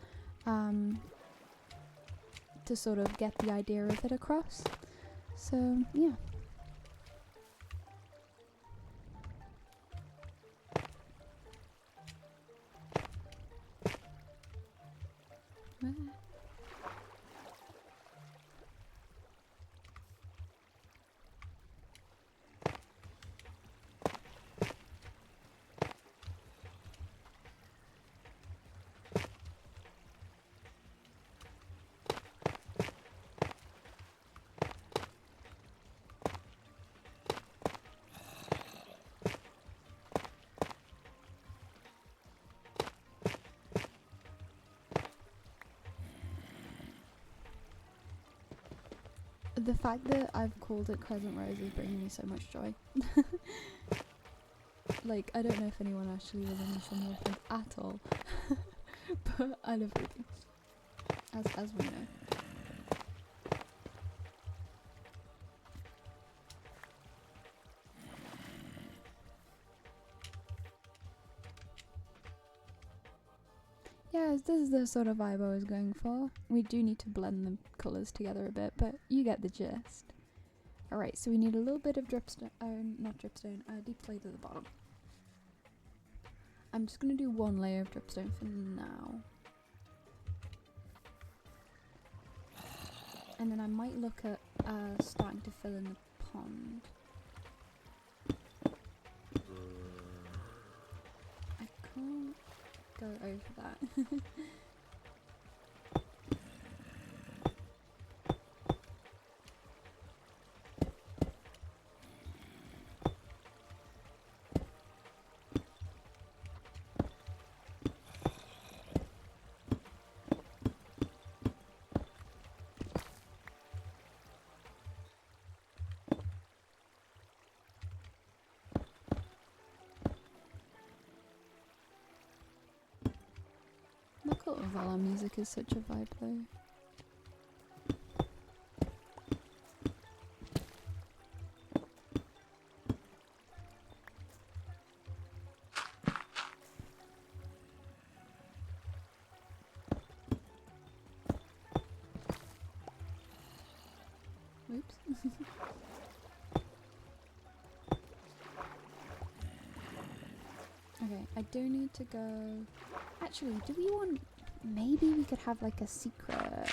[SPEAKER 1] to sort of get the idea of it across. So yeah. The fact that I've called it Crescent Rose is bringing me so much joy. Like, I don't know if anyone actually was in this reference at all, but I love Ruby, as we know. Yeah, this is the sort of vibe I was going for. We do need to blend the colours together a bit, but you get the gist. Alright, so we need a little bit of deep slate at the bottom. I'm just going to do one layer of dripstone for now. And then I might look at starting to fill in the pond. I can't go over that. The cult of Valor music is such a vibe though. Oops. Okay, I do need to go. Actually, do we want. Maybe we could have like a secret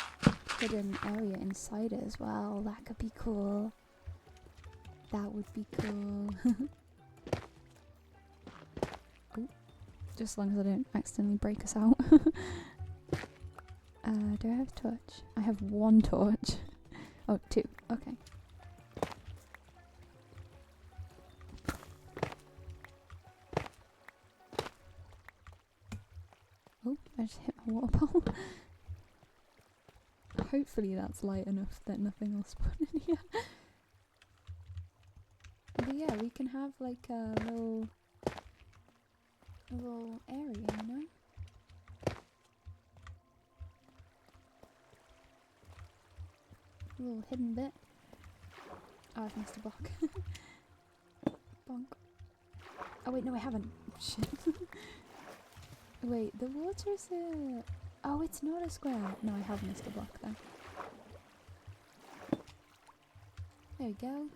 [SPEAKER 1] hidden area inside it as well. That could be cool. That would be cool. Ooh, just as long as I don't accidentally break us out. Do I have a torch? I have one torch. Oh, two. Okay. Oh, I just hit my water bowl. Hopefully that's light enough that nothing will spawn in here. But yeah, we can have like a little area, you know? A little hidden bit. Oh, I've missed a block. Bonk. Oh wait, no I haven't. Shit. Wait, the water's a... Oh, it's not a square. No, I have missed a block there. There we go.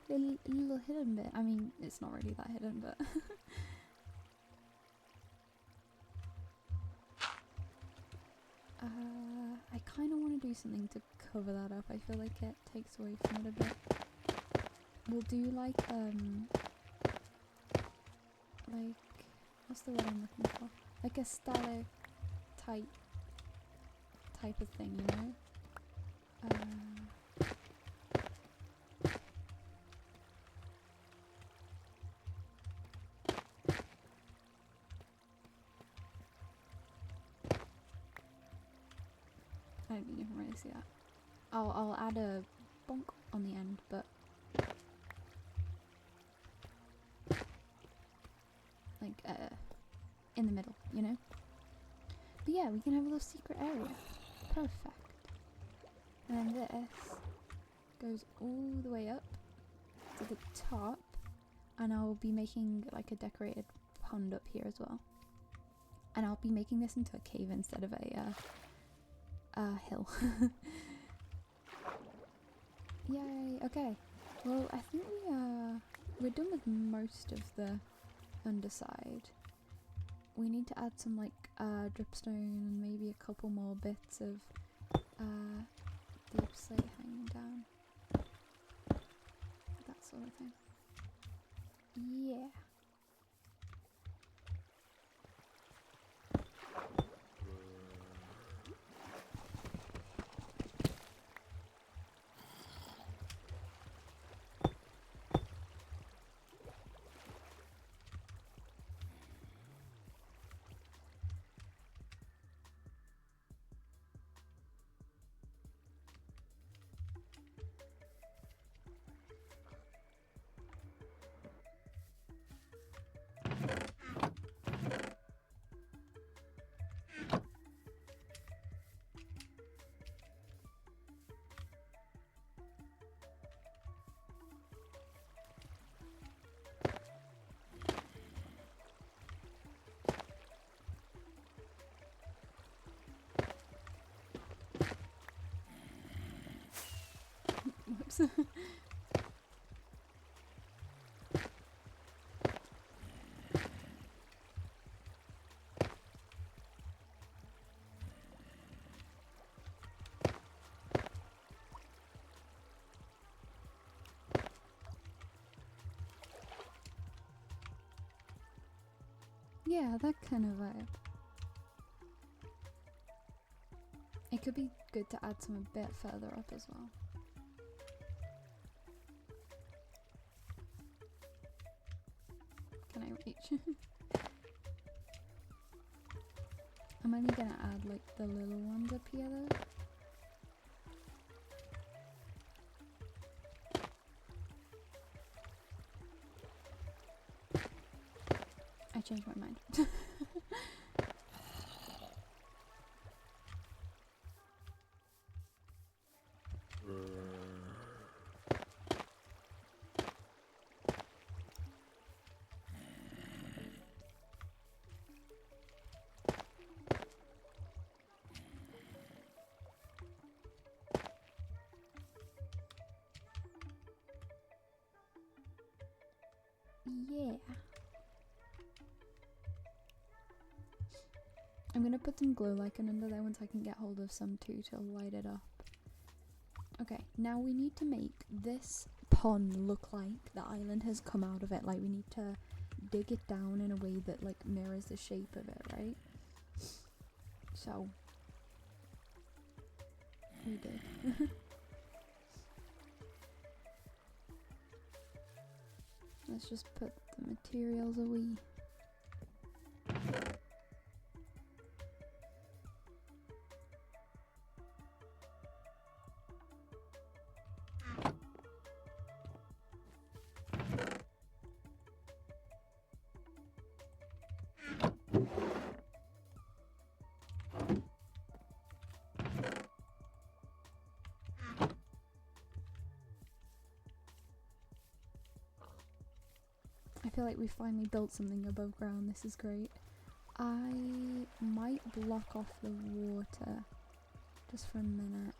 [SPEAKER 1] Little hidden bit. I mean, it's not really that hidden, but... I kind of want to do something to cover that up. I feel like it takes away from it a bit. We'll do like, what's the word I'm looking for? Like a static type of thing, you know? I don't think you can really see that. I'll add a bonk on the end, but like in the middle, you know? But yeah, we can have a little secret area. Perfect. And then this goes all the way up to the top, and I'll be making like a decorated pond up here as well. And I'll be making this into a cave instead of a hill. Yay, okay. Well, I think we're done with most of the underside. We need to add some like dripstone and maybe a couple more bits of deep slate hanging down. That sort of thing. Yeah. Whoops. Yeah, that kind of vibe. It could be good to add some a bit further up as well. Can I reach? I'm only gonna add like the little ones up here though. I changed my mind. Yeah. I'm gonna put some glow lichen under there once I can get hold of some too to light it up. Okay, now we need to make this pond look like the island has come out of it. Like we need to dig it down in a way that like mirrors the shape of it, right? So we did. Let's just put the materials away. feel like we finally built something above ground. This is great. I might block off the water just for a minute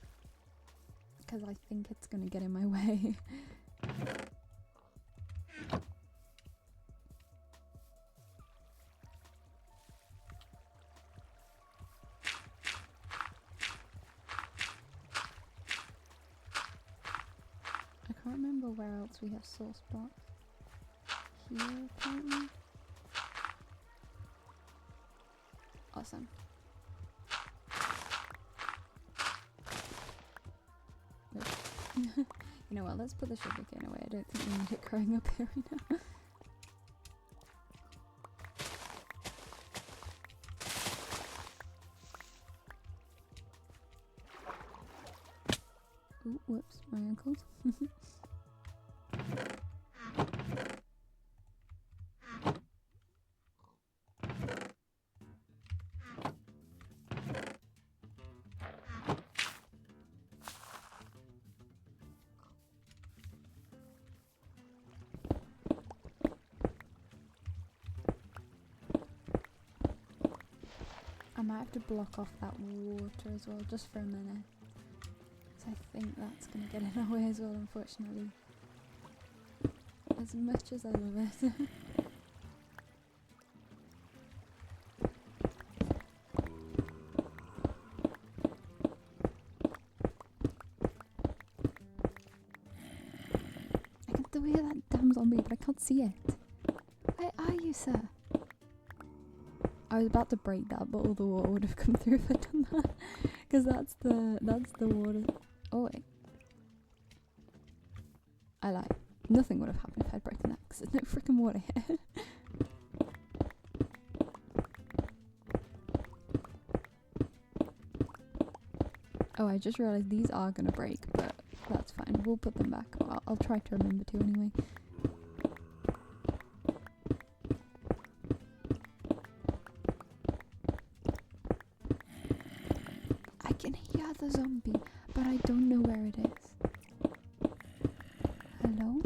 [SPEAKER 1] because I think it's gonna get in my way. I can't remember where else we have source blocks. Here, apparently. Awesome. Wait. You know what, let's put the sugarcane away. I don't think we need it growing up here right now. Ooh, whoops, my ankles. I might have to block off that water as well, just for a minute. So I think that's going to get in our way as well, unfortunately. As much as I love it. I can still hear that damn zombie, but I can't see it. Where are you, sir? I was about to break that, but all the water would have come through if I'd done that. Because that's the water. Oh wait. I lied. Nothing would have happened if I'd broken that, because there's no freaking water here. Oh, I just realised these are gonna break, but that's fine. We'll put them back. I'll try to remember to anyway. I can hear the zombie, but I don't know where it is. Hello?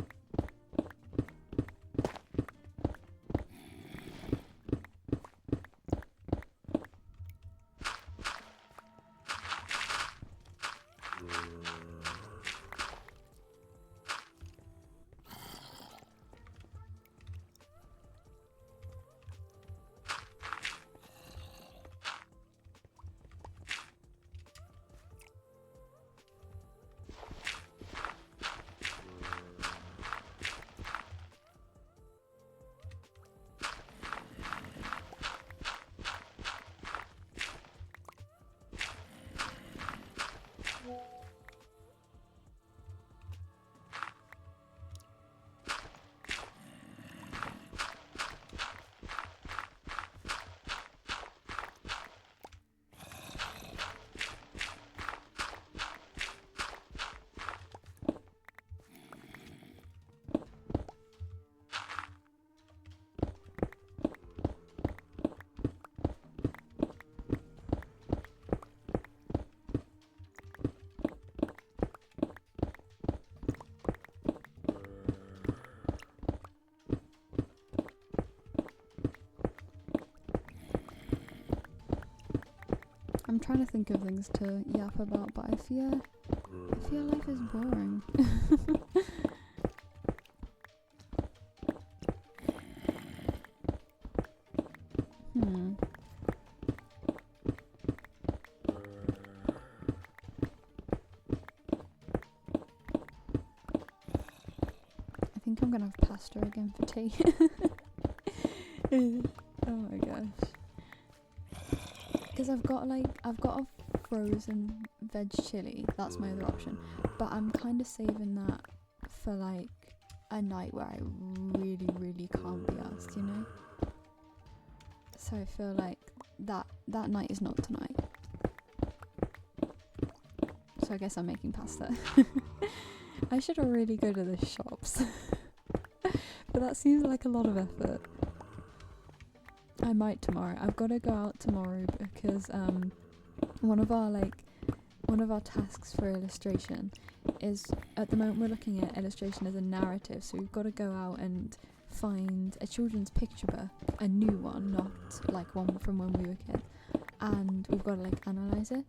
[SPEAKER 1] I'm trying to think of things to yap about, but I fear life is boring. I think I'm gonna have pasta again for tea. Oh my gosh. Because I've got a frozen veg chili. That's my other option. But I'm kind of saving that for like a night where I really, really can't be asked, you know? So I feel like that night is not tonight. So I guess I'm making pasta. I should really go to the shops. But that seems like a lot of effort. I might tomorrow. I've got to go out tomorrow because one of our tasks for illustration is, at the moment we're looking at illustration as a narrative, so we've got to go out and find a children's picture book, a new one, not like one from when we were kids, and we've got to like analyse it.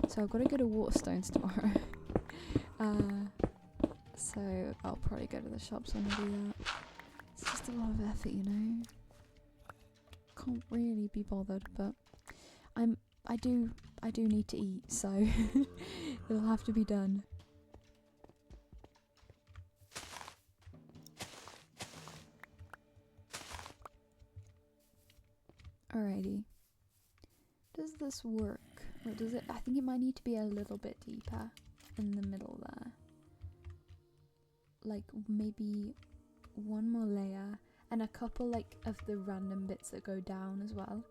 [SPEAKER 1] So I've got to go to Waterstones tomorrow. So I'll probably go to the shops when I do that. It's just a lot of effort, you know. Can't really be bothered, but I do need to eat, so it'll have to be done. Alrighty. Does this work? Or does it? I think it might need to be a little bit deeper in the middle there. Like maybe one more layer and a couple like of the random bits that go down as well.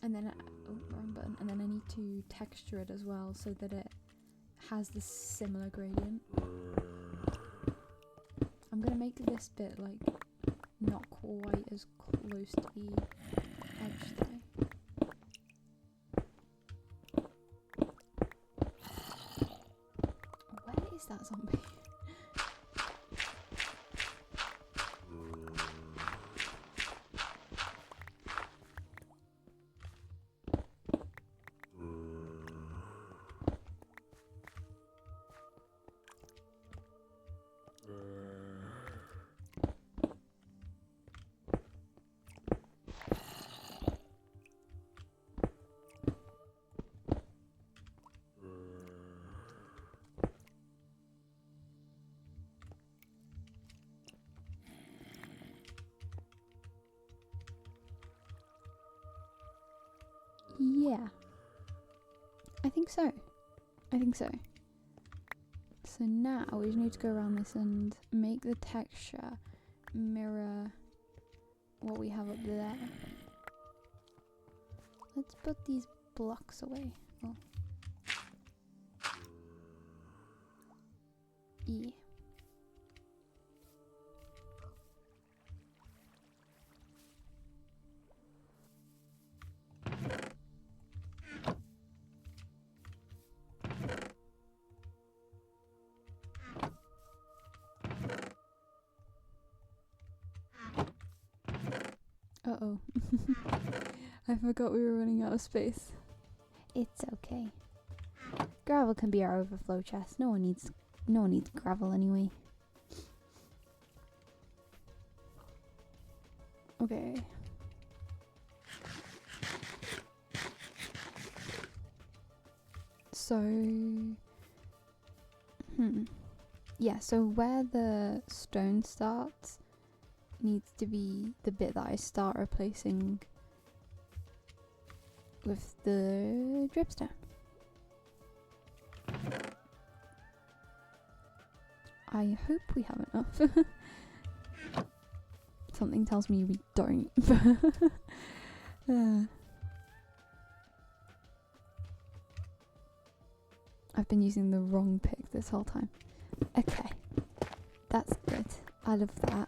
[SPEAKER 1] And then oh, wrong button. And then I need to texture it as well so that it has this similar gradient. I'm gonna make this bit like not quite as close to the edge though. Where is that zombie? Yeah, I think so. So now we just need to go around this and make the texture mirror what we have up there. Let's put these blocks away. Oh. Yeah. Uh-oh. I forgot we were running out of space. It's okay. Gravel can be our overflow chest. No one needs gravel anyway. Okay. So yeah, so where the stone starts needs to be the bit that I start replacing with the dripstone. I hope we have enough. Something tells me we don't. I've been using the wrong pick this whole time. Okay, that's good. I love that.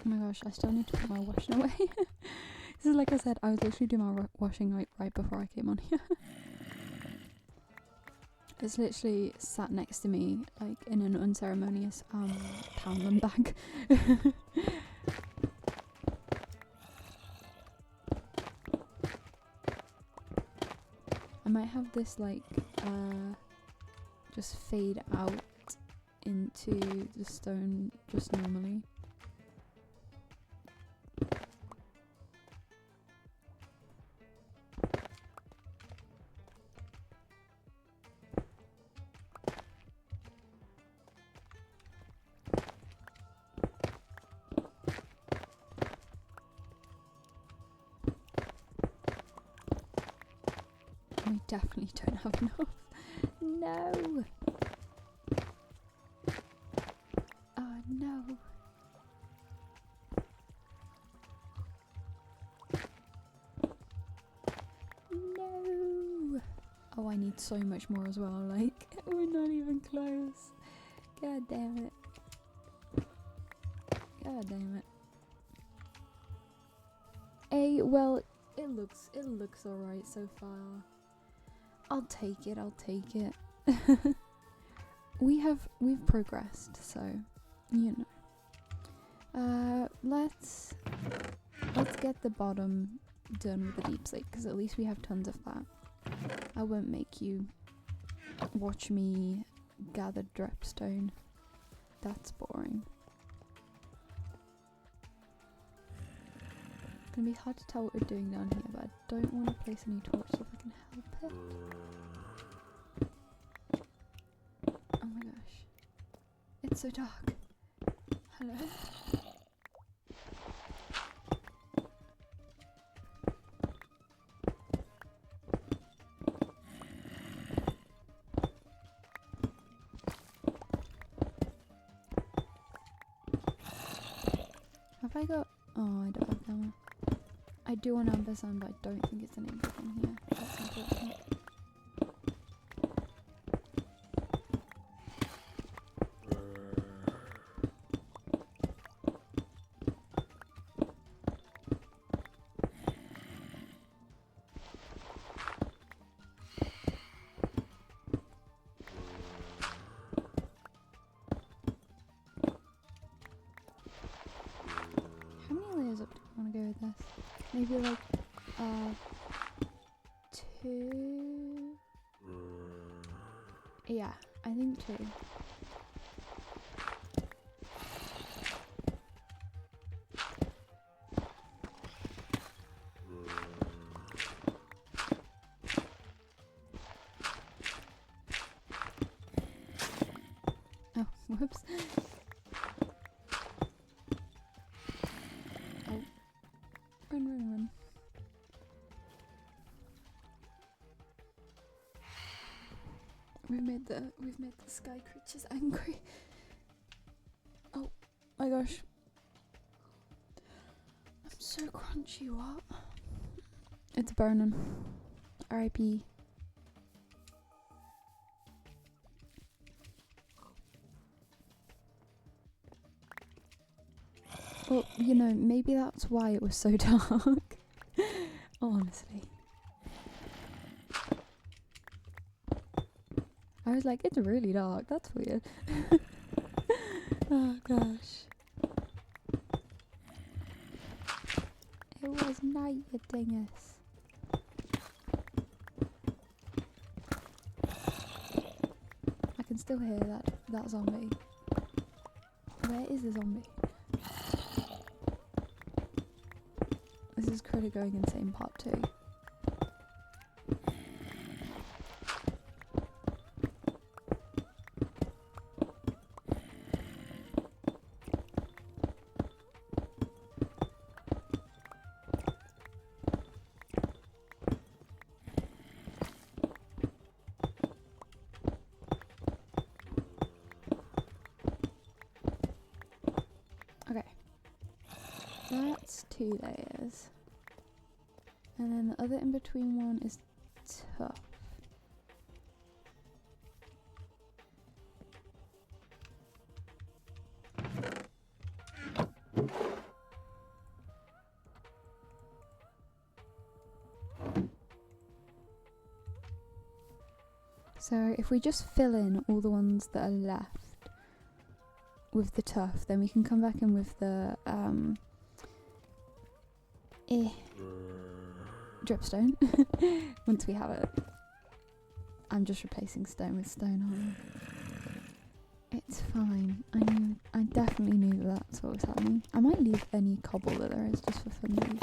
[SPEAKER 1] Oh my gosh, I still need to put my washing away. This is like I said, I was literally doing my washing like right before I came on here. It's literally sat next to me like in an unceremonious Poundland bag. I might have this like just fade out into the stone just normally. We definitely don't have enough. No! Oh no! No! Oh, I need so much more as well, like, we're not even close. God damn it. God damn it. Well, it looks alright so far. I'll take it, I'll take it. We've progressed, so, you know. Let's get the bottom done with the deep slate, because at least we have tons of that. I won't make you watch me gather dripstone. That's boring. It's gonna be hard to tell what we're doing down here, but I don't want to place any torches if I can help it. Oh my gosh. It's so dark. Hello? Have I got... Oh, I don't have camera. I do want ampersand, but I don't think it's enabled on here. That's unfortunate. How many layers up do you want to go with this? Maybe like, 2? Yeah, I think 2. Oh, whoops. Oh. Run. We've made the sky creatures angry. Oh my gosh. I'm so crunchy, what? It's burning. R.I.P. Well, you know, maybe that's why it was so dark. Honestly. I was like, it's really dark, that's weird. Oh gosh. It was night, you dingus. I can still hear that zombie. Where is the zombie? This is Critter going insane part 2. Okay. That's 2 layers. And then the other in between one is tough. So if we just fill in all the ones that are left with the tough, then we can come back in with the dripstone once we have it. I'm just replacing stone with stone armor. It's fine. I definitely knew that that's what was happening. I might leave any cobble that there is just for fun use.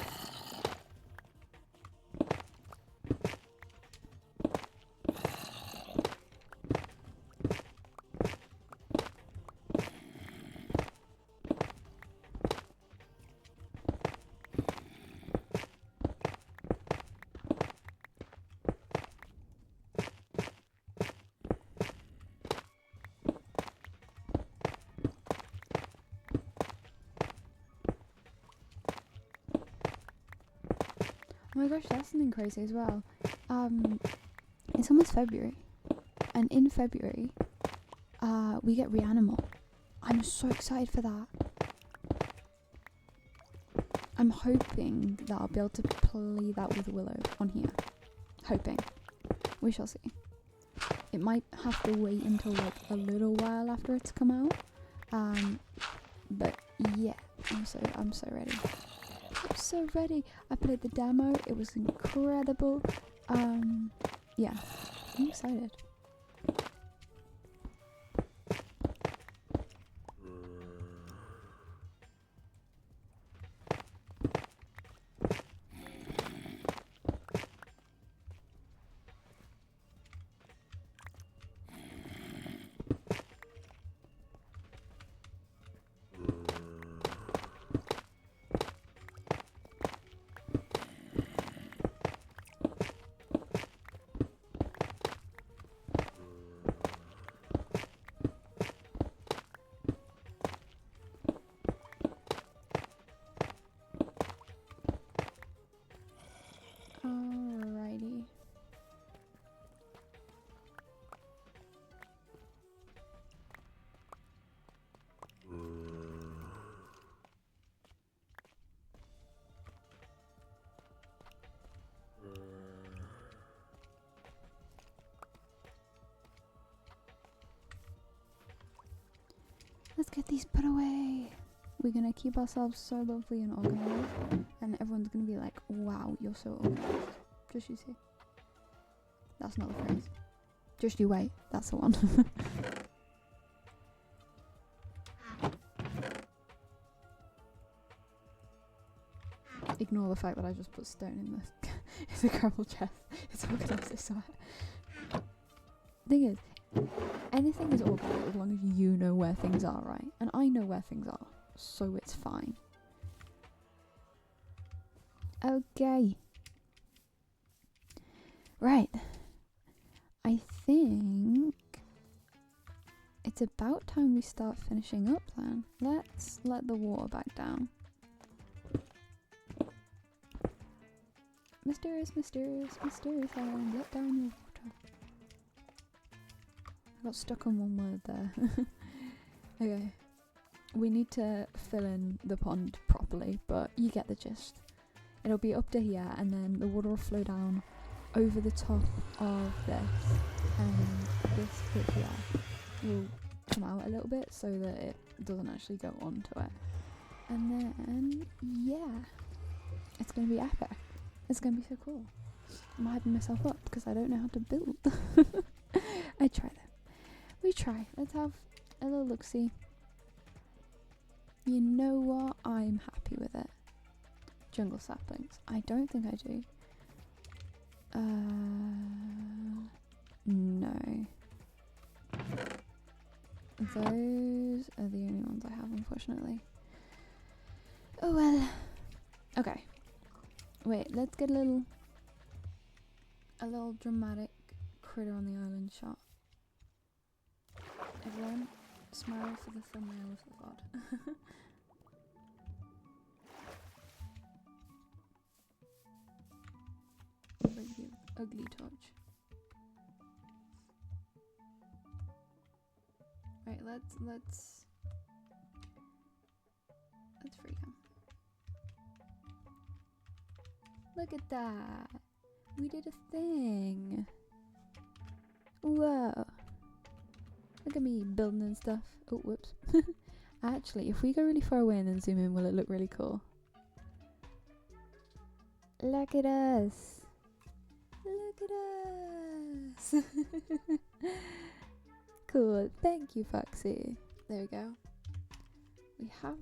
[SPEAKER 1] Oh my gosh, that's something crazy as well. It's almost February, and in February, we get Reanimal. I'm so excited for that. I'm hoping that I'll be able to play that with Willow on here. Hoping. We shall see. It might have to wait until like a little while after it's come out. But yeah, I'm so ready. I'm so ready. I played the demo. It was incredible. Yeah, I'm excited. Alrighty. Let's get these put away. We're gonna keep ourselves so lovely and organized, and everyone's gonna be like, wow, you're so organized. Just you see. That's not the phrase. Just you wait. That's the one. Ignore the fact that I just put stone in this. It's a gravel chest. It's organized, I swear. Thing is, anything is organized as long as you know where things are, right? And I know where things are, so it's fine. Okay. Right. I think it's about time we start finishing up then. Let's let the water back down. Mysterious, mysterious, mysterious island, let down your water. I got stuck on one word there. Okay. We need to fill in the pond properly, but you get the gist. It'll be up to here, and then the water will flow down over the top of this, and this bit here will come out a little bit so that it doesn't actually go onto it. And then, yeah, it's going to be epic. It's going to be so cool. I'm hyping myself up because I don't know how to build. I try though. We try. Let's have a little look-see. You know what? I'm happy with it. Jungle saplings. I don't think I do. No. Those are the only ones I have, unfortunately. Oh well. Okay. Wait, let's get a little dramatic critter on the island shot. Everyone, smile for the thumbnail of the VOD. Bring the ugly torch. Right, let's freak him. Look at that! We did a thing! Whoa! Look at me building and stuff. Oh, whoops. Actually, if we go really far away and then zoom in, will it look really cool? Look at us! Look at us! Yes. Cool. Thank you, Foxy. There we go. We have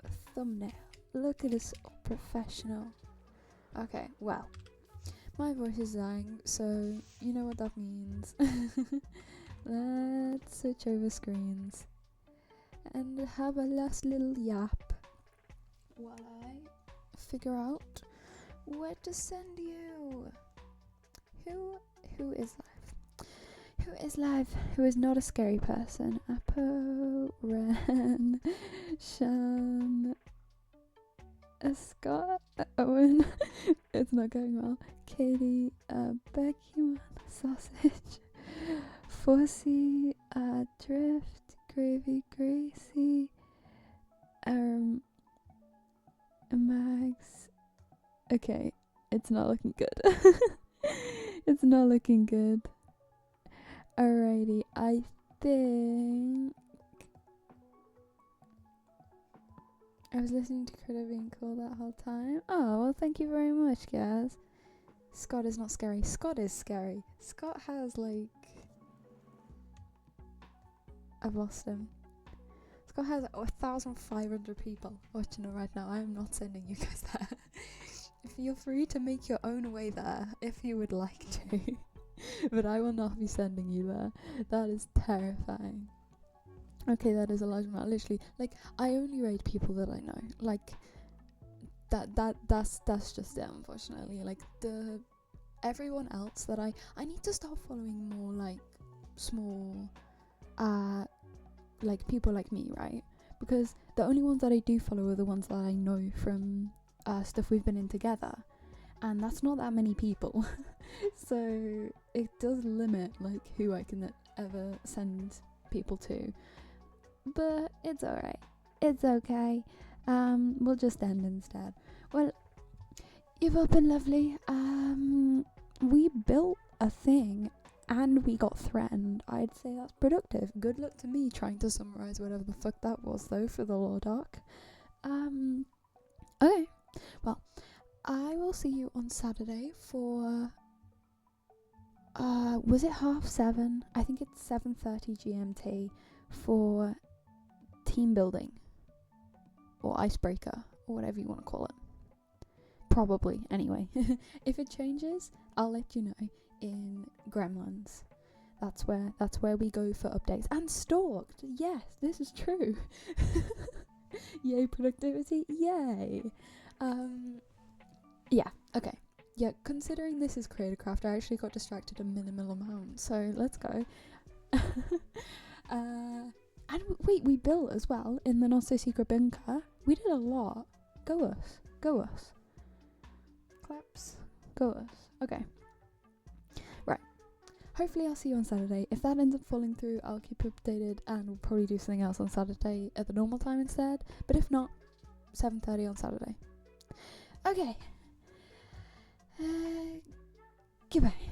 [SPEAKER 1] a thumbnail. Look at us, professional. Okay, well, my voice is dying, so you know what that means. Let's switch over screens and have a last little yap while I figure out where to send you. Who is live? Who is live? Who is not a scary person? Apo, Ren, Shan, Scott, Owen. It's not going well. Katie, Becky, Sausage, Fossey, Drift, Gravy, Gracie, Max. Okay, it's not looking good. It's not looking good. Alrighty, I think I was listening to Critter being cool that whole time. Oh, well, thank you very much, guys. Scott is not scary. Scott is scary. Scott has, like... I've lost him. Scott has 1,500 people watching it right now. I am not sending you guys there. Feel free to make your own way there if you would like to. But I will not be sending you there. That is terrifying. Okay, that is a large amount. Literally, like, I only raid people that I know. Like, that's just it, unfortunately. Like, everyone else that I need to start following more, like, small, like, people like me, right? Because the only ones that I do follow are the ones that I know from stuff we've been in together, and that's not that many people. So it does limit, like, who I can ever send people to, but it's alright, it's okay. We'll just end instead. Well, you've all been lovely. We built a thing and we got threatened. I'd say that's productive. Good luck to me trying to summarize whatever the fuck that was, though, for the lore doc. Okay, well, I will see you on Saturday for was it 7:30? I think it's 7:30 GMT for team building or icebreaker or whatever you want to call it. Probably, anyway. If it changes, I'll let you know in Gremlins. That's where we go for updates. And stalked. Yes, this is true. Yay productivity. Yay. Yeah, okay. Yeah, considering this is Creator Craft, I actually got distracted a minimal amount, so let's go. And wait, we built as well in the not so secret bunker. We did a lot. Go us. Go us. Claps. Go us. Okay. Right. Hopefully I'll see you on Saturday. If that ends up falling through, I'll keep you updated and we'll probably do something else on Saturday at the normal time instead. But if not, 7:30 on Saturday. Okay. Goodbye.